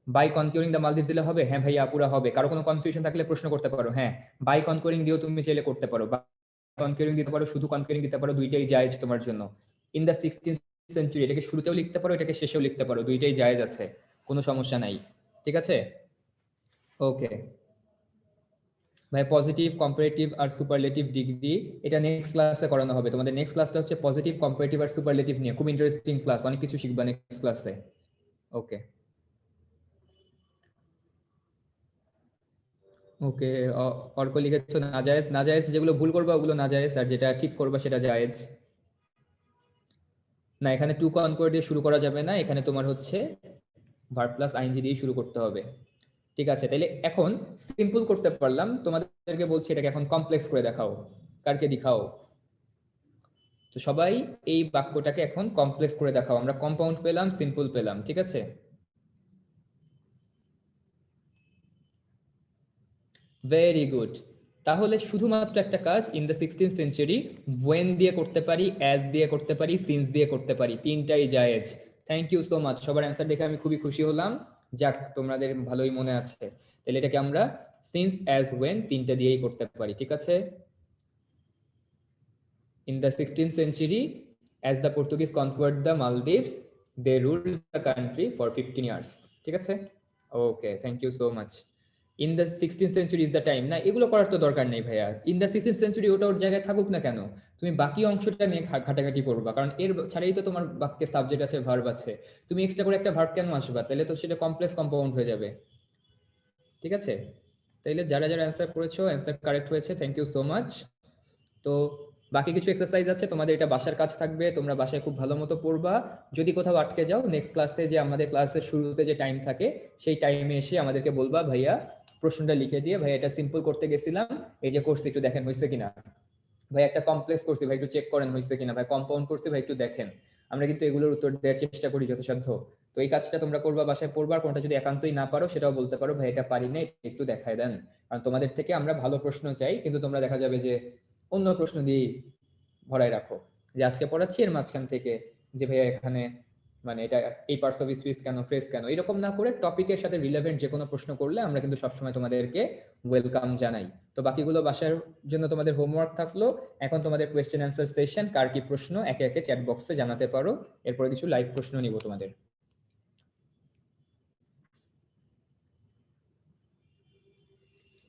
বাই কনকোয়ারিং দ্য মালদ্বীপ দিলে হবে? হ্যাঁ ভাইয়া পুরা হবে। কারো কোনো কনফিউশন থাকলে প্রশ্ন করতে পারো। হ্যাঁ বাই কনকোয়ারিং দিয়েও তুমি চাইলে করতে পারো, কনকোয়ারিং দিতে পারো, শুধু কনকোয়ারিং দিতে পারো, দুইটাই জায়েজ তোমার জন্য। ইন দ্য 16th century এটাকে শুরুতেও লিখতে পারো, এটাকে শেষেও লিখতে পারো, দুইটাই জায়েজ আছে, কোনো সমস্যা নাই। ঠিক আছে ওকে ভাই। পজিটিভ, কম্পারেটিভ আর সুপারলেটিভ ডিগ্রি এটা নেক্সট ক্লাসে করানো হবে তোমাদের। নেক্সট ক্লাসটা হচ্ছে পজিটিভ, কম্পারেটিভ আর সুপারলেটিভ নিয়ে, খুব ইন্টারেস্টিং ক্লাস, অনেক কিছু শিখবা নেক্সট ক্লাসে। ওকে ওকে অর্ক লিখেছো নাজায়েজ। নাজায়েজ যেগুলো ভুল করবা ওগুলো নাজায়েজ, আর যেটা ঠিক করবা সেটা জায়েজ। না এখানে টু কনকর্ড দিয়ে শুরু করা যাবে না, এখানে তোমার হচ্ছে ভার্ব প্লাস আইএনজি দিয়ে শুরু করতে হবে। ঠিক আছে তাহলে এখন সিম্পল করতে পারলাম, তোমাদেরকে বলছি এটাকে এখন কমপ্লেক্স করে দেখাও। কারকে দেখাও? তো সবাই এই বাক্যটাকে এখন কমপ্লেক্স করে দেখাও। আমরা কম্পাউন্ড পেলাম, সিম্পল পেলাম, ঠিক আছে? Very good. তাহলে শুধুমাত্র একটা কাজ, in the 16th century when দিয়ে করতে পারি, অ্যাজ দিয়ে করতে পারি, সিন্স দিয়ে করতে পারি, তিনটাই জায়েজ। Thank you so much. সবার অ্যান্সার দেখে আমি খুবই খুশি হলাম। যাক তোমাদের ভালোই মনে আছে। তাহলে এটাকে আমরা সিন্স, অ্যাজ, ওয়েন তিনটা দিয়েই করতে পারি, ঠিক আছে? In the 16th century, as the Portuguese conquered the Maldives, they ruled the country for 15 years. ঠিক আছে? Okay, thank you so much. In the 16th century is the time. না এগুলো করার তো দরকার নেই ভাইয়া। In the 16th century ওটা ওর জায়গায় থাকুক না কেন, তুমি বাকি অংশটা নিয়ে ঘাটাঘাটি করবা, কারণ এর ছাড়াই তো তোমার বাক্যে সাবজেক্ট আছে, ভার্ব আছে। তুমি এক্সট্রা করে একটা ভার্ব কেন আসবা? তাহলে তো সেটা কমপ্লেক্স কম্পাউন্ড হয়ে যাবে। ঠিক আছে? তাইলে যারা যারা অ্যান্সার করেছো, অ্যান্সার কারেক্ট হয়েছে, থ্যাংক ইউ সো মাচ। তো বাকি কিছু এক্সারসাইজ আছে, তোমাদের এটা বাসার কাজ থাকবে, তোমরা বাসায় খুব ভালো মতো পড়বা। যদি কোথাও আটকে যাও, নেক্সট ক্লাসে যে আমাদের ক্লাসের শুরুতে যে টাইম থাকে সেই টাইমে এসে আমাদেরকে বলবা, ভাইয়া প্রশ্নটা লিখে দিয়ে, ভাইয়া এটা সিম্পল করতে গেছিলাম, এই যে করছি একটু দেখেন হয়েছে কিনা, ভাই একটা কমপ্লেক্স করছি ভাই একটু চেক করেন হয়েছে কিনা, ভাই কম্পাউন্ড করছি ভাই একটু দেখেন। আমরা কিন্তু এগুলোর উত্তর দেওয়ার চেষ্টা করি যথাসাধ্য। তো এই কাজটা তোমরা করবা, বাসায় পড়বা। কোনটা যদি একান্তই না পারো সেটাও বলতে পারো, ভাই এটা পারি না, একটু দেখায় দেন। কারণ তোমাদের থেকে আমরা ভালো প্রশ্ন চাই, কিন্তু তোমরা দেখা যাবে যে অন্য প্রশ্ন দিয়ে ভরাই রাখো, যে আজকে পড়াচ্ছি এর মাঝখান থেকে যে ভাইয়া এখানে মানে এটা এই পার্টস অফ স্পিচ কেন, ফ্রেজ কেন, এরকম না করে টপিকের সাথে রিলেভেন্ট যে কোনো প্রশ্ন করলে আমরা কিন্তু সবসময় তোমাদেরকে ওয়েলকাম জানাই। তো বাকিগুলো বাসার জন্য তোমাদের হোমওয়ার্ক থাকলো। এখন তোমাদের কোয়েশ্চেন অ্যান্সার সেশন, কার কি প্রশ্ন একে একে চ্যাট বক্সে জানাতে পারো, এরপরে কিছু লাইভ প্রশ্ন নিব তোমাদের।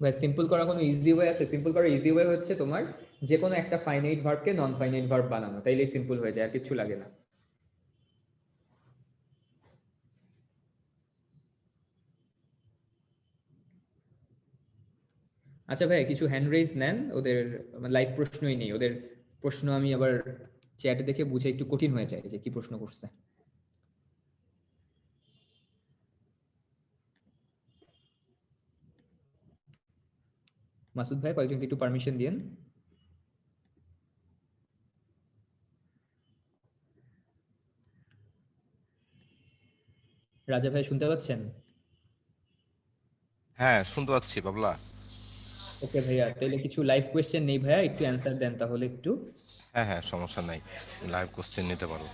ভাই সিম্পল করার কোনো ইজি ওয়ে আছে? সিম্পল করার ইজি ওয়ে হচ্ছে তোমার যে কোনো একটা ফাইনাইট ভার্বকে নন ফাইনাইট ভার্ব বানানো, তাইলেই সিম্পল হয়ে যায়, আর কিছু লাগে না। আচ্ছা ভাই কিছু হ্যান্ড রেজ নেন, ওদের লাইভ প্রশ্নই নেই, ওদের প্রশ্ন আমি আবার চ্যাট দেখে বুঝে একটু কঠিন হয়ে যায় যে কি প্রশ্ন করছে। মাসুদ ভাই কয়েকজনকে একটু পারমিশন দিন। রাজা ভাই শুনতে পাচ্ছেন? হ্যাঁ শুনতে পাচ্ছি বাবলা। ওকে ভাইয়া, তাহলে কিছু লাইভ কোয়েশ্চেন নেই ভাইয়া, একটু অ্যান্সার দেন তাহলে একটু। হ্যাঁ হ্যাঁ সমস্যা নাই, লাইভ কোশ্চেন নিতে পারো।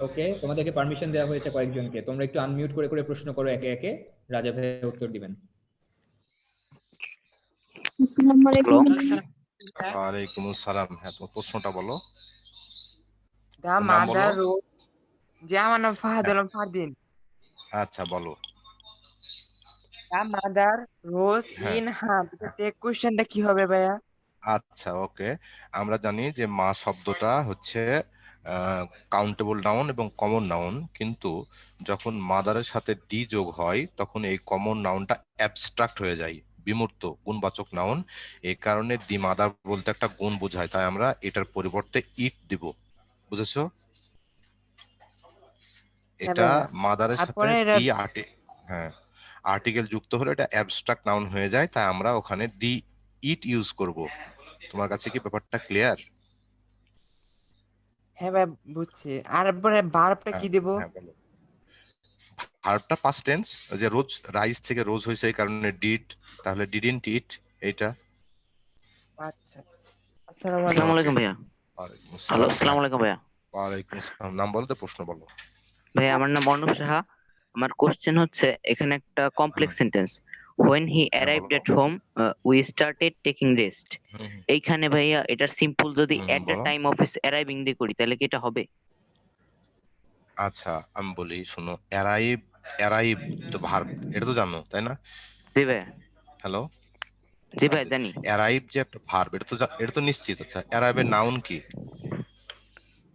ওকে তোমাদেরকে পারমিশন দেওয়া হয়েছে কয়েকজনকে, তোমরা একটু আনমিউট করে করে প্রশ্ন করো একে একে, রাজা ভাই উত্তর দিবেন। আসসালামু আলাইকুম। ওয়ালাইকুম আসসালাম। হ্যাঁ তোমার প্রশ্নটা বলো। The নাম বলো। mother wrote, যে আমার নাম ফাহাদ আলম ফারদিন। আচ্ছা বলো। The mother rose হ্যাঁ in her. টেক কোশ্চেনটা কি হবে ভাইয়া? আচ্ছা ওকে, আমরা জানি যে মা শব্দটা হচ্ছে কাউন্টেবল নাউন এবং কমন নাউন, কিন্তু যখন মাদারের সাথে ডি যোগ হয় তখন এই কমন নাউনটা অ্যাবস্ট্রাক্ট হয়ে যায়, বিমূর্ত গুণবাচক নাউন। এই কারণে দি মাদার বলতে একটা গুণ বোঝায়, তাই আমরা এটার পরিবর্তে ইট দিব। বুঝেছো? এটা ভাইয়া মাদারের সাথে তারপরে ডি হ্যাঁ আর্টিকেল যুক্ত হলে এটা অ্যাবস্ট্রাক্ট নাউন হয়ে যায়, তাই আমরা ওখানে দি ইট ইউজ করব। তোমার কাছে কি ব্যাপারটা ক্লিয়ার? হ্যাঁ ভাই বুঝছি। আর পরে ভার্বটা কি দেব? হ্যাঁ বলো। ভার্বটা পাস্ট টেন্স, যে রোজ রাইজ থেকে রোজ হয়েছে এই কারণে ডিড, তাহলে ডিডন্ট ইট এইটা। আচ্ছা আসসালামু আসসালামু আলাইকুম আলাইকুম ভাইয়া। ওয়ালাইকুম হ্যালো আসসালাম। আসসালামু আলাইকুম ভাইয়া। ওয়ালাইকুম আসসালাম। নাম বলো তো প্রশ্ন বলো। ভাই আমার নাম অর্ণব সাহা। আমার কোশ্চেন হচ্ছে এখানে একটা complex sentence, when he arrived বলো। at home we started taking rest। হুম, এইখানে ভাইয়া এটার সিম্পল যদি at the বলো। time of his arriving দিয়ে করি তাহলে কি এটা হবে? আচ্ছা আমি বলি শোনো, অ্যারাইভ অ্যারাইভ তো ভার্ব, এটা তো জানো তাই না? জি ভাই, হ্যালো, জি ভাই জানি। অ্যারাইভ যে একটা ভার্ব, এটা তো নিশ্চিত। আচ্ছা অ্যারাইভের নাউন কি?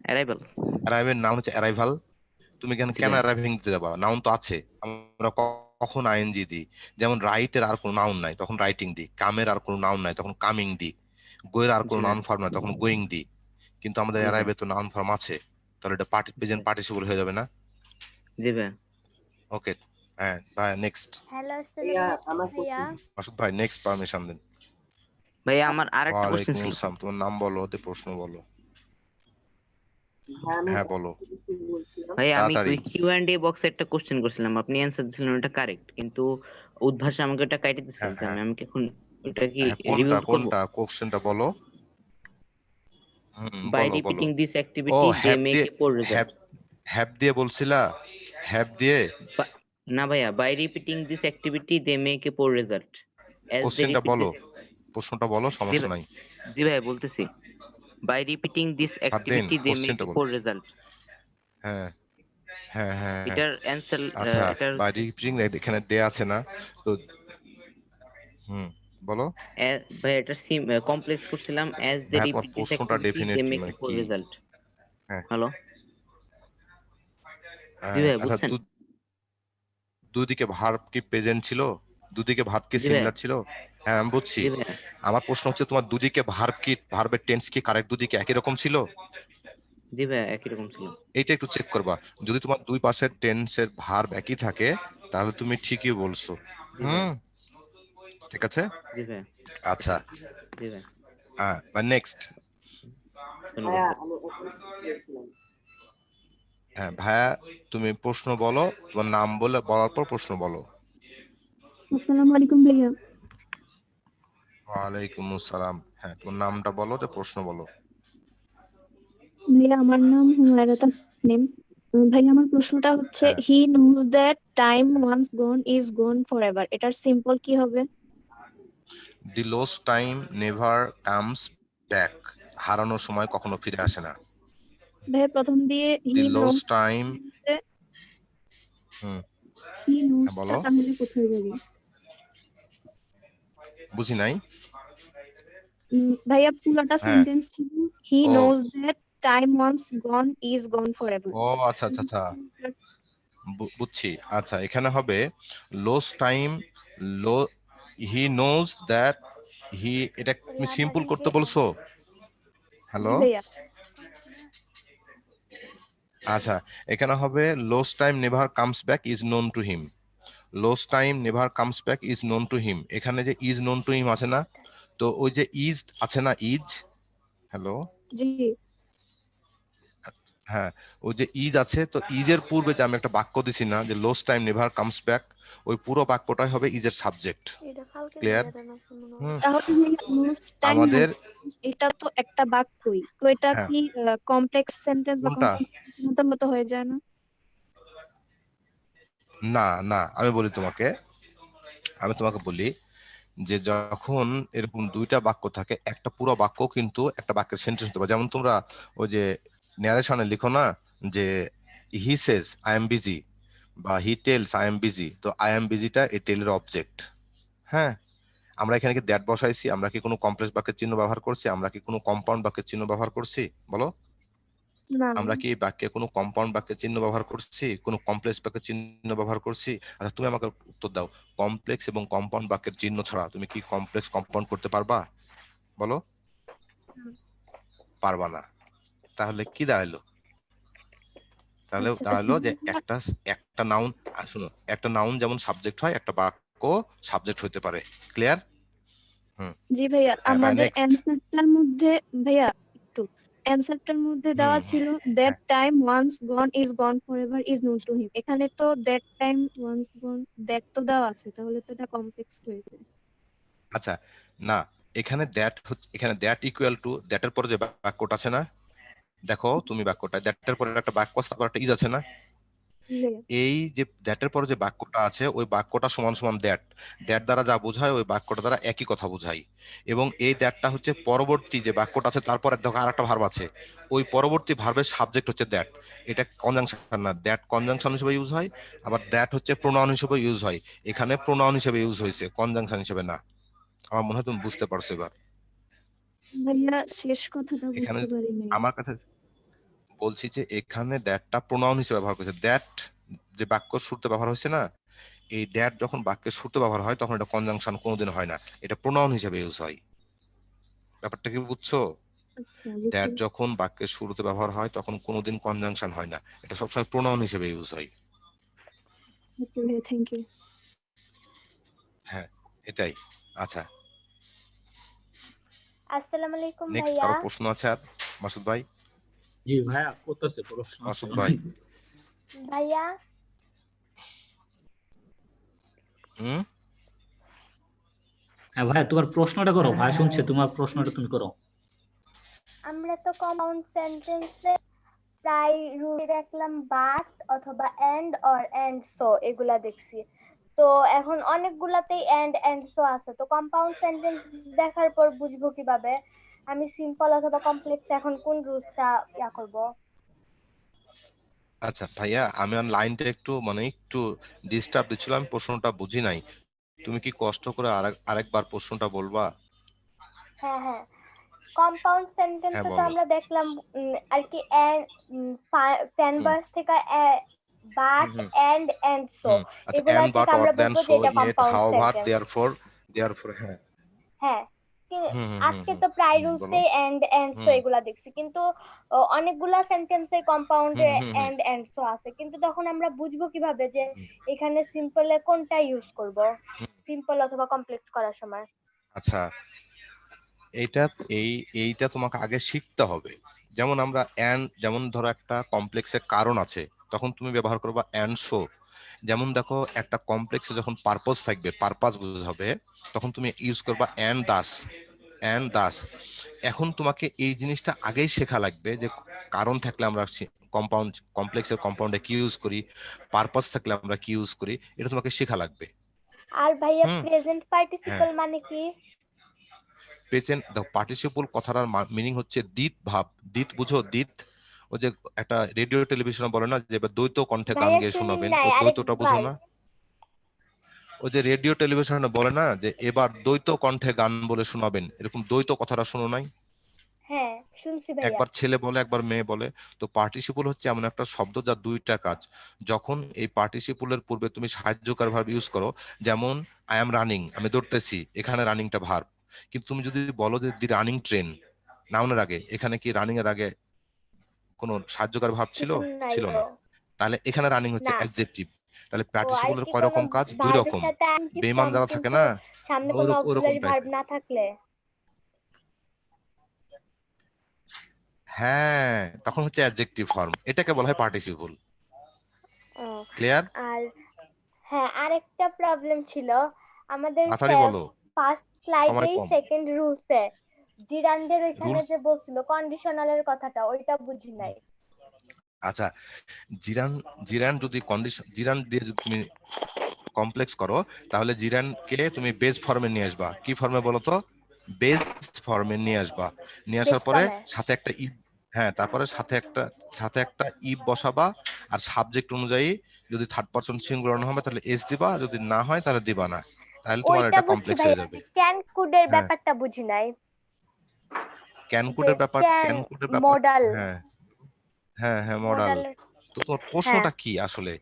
অ্যারাইভাল। অ্যারাইভের নাউন হচ্ছে অ্যারাইভাল। তুমি কেন জি কেন ভাই, অ্যারাইভিং দিতে যাবা? নাউন তো আছে। আমরা কখন আইএনজি দিই? যেমন রাইটের আর কোনো নাউন নাই, তখন রাইটিং দিই। কামের আর কোনো নাউন নাই, তখন কামিং দিই। গোয়ের আর জি কোনো ভাই, নাউন ফর্ম নাই, তখন গোয়িং দিই। কিন্তু আমাদের জি ভাই, অ্যারাইভে তো নাউন ফর্ম আছে, তাহলে এটা প্রেজেন্ট পার্টিসিপল হয়ে যাবে না? জি ভাই। ওকে, হ্যাঁ ভাই নেক্সট। হ্যালো আসসালামু আলাইকুম ভাইয়া। মাসুদ ভাই নেক্সট পারমিশন দেন। ভাইয়া আমার আর একটা কোশ্চেন ওয়ালাইকুম ছিল। আসসালাম, তোমার নাম বলো, ওতে প্রশ্ন বলো। হ্যাঁ বলো ভাইয়া আমি তাড়াতাড়ি। ওই কিউ&এ বক্সে একটা কোশ্চেন করছিলাম, আপনি অ্যান্সার দিছিলেন ওটা কারেক্ট, কিন্তু উদ্ভাসে আমাকে ওটা কাইটে দিছিল। হ্যাঁ হ্যাঁ আমি কি এখন ওটা কি হ্যাঁ, কোনটা রিভিউ করব? কোনটা কোশ্চেনটা বলো। বাই বলো বলো। রিপিটিং দিস ও অ্যাক্টিভিটি দে হ্যাভ মেক দিয়ে, a poor have result. Have দিয়ে বলছিলা? হ্যাভ দিয়ে? না ভাইয়া, by repeating this activity they make a poor result as they কোশ্চেনটা রিপিট বলো, দিস। প্রশ্নটা বলো, জি সমস্যা ভাই, নাই। জি ভাই বলতেছি, by repeating this Fardin activity they make কোশ্চেনটা এ বলো। Poor result. হ্যাঁ হ্যাঁ হ্যাঁ হ্যাঁ। এটার অ্যান্সার আচ্ছা এটার বাই রিপিটিং এখানে দেয়া আছে না তো? বলো ভাই এটা কমপ্লেক্স করছিলাম, অ্যাজ দে ভাইয়া, তোমার রিপিট দিস প্রশ্নটা activity they definite make a মানে পোর কি? রেজাল্ট। হ্যাঁ হ্যালো, জি ভাই আচ্ছা, বুঝছেন? দুদিকে ভার্ব কি প্রেজেন্ট ছিল? দুদিকে ভার্ব কি জি ভাই, সিমিলার ছিল? হ্যাঁ আমি বুঝছি। জি ভাই, আমার প্রশ্ন হচ্ছে তোমার দুদিকে ভার্ব কি, ভার্বের টেন্স কি কারেক্ট দুদিকে একই রকম ছিল? জি ভাই একই রকম ছিল। এইটা একটু চেক করবা। যদি তোমার দুই পাশের টেন্সের ভার্ব একই থাকে তাহলে তুমি ঠিকই বলছো। জি ভাই, ঠিক আছে। জি ভাই, আচ্ছা জি ভাই, নেক্সট। ধন্যবাদ। হ্যাঁ ভাইয়া, তুমি প্রশ্ন বলো, তোমার নাম বলার পর প্রশ্ন বলো। আসসালামু আলাইকুম ভাইয়া। ওয়ালাইকুম আসসালাম। হ্যাঁ তোমার নামটা বলো, তো প্রশ্ন বলো। ভাইয়া আমার নাম হুমায়রা তাসনিম। ভাইয়া আমার প্রশ্নটা হচ্ছে হ্যাঁ, he knows that time once gone is gone forever, এটার সিম্পল কি হবে? The lost time never comes back, হারানোর সময় কখনো ফিরে আসে না। ভাইয়া প্রথম দিয়ে the he knows, lost time. Hmm he হ্যাঁ নোজটা বলো, তাহলে কোথায় যাবে? বুঝি নাই। ভাইয়া পুরোটা হ্যাঁ, সেন্টেন্স ছিল হি ও knows that time once gone is gone forever. ও আচ্ছা আচ্ছা আচ্ছা, বুঝছি। আচ্ছা এখানে হবে লোস টাইম, লো, হি নোজ দ্যাট, হি, এটা তুমি সিম্পল করতে বলছো। জি হ্যালো, ভাইয়া। আচ্ছা এখানে হবে loses time never comes back is known to him. Lose time never comes back is known to him, এখানে যে ইজ নোন টু হিম আছে না, তো ওই যে ইজ আছে না, ইজ, হ্যালো, জি হ্যাঁ ওই যে ইজ আছে, তো ইজের পূর্বে যে আমি একটা বাক্য দিছি না, যে lose time never comes back, ওই পুরো বাক্যটাই হবে ইজের সাবজেক্ট। ক্লিয়ার? তাহলে ভাইয়া নোজ টাইম আমাদের এটা তো একটা বাক্যই, তো এটা হ্যাঁ, কি কমপ্লেক্স সেন্টেন্স বা কোনটা? কমপ্লেক্স মতো হয়ে যায় না? না না, আমি বলি তোমাকে, আমি তোমাকে বলি যে যখন এরকম দুইটা বাক্য থাকে, একটা পুরো বাক্য কিন্তু একটা বাক্যের সেন্টেন্স হতে পারে। যেমন তোমরা ওই যে ন্যারেশনে লিখো না, যে হি সেজ আই এম বিজি, বা he tells I am busy, তো আই এম বিজিটা এই টেলের অবজেক্ট। হ্যাঁ, আমরা এখানে কি দ্যাট বসাইছি? আমরা কি কোনো কমপ্লেক্স বাক্যের চিহ্ন ব্যবহার করছি? আমরা কি কোনো কম্পাউন্ড বাক্যের চিহ্ন ব্যবহার করছি? বলো, না না। আমরা কি এই বাক্যে কোনো কম্পাউন্ড বাক্যের চিহ্ন ব্যবহার করছি, কোনো কমপ্লেক্স বাক্যের চিহ্ন ব্যবহার করছি? আচ্ছা তুমি আমাকে উত্তর দাও, কমপ্লেক্স এবং কম্পাউন্ড বাক্যের চিহ্ন ছাড়া তুমি কি কমপ্লেক্স কম্পাউন্ড করতে পারবা? বলো, পারবা না। তাহলে কি দাঁড়াইলো? তাহলে আচ্ছা দাঁড়ালো যে একটা একটা নাউন, শুনো, একটা নাউন যেমন সাবজেক্ট হয়, একটা বাক্য সাবজেক্ট হতে পারে। ক্লিয়ার? জি ভাইয়া, হ্যাঁ ভাই আমাদের নেক্সট। অ্যানসারটার মধ্যে ভাইয়া একটু অ্যানসারটার মধ্যে দেওয়া ছিল দ্যাট হ্যাঁ time once gone is gone forever is known to him, এখানে তো that time once gone that তো দেওয়া আছে, তাহলে তো এটা কমপ্লেক্স হয়েছে। আচ্ছা, না, এখানে দ্যাট হচ্ছে, এখানে দ্যাট ইকুয়াল টু দ্যাটের পরে যে বাক্যটা আছে না, দেখো তুমি বাক্যটা দ্যাটের পরে একটা বাক্য আছে, তারপর একটা ইজ আছে না? ভাইয়া এই যে দ্যাটের পরে যে বাক্যটা আছে ওই বাক্যটা সমান সমান দ্যাট, দ্যাট দ্বারা যা বোঝায় ওই বাক্যটা দ্বারা একই কথা বোঝায়। এবং এই দ্যাটটা হচ্ছে পরবর্তী যে বাক্যটা আছে তারপর দেখো আর একটা ভার্ব আছে, ওই পরবর্তী ভার্বের সাবজেক্ট হচ্ছে দ্যাট। এটা কনজাংশন না, দ্যাট কনজাংশন হিসেবে ইউজ হয়, আবার দ্যাট হচ্ছে প্রোনাউন হিসেবে ইউজ হয়। এখানে প্রোনাউন হিসেবে ইউজ হয়েছে, কনজাংশন হিসেবে না। আমার মনে হয় তুমি বুঝতে পারছো এবার। ভাইয়া শেষ কথাটা এখানে বুঝতে পারি নাই। আমার কাছে বলছি যে এখানে দ্যাটটা প্রোনাউন হিসেবে ব্যবহার করেছে, দ্যাট যে বাক্য শুরুতে ব্যবহার হয়েছে না, এই দ্যাট যখন বাক্যের শুরুতে ব্যবহার হয় তখন এটা কনজাংশন কোনোদিন হয় না, এটা প্রোনাউন হিসেবে ইউজ হয়। ব্যাপারটা কি বুঝছো? আচ্ছা বুঝতে দ্যাট পারছি। যখন বাক্যের শুরুতে ব্যবহার হয় তখন কোনোদিন কনজাংশন হয় না, এটা সবসময় প্রোনাউন হিসেবে ইউজ হয়। ওকে ভাইয়া, থ্যাংক ইউ। হ্যাঁ, এটাই। আচ্ছা, আসসালামু আলাইকুম নেক্সট ভাইয়া। কারো প্রশ্ন আছে আর? মাসুদ ভাই, জি ভাইয়া করতেছে প্রশ্ন আছে। মাসুদ ভাই। ভাইয়া হুম, হ্যাঁ ভাইয়া তোমার প্রশ্নটা করো, ভাই শুনছে, তোমার প্রশ্নটা তুমি করো। আমরা তো কম্পাউন্ড সেন্টেন্সে প্রায় রুল দেখলাম বাট অথবা এন্ড অর এন্ড সো এগুলা দেখছি। তো এখন অনেকগুলাতেই এন্ড সো আছে, তো কম্পাউন্ড সেন্টেন্স দেখার পর বুঝবো কিভাবে আমি সিম্পল অথবা কমপ্লেক্স এখন কোন রুলসটা ইয়া করব? আচ্ছা ভাইয়া, আমি লাইনটা একটু একটু ডিস্টার্ব দিচ্ছিল, আমি প্রশ্নটা বুঝি নাই। তুমি কি কষ্ট করে আরেকবার প্রশ্নটা বলবা? হ্যাঁ হ্যাঁ, কম্পাউন্ড হ্যাঁ সেন্টেন্সে তো বলো। আমরা দেখলাম আর কি হুম ফ্যানভার্স থেকে বাট হুম এন্ড সো হুম আচ্ছা, এগুলা and but থেকে or আমরা than বুঝবো যে so এটা yet compound however sentence. therefore হ্যাঁ। হ্যাঁ, হুম হুম হুম আজকে হুম তো প্রায় হুম, বলো। রুলসে এন্ড সো হুম এগুলা দেখছি, কিন্তু অনেকগুলা সেন্টেন্সে কম্পাউন্ডে হুম হুম হুম এন্ড সো আছে, কিন্তু তখন আমরা বুঝবো কিভাবে যে হুম, এখানে সিম্পলে কোনটা ইউজ করব, হুম। সিম্পল অথবা কমপ্লেক্স করার সময়? আচ্ছা, এইটা এইটা তোমাকে আগে শিখতে হবে। যেমন আমরা যেমন ধরো একটা কমপ্লেক্সের কারণ আছে, তখন তুমি ব্যবহার করবা অ্যান্ড সো। যেমন দেখো একটা কমপ্লেক্সে যখন পারপস থাকবে, পারপাস বোঝাবে, তখন তুমি ইউজ করবা অ্যান্ড দাস। এখন তোমাকে এই জিনিসটা আগেই শেখা লাগবে যে কারণ থাকলে আমরা কমপ্লেক্সের কম্পাউন্ডে কি ইউজ করি, পারপাস থাকলে আমরা কি ইউজ করি, এটা তোমাকে শেখা লাগবে। আর ভাইয়া হুম, প্রেজেন্ট হ্যাঁ। পার্টিসিপল মানে কি? প্রেজেন্ট পার্টিসিপল কথাটার মিনিং হচ্ছে দিত ভাব। দিত বুঝো? দিত, ওই যে একটা রেডিও টেলিভিশনে বলে না যে এবার দ্বৈত কণ্ঠে গান ভাইয়া গেয়ে শুনি শোনাবেন, নাই, ওই দ্বৈতটা বুঝো আরেকবার। না? ওই যে রেডিও টেলিভিশনে বলে না যে এবার দ্বৈত কণ্ঠে গান বলে শোনাবেন, এরকম দ্বৈত কথাটা শোনো নাই? হ্যাঁ শুনছি ভাইয়া। একবার ছেলে বলে একবার মেয়ে বলে। তো পার্টিসিপল হচ্ছে এমন একটা শব্দ যার দুইটা কাজ। যখন এই পার্টিসিপলের পূর্বে তুমি সাহায্যকারী ভার্ব ইউজ করো, যেমন আই এম রানিং, আমি দৌড়তেছি, এখানে রানিংটা ভার্ব। কিন্তু তুমি যদি বলো যে দি রানিং ট্রেন, নাউনের আগে, এখানে কি রানিং এর আগে কোনো সাহায্যকারী ভার্ব ছিল? কিছু নাই ছিল তো। না। তাহলে এখানে রানিং হচ্ছে না। অ্যাডজেক্টিভ। তাহলে ও আর পার্টিসিপলের কি কয় কোনো রকম কাজ? দুই ভার্বের রকম। সাথে আইএনজি বেঈমান ফর্ম যারা থাকে কিন্তু না, সামনে ওই কোনো ওই রকম অক্সিলারি ভার্ব টাইপের। না থাকলে? হ্যাঁ, তখন হচ্ছে অ্যাডজেক্টিভ ফর্ম, এটাকে বলা হয় পার্টিসিপল। ও, ক্লিয়ার? আর হ্যাঁ আরেকটা প্রবলেম ছিল আমাদের তাড়াতাড়ি বলো, ফার্স্ট সময় স্লাইডেই কম। সেকেন্ড রুলসে জিরান্ডের ওইখানে রুলস, যে বলছিল কন্ডিশনালের কথাটা, ওইটা বুঝি নাই। আচ্ছা, জিরান জিরান যদি জিরান দিয়ে যদি তুমি কমপ্লেক্স করো, তাহলে জিরানকে তুমি বেস ফর্মে নিয়ে আসবা। কি ফর্মে বলো তো? বেস ফর্মে নিয়ে আসবা। নিয়ে বেস আসার পরে ফর্মে। সাথে একটা ইব, হ্যাঁ, তারপরে সাথে একটা ইব বসাবা। আর সাবজেক্ট অনুযায়ী যদি থার্ড পারসন সিঙ্গুলার হবে তাহলে এস দিবা, যদি না হয় তাহলে দিবা না, তাহলে তোমার ওইটা এটা বুঝছি কমপ্লেক্স হয়ে ভাইয়া, যাবে। ক্যান কুডের হ্যাঁ, ব্যাপারটা বুঝি নাই। যে ক্যানকুডের ব্যাপার, মডাল হ্যাঁ হ্যাঁ হ্যাঁ, মডাল। মডাল। তো তোমার হ্যাঁ প্রশ্নটা কি আসলে?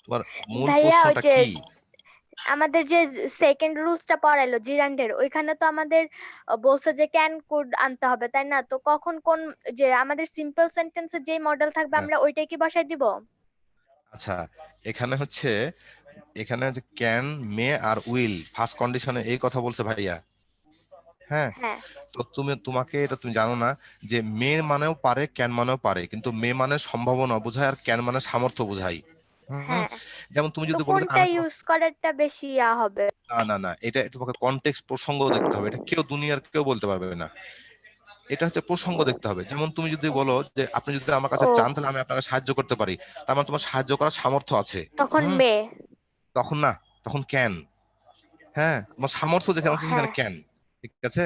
তোমার মূল ভাইয়া, ওই প্রশ্নটা যে কি? আমাদের যে সেকেন্ড রুলসটা পড়াইলো জিরান্ডের, ওইখানে তো আমাদের বলছে যে ক্যান কুড আনতে হবে, তাই না? তো কখন কোন যে আমাদের সিম্পল সেন্টেন্সে যে মডেল থাকবে হ্যাঁ, আমরা ওইটাই কি বসাই দিব? আচ্ছা, এখানে হচ্ছে এখানে যে ক্যান, মে আর উইল ফার্স্ট কন্ডিশনে এই কথা বলছে ভাইয়া। হ্যাঁ, হ্যাঁ তো তোমাকে এটা তুমি জানো না যে মে মানেও পারে, ক্যান মানেও পারে, কিন্তু মে মানে সম্ভাবনা বোঝায় আর ক্যান মানে সামর্থ্য বোঝায়। হুম হুম। হ্যাঁ, যেমন তুমি তো যদি বলো যে কোনটা আমি ইউজ করারটা বেশি হবে? না না না, এটা তোমাকে কনটেক্সট প্রসঙ্গ দেখতে হবে, এটা কেউ দুনিয়ার কেউ বলতে পারবে না। এটা হচ্ছে প্রসঙ্গ দেখতে হবে। যেমন তুমি যদি বলো যে আপনি যদি আমার কাছে ও চান তাহলে আমি আপনাকে সাহায্য করতে পারি, তার মানে তোমার সাহায্য করার সামর্থ্য আছে। তখন হুম, মে। তখন না, তখন ক্যান। হ্যাঁ, তোমার সামর্থ্য যেখানে আছে সেখানে হ্যাঁ, ক্যান। ঠিক আছে?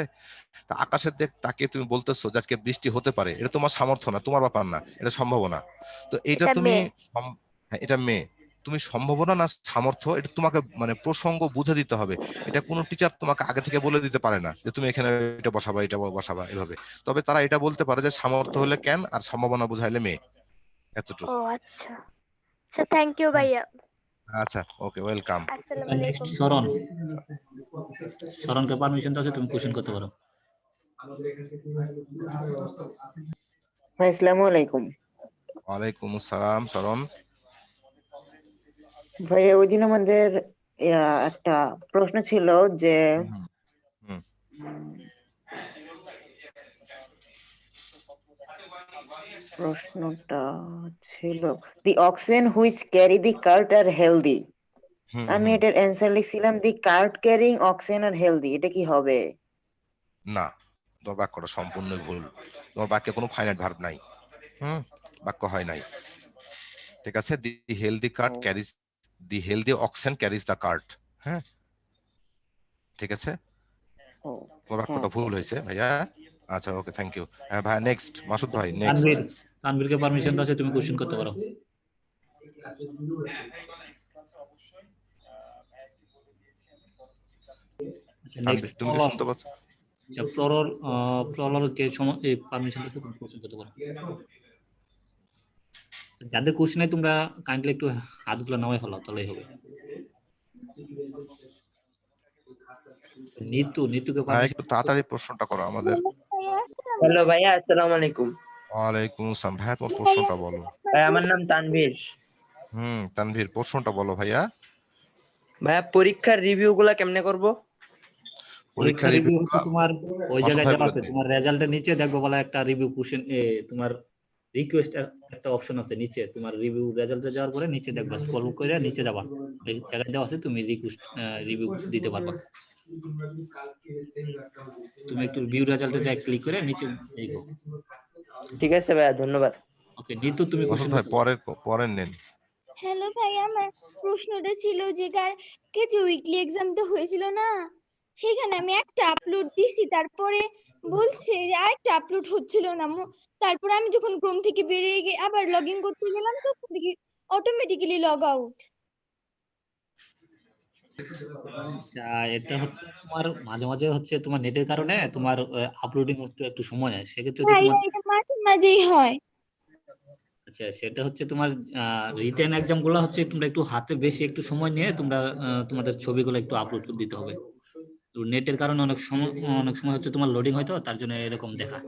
তা আকাশের দিক তাকিয়ে তুমি বলতেছো যে আজকে বৃষ্টি হতে পারে, এটা তোমার সামর্থ্য না, তোমার ব্যাপার না, এটা সম্ভাবনা। তো এটা এটা তুমি মে। হ্যাঁ, এটা মে। তুমি সম্ভাবনা না সামর্থ্য, এটা তোমাকে মানে প্রসঙ্গ বুঝে দিতে হবে। এটা কোনো টিচার তোমাকে আগে থেকে বলে দিতে পারে না যে তুমি এখানে এটা বসাবা, এটা বসাবা এভাবে। তবে তারা এটা বলতে পারে যে সামর্থ্য হলে ক্যান আর সম্ভাবনা বুঝাইলে মে, ও এতটুকু। আচ্ছা আচ্ছা, থ্যাংক ইউ হুম, ভাইয়া। আচ্ছা, ওকে, ওয়েলকাম। আসসালামু নেক্সট আলাইকুম। শরণ, শরণকে পারমিশন আছে, তুমি কোশ্চেন করতে পারো। ভাই আসসালামু আলাইকুম। ওয়ালাইকুম আসসালাম শরণ। ভাই ওই দিন আমাদের একটা প্রশ্ন ছিল যে হুম, হুম, প্রশ্নটা ছিল the oxen which carry the cart are healthy. হুম, আমি হুম। এটার অ্যান্সার লিখছিলাম the cart carrying oxen are healthy. এটা কি হবে? না, তোমার বাক্যটা সম্পূর্ণ ভুল। তোমার বাক্যে কোনো ফাইনাইট ভার্ব নাই। হুম, বাক্য হয় নাই। ঠিক আছে? দি হেলদি কার্ট ও, carries, the healthy oxen carries the cart. হ্যাঁ, ঠিক আছে? ও, তোমার হ্যাঁ, বাক্যটা আচ্ছা ভুল ঠিক হয়েছে আছে। ভাইয়া। আচ্ছা, ওকে, থ্যাংক ইউ। হ্যাঁ ভাই, নেক্সট মাসুদ আচ্ছা, ভাই, নেক্সট। তানভীর, তানভীরকে পারমিশন আছে, তুমি কোশ্চেন করতে পারো। আচ্ছা, নেক্সট তানভীর, তুমি কি প্রলর। শুনতে পাচ্ছ? আচ্ছা, প্রলরকে পারমিশন আছে, তুমি কোশ্চেন করতে পারো। যাদের কোশ্চেন নাই তোমরা কাইন্ডলি একটু হাতগুলো নামাই ফেলাও, তাহলেই হবে। নিতুকে ভাই পারমিশন একটু আছে। তাড়াতাড়ি প্রশ্নটা করো আমাদের। হ্যালো ভাইয়া, আসসালামু আলাইকুম। ওয়ালাইকুম আসসালাম। ভাইয়া তোমার প্রশ্নটা বলো। ভাই আমার নাম তানভীর। তানভীর, প্রশ্নটা বলো ভাইয়া। ভাইয়া পরীক্ষার রিভিউ গুলা কেমনে করব? পরীক্ষা পরীক্ষা রিভিউ রিভিউ হচ্ছে তোমার ওই মাসুদ জায়গায় ভাই দেওয়া বলে আছে, দিন। তোমার রেজাল্টের নিচে দেখবো বলা একটা রিভিউ কোশ্চেন, তোমার রিকোয়েস্ট একটা অপশন আছে নিচে, তোমার রিভিউ রেজাল্টে যাওয়ার পরে নিচে দেখবা, স্ক্রল করে নিচে যাবা, এই জায়গায় দেওয়া আছে, তুমি রিকোয়েস্ট রিভিউ দিতে পারবা। তুমি একটু ভিউ রেজাল্টে যাই ক্লিক করে নিচে দেখো। ঠিক আছে ভাইয়া, ধন্যবাদ। ওকে, নিতু তুমি মাসুদ কোশ্চেন ভাই করতে পারো। পরের নেন। হ্যালো ভাই, আমার প্রশ্নটা ছিল যে কালকে যে উইকলি এক্সামটা হয়েছিল না, সেখানে আমি একটা আপলোড দিছি, তারপরে বলছে যে আরেকটা আপলোড হচ্ছিল না। তারপরে আমি যখন ক্রোম থেকে বেরিয়ে গিয়ে আবার লগ ইন করতে গেলাম, তখন দেখি অটোমেটিক্যালি লগ আউট। আচ্ছা, এটা হচ্ছে তোমার মাঝে মাঝে হচ্ছে তোমার নেটের কারণে তোমার আপলোডিং হতে একটু সময় নেয়, সেক্ষেত্রে হচ্ছে ভাইয়া তোমার। এটা মাঝে মাঝেই হয়। আচ্ছা, সেটা হচ্ছে তোমার রিটেন এক্সাম গুলো হচ্ছে তোমরা একটু হাতে বেশি একটু সময় নিয়ে তোমরা তোমাদের ছবিগুলো একটু আপলোড দিতে হবে। তো নেটের কারণে অনেক সময় হচ্ছে তোমার লোডিং হয়তো, তার জন্য এরকম দেখা।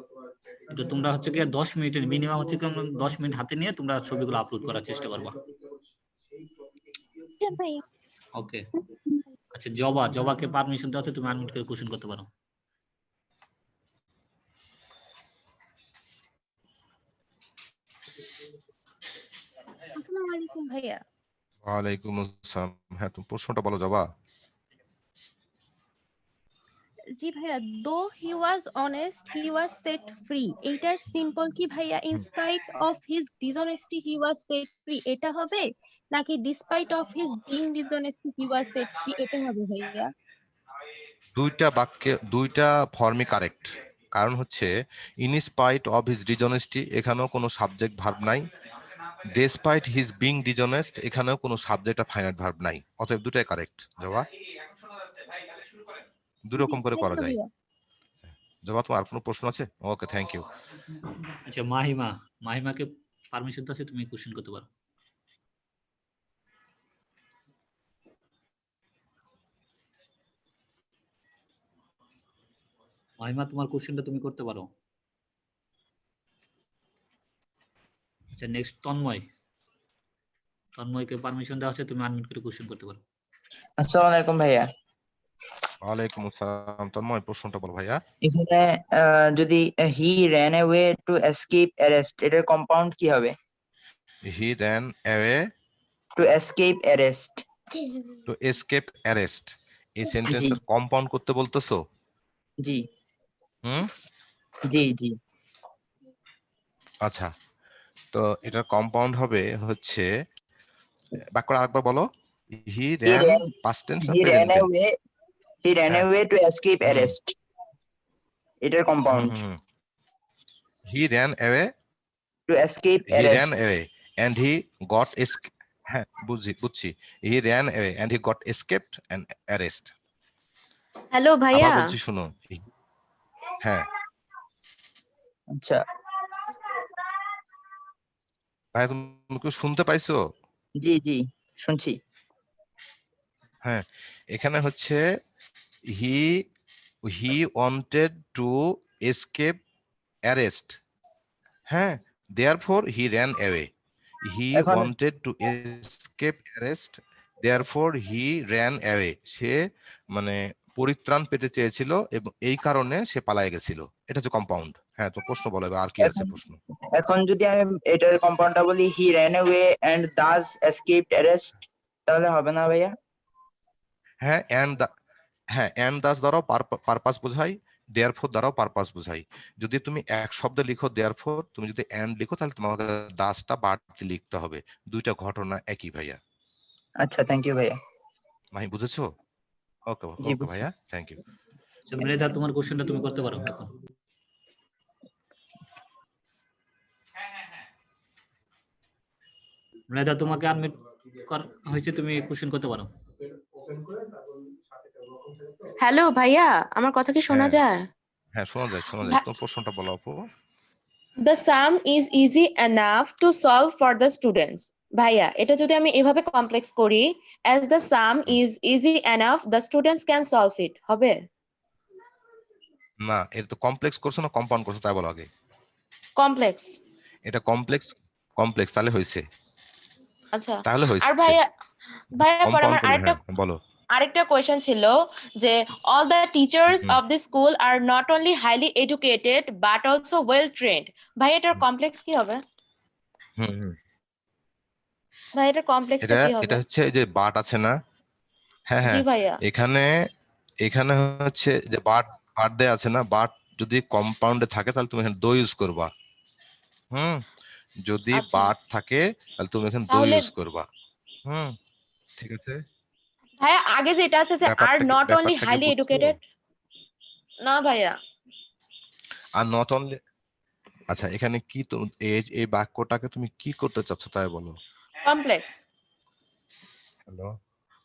তো তোমরা হচ্ছে কি 10 মিনিটের মিনিমাম হচ্ছে 10 মিনিট হাতে নিয়ে তোমরা ছবিগুলো আপলোড করার চেষ্টা করবা। হ্যাঁ ভাইয়া। ওকে। আচ্ছা, জবাকে পারমিশন দেওয়া আছে, তুমি আনমিউট করে কোশ্চেন করতে পারো। আসসালামু আলাইকুম ভাইয়া। ওয়ালাইকুম আসসালাম। হ্যাঁ, তুমি প্রশ্নটা বলো জবা। জি ভাইয়া, though he was honest he was set free, এইটার সিম্পল কি ভাইয়া? In spite of his dishonesty he was set free, এটা হবে? নাকি despite of his being dishonesty he was set free, এটা হবে ভাইয়া? দুইটা ফর্মই কারেক্ট। কারণ হচ্ছে in spite of his dishonesty, এখানেও কোনো সাবজেক্ট ভার্ব নাই। ডেসপাইট হিজ বিং ডিসঅনেস্ট, এখানেও কোনো সাবজেক্ট আর ফাইনাইট ভার্ব নাই। অতএব দুটাই কারেক্ট জবা। দুই জি রকম করে থ্যাংক করা ইউ যায়। ভাইয়া। জবা, তোমার আর কোনো প্রশ্ন আছে? ওকে, থ্যাংক ইউ। আচ্ছা, মাহিমাকে পারমিশন আছে, তুমি কোশ্চেন করতে পারো। মাহিমা, তোমার কোশ্চেনটা তুমি করতে পারো। আচ্ছা, নেক্সট তন্ময়কে পারমিশন দেওয়া আছে, তুমি আনমিউট করে কোশ্চেন করতে পারো। আসসালামু আলাইকুম ভাইয়া। ওয়ালাইকুম আসসালাম। তন্ময়, প্রশ্নটা বল ভাইয়া। এখানে যদি হি ran away to escape arrest, এটার কম্পাউন্ড কি হবে? হি ran away to escape arrest. to escape arrest, এই জি সেন্টেন্সের কম্পাউন্ড করতে বলতেছো? জি। হুম, জি জি। আচ্ছা, তো এটার কম্পাউন্ড হবে হচ্ছে, বাক্যটা আরেকবার বলো। He He ran ran past tense না he ran present tense? away he ran হ্যাঁ, away to escape হুম arrest. এটার হুম কম্পাউন্ড হুম he ran away to escape he ran arrest. Away and he got হ্যাঁ বুঝছি। He ran away and he got escaped and arrest. Hello আবার ভাইয়া, বলছি শুনো। হ্যাঁ আচ্ছা, ভাই, তুমি কি শুনতে পাইছো? জি জি শুনছি। হ্যাঁ, এখানে হচ্ছে he he wanted to escape arrest. হ্যাঁ, therefore he ran away. He এখন wanted to escape arrest, therefore he ran away. সে মানে পরিত্রাণ পেতে চেয়েছিল এবং এই কারণে সে পালায়ে গেছিল। এটা হচ্ছে কম্পাউন্ড। হ্যাঁ, তো প্রশ্ন বলো এবার, আর কি আছে এখন প্রশ্ন? এখন যদি আমি এটার কম্পাউন্ডটা বলি, হি ran away and thus escaped arrest, তাহলে হবে না ভাইয়া? হ্যাঁ, অ্যান্ড দাস দ্বারাও পারপাস বোঝাই, দেয়ারফোর দ্বারাও পারপাস বোঝাই। যদি তুমি এক শব্দ লিখো দেয়ারফোর, তুমি যদি অ্যান্ড লিখো তাহলে তোমাকে দাসটা বাড়তি লিখতে হবে। দুইটা ঘটনা একই ভাইয়া। আচ্ছা, থ্যাংক ইউ ভাইয়া। ভাই বুঝেছো? ওকে জি ওকে বুঝছি। ভাইয়া, থ্যাংক ইউ। মৃদা, তোমার কোশ্চেনটা তুমি করতে পারো এখন। মৃদা, তোমাকে আনমিউট হয়েছে, তুমি কোশ্চেন করতে পারো। হ্যালো ভাইয়া, আমার কথা কি শোনা হ্যাঁ যায়? হ্যাঁ, শোনা যায়। তোমার প্রশ্নটা বলো আপু। The sum is easy enough to solve for the students. ভাইয়া, এটা যদি আমি এভাবে কমপ্লেক্স করি, as the sum is easy enough, the students can solve it, হবে? না, এটা তো কমপ্লেক্স করছো না কম্পাউন্ড করছো, তাই বলো আগে। কমপ্লেক্স। এটা কমপ্লেক্স তাহলে হয়েছে, আচ্ছা, তাহলে আর হয়েছে। ভাইয়া পরে কম্পাউন্ড আমার করলে হ্যাঁ বলো। আরেকটা কোয়েশ্চেন ছিল যে all the teachers hmm, of the school are not only highly educated but also well trained. ভাই, এটার কমপ্লেক্স কি হবে? হুম হুম ভাই, এটার কমপ্লেক্সটা এটা কি এটা হবে? হচ্ছে এই যে বাট আছে না, হ্যাঁ জি হ্যাঁ, ভাইয়া। এখানে এখানে হচ্ছে যে বাট দেয়া আছে না, বাট যদি কম্পাউন্ডে থাকে তাহলে তুমি এখানে দো ইউজ করবা। হুম, যদি আচ্ছা, বাট থাকে তাহলে তুমি এখানে দো তাহলে ইউজ করবা। হুম, ঠিক আছে। ভাইয়া আগে যেটা আছে যে আর নট অনলি ব্যাপারটা কি হাইলি বুঝছো? এডুকেটেড, না ভাইয়া? আর নট অনলি, আচ্ছা এখানে কি এই বাক্যটাকে তুমি কি করতে চাচ্ছ তাই বলো। কমপ্লেক্স। হ্যালো,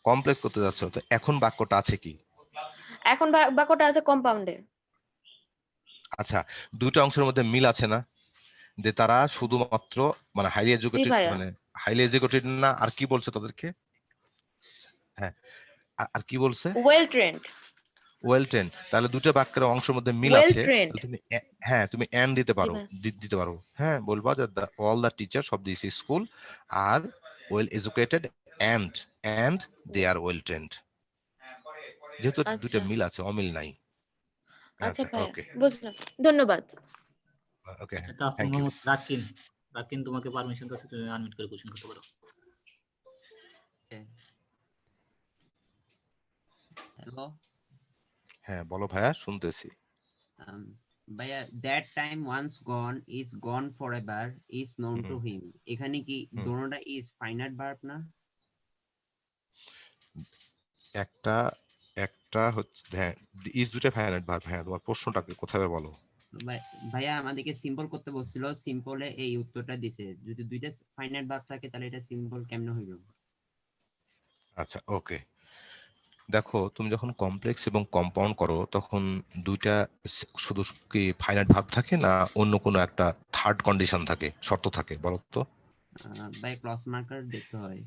কমপ্লেক্স করতে যাচ্ছ, তো এখন বাক্যটা আছে কি? এখন বাক্যটা আছে কম্পাউন্ডে। আচ্ছা, দুইটা অংশের মধ্যে মিল আছে না, যে তারা শুধুমাত্র মানে জি ভাইয়া। হাইলি এডুকেটেড না, আর কি বলছে তাদেরকে? হ্যাঁ, আর কি বলছে? Well trend. Well train. তাহলে দুটো বাক্যের অংশের মধ্যে মিল ওয়েল আছে, ট্রেন্ড। তাহলে তুমি হ্যাঁ তুমি এন্ড দিতে জি পারো, ভাইয়া। দিতে পারো। হ্যাঁ, বলবা যে all the teachers of this school are well educated and they are well trained, যেহেতু দুটো আচ্ছা মিল আছে, অমিল নাই। আচ্ছা আচ্ছা, ভাইয়া, ওকে বুঝলাম, ধন্যবাদ। ওকে, আচ্ছা, তাসিম থ্যাংক ইউ। মোহাম্মদ রাকিন, তোমাকে পারমিশন আছে, তুমি আনমিউট করে কোশ্চেন করতে পারো। হ্যালো, হ্যাঁ বলো ভাইয়া, শুনতেছি। ভাইয়া, that time once gone is gone forever is known to him, এখানে কি দোনোটা ইজ ফাইনাইট ভার্ব না? একটা হচ্ছে হ্যাঁ, ইজ দুটো ফাইনাইট ভার্ব। হ্যাঁ, তোমার প্রশ্নটাকে কোথায় বলো। ভাইয়া আমাদেরকে সিম্পল করতে বলছিল, সিম্পলে এই উত্তরটা দিছে। যদি দুইটা ফাইনাইট ভার্ব থাকে তাহলে এটা সিম্পল কেমনে হইব? আচ্ছা, ওকে, দেখো তুমি যখন কমপ্লেক্স এবং কম্পাউন্ড করো তখন দুইটা শুধু কি ফাইনাইট ভার্ব থাকে না অন্য কোনো একটা থার্ড কন্ডিশন থাকে, শর্ত থাকে, বলো তো? ভাই, ক্লজ মার্কার দেখতে হয়।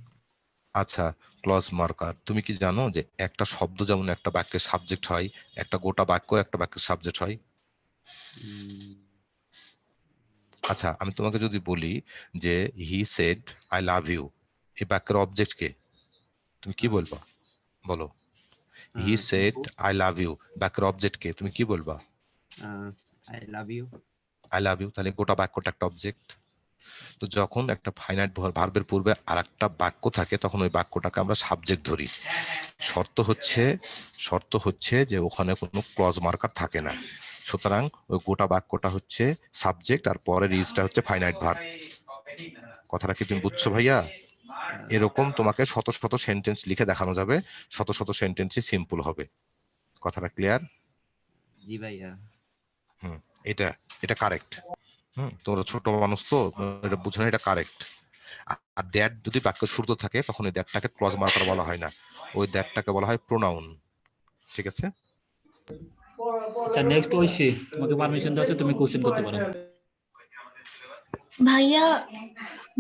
আচ্ছা, ক্লজ মার্কার। তুমি কি জানো যে একটা শব্দ যেমন একটা বাক্যের সাবজেক্ট হয়, একটা গোটা বাক্য একটা বাক্যের সাবজেক্ট হয়? আচ্ছা, আমি তোমাকে যদি বলি যে he said I love you, এই বাক্যের অবজেক্ট কে? তুমি কি বলবা বলো? He said I love you, বাক্যের অবজেক্ট কে? তুমি কি বলবা? I love you. I love you, তাহলে গোটা বাক্যটা একটা অবজেক্ট। তো যখন একটা ফাইনাইট ভার্বের পূর্বে আরেকটা বাক্য থাকে তখন ওই বাক্যটাকে আমরা সাবজেক্ট ধরি। শর্ত হচ্ছে যে ওখানে কোনো ক্লজ মার্কার থাকে না। সুতরাং ওই গোটা বাক্যটা হচ্ছে সাবজেক্ট আর পরের ইজটা হচ্ছে ফাইনাইট ভার্ব। কথাটা কি তুমি বুঝছো ভাইয়া? এরকম তোমাকে শত শত সেন্টেন্স লিখে দেখানো যাবে, শত শত সেন্টেন্সই সিম্পল হবে। কথাটা ক্লিয়ার? জি ভাইয়া। এটা এটা কারেক্ট। তোমরা ছোট মানুষ তো এটা বুঝো না, এটা কারেক্ট। আর দ্যাট যদি বাক্যের শুরুতে থাকে তখন ওই দ্যাটটাকে ক্লজ মার্কার বলা হয় না, ওই দ্যাটটাকে বলা হয় প্রোনাউন। ঠিক আছে? আচ্ছা নেক্সট ঐশী, তোমাকে পারমিশন দেওয়া আছে, তুমি কোশ্চেন করতে পারো।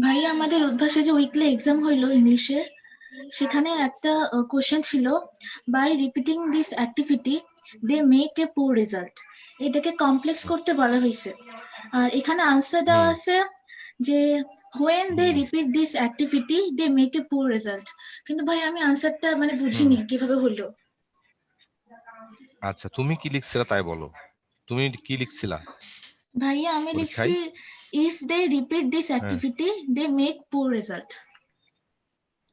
ভাইয়া আমাদের উদ্ভাসে যে উইকলি এক্সাম হইলো ইংলিশের, সেখানে একটা কোশ্চেন ছিল, by repeating this activity they make a poor result. এটাকে কমপ্লেক্স করতে বলা হয়েছে, আর এখানে আনসার দেওয়া আছে যে when they repeat this activity they make a poor result। কিন্তু ভাই আমি আনসারটা মানে বুঝিনি কিভাবে হলো। আচ্ছা তুমি কি লিখছিলা তাই বলো, তুমি কি লিখছিলা? ভাইয়া আমি লিখছি if they repeat this activity they make poor result।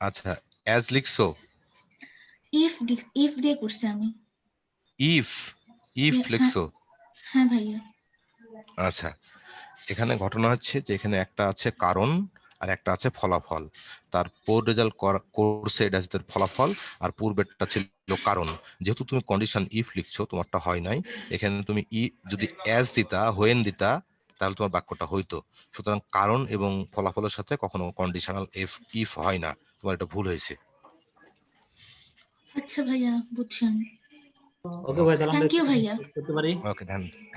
আচ্ছা as লিখছো? if দিয়ে করছি আমি। if লিখছো? হ্যাঁ ভাইয়া। আচ্ছা এখানে ঘটনা হচ্ছে যে এখানে একটা আছে কারণ আর একটা আছে ফলাফল। তার পোর রেজাল্ট করছে এটা হচ্ছে ফলাফল, আর পূর্বেরটা ছিল কারণ। যেহেতু তুমি কন্ডিশন ইফ লিখছো, তোমারটা হয় নাই। এখানে তুমি যদি অ্যাজ দিতা, হোয়েন দিতা, তাহলে তোমার বাক্যটা হইতো। সুতরাং কারণ এবং ফলাফলের সাথে কখনো কন্ডিশনাল ইফ হয় না, তোমার এটা ভুল হয়েছে। আচ্ছা ভাইয়া বুঝছি আমি। ওকে ভাই, তাহলে থ্যাংক ইউ ভাইয়া। করতে পারি। ওকে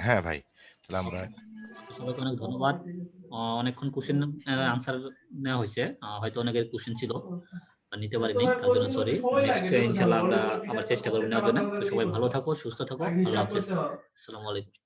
হ্যাঁ ভাই, তাহলে আমরা সবাইকে অনেক ধন্যবাদ। অনেকক্ষণ কোশ্চেন আনসার নেওয়া হয়েছে, হয়তো অনেকের কোশ্চেন ছিল নিতে পারিনি, তার জন্য সরি। নেক্সট ইনশাআল্লাহ আমরা আবার চেষ্টা করব নেওয়ার জন্য। তো সবাই ভালো থাকো, সুস্থ থাকো, আল্লাহ হাফেজ, আসসালামু আলাইকুম।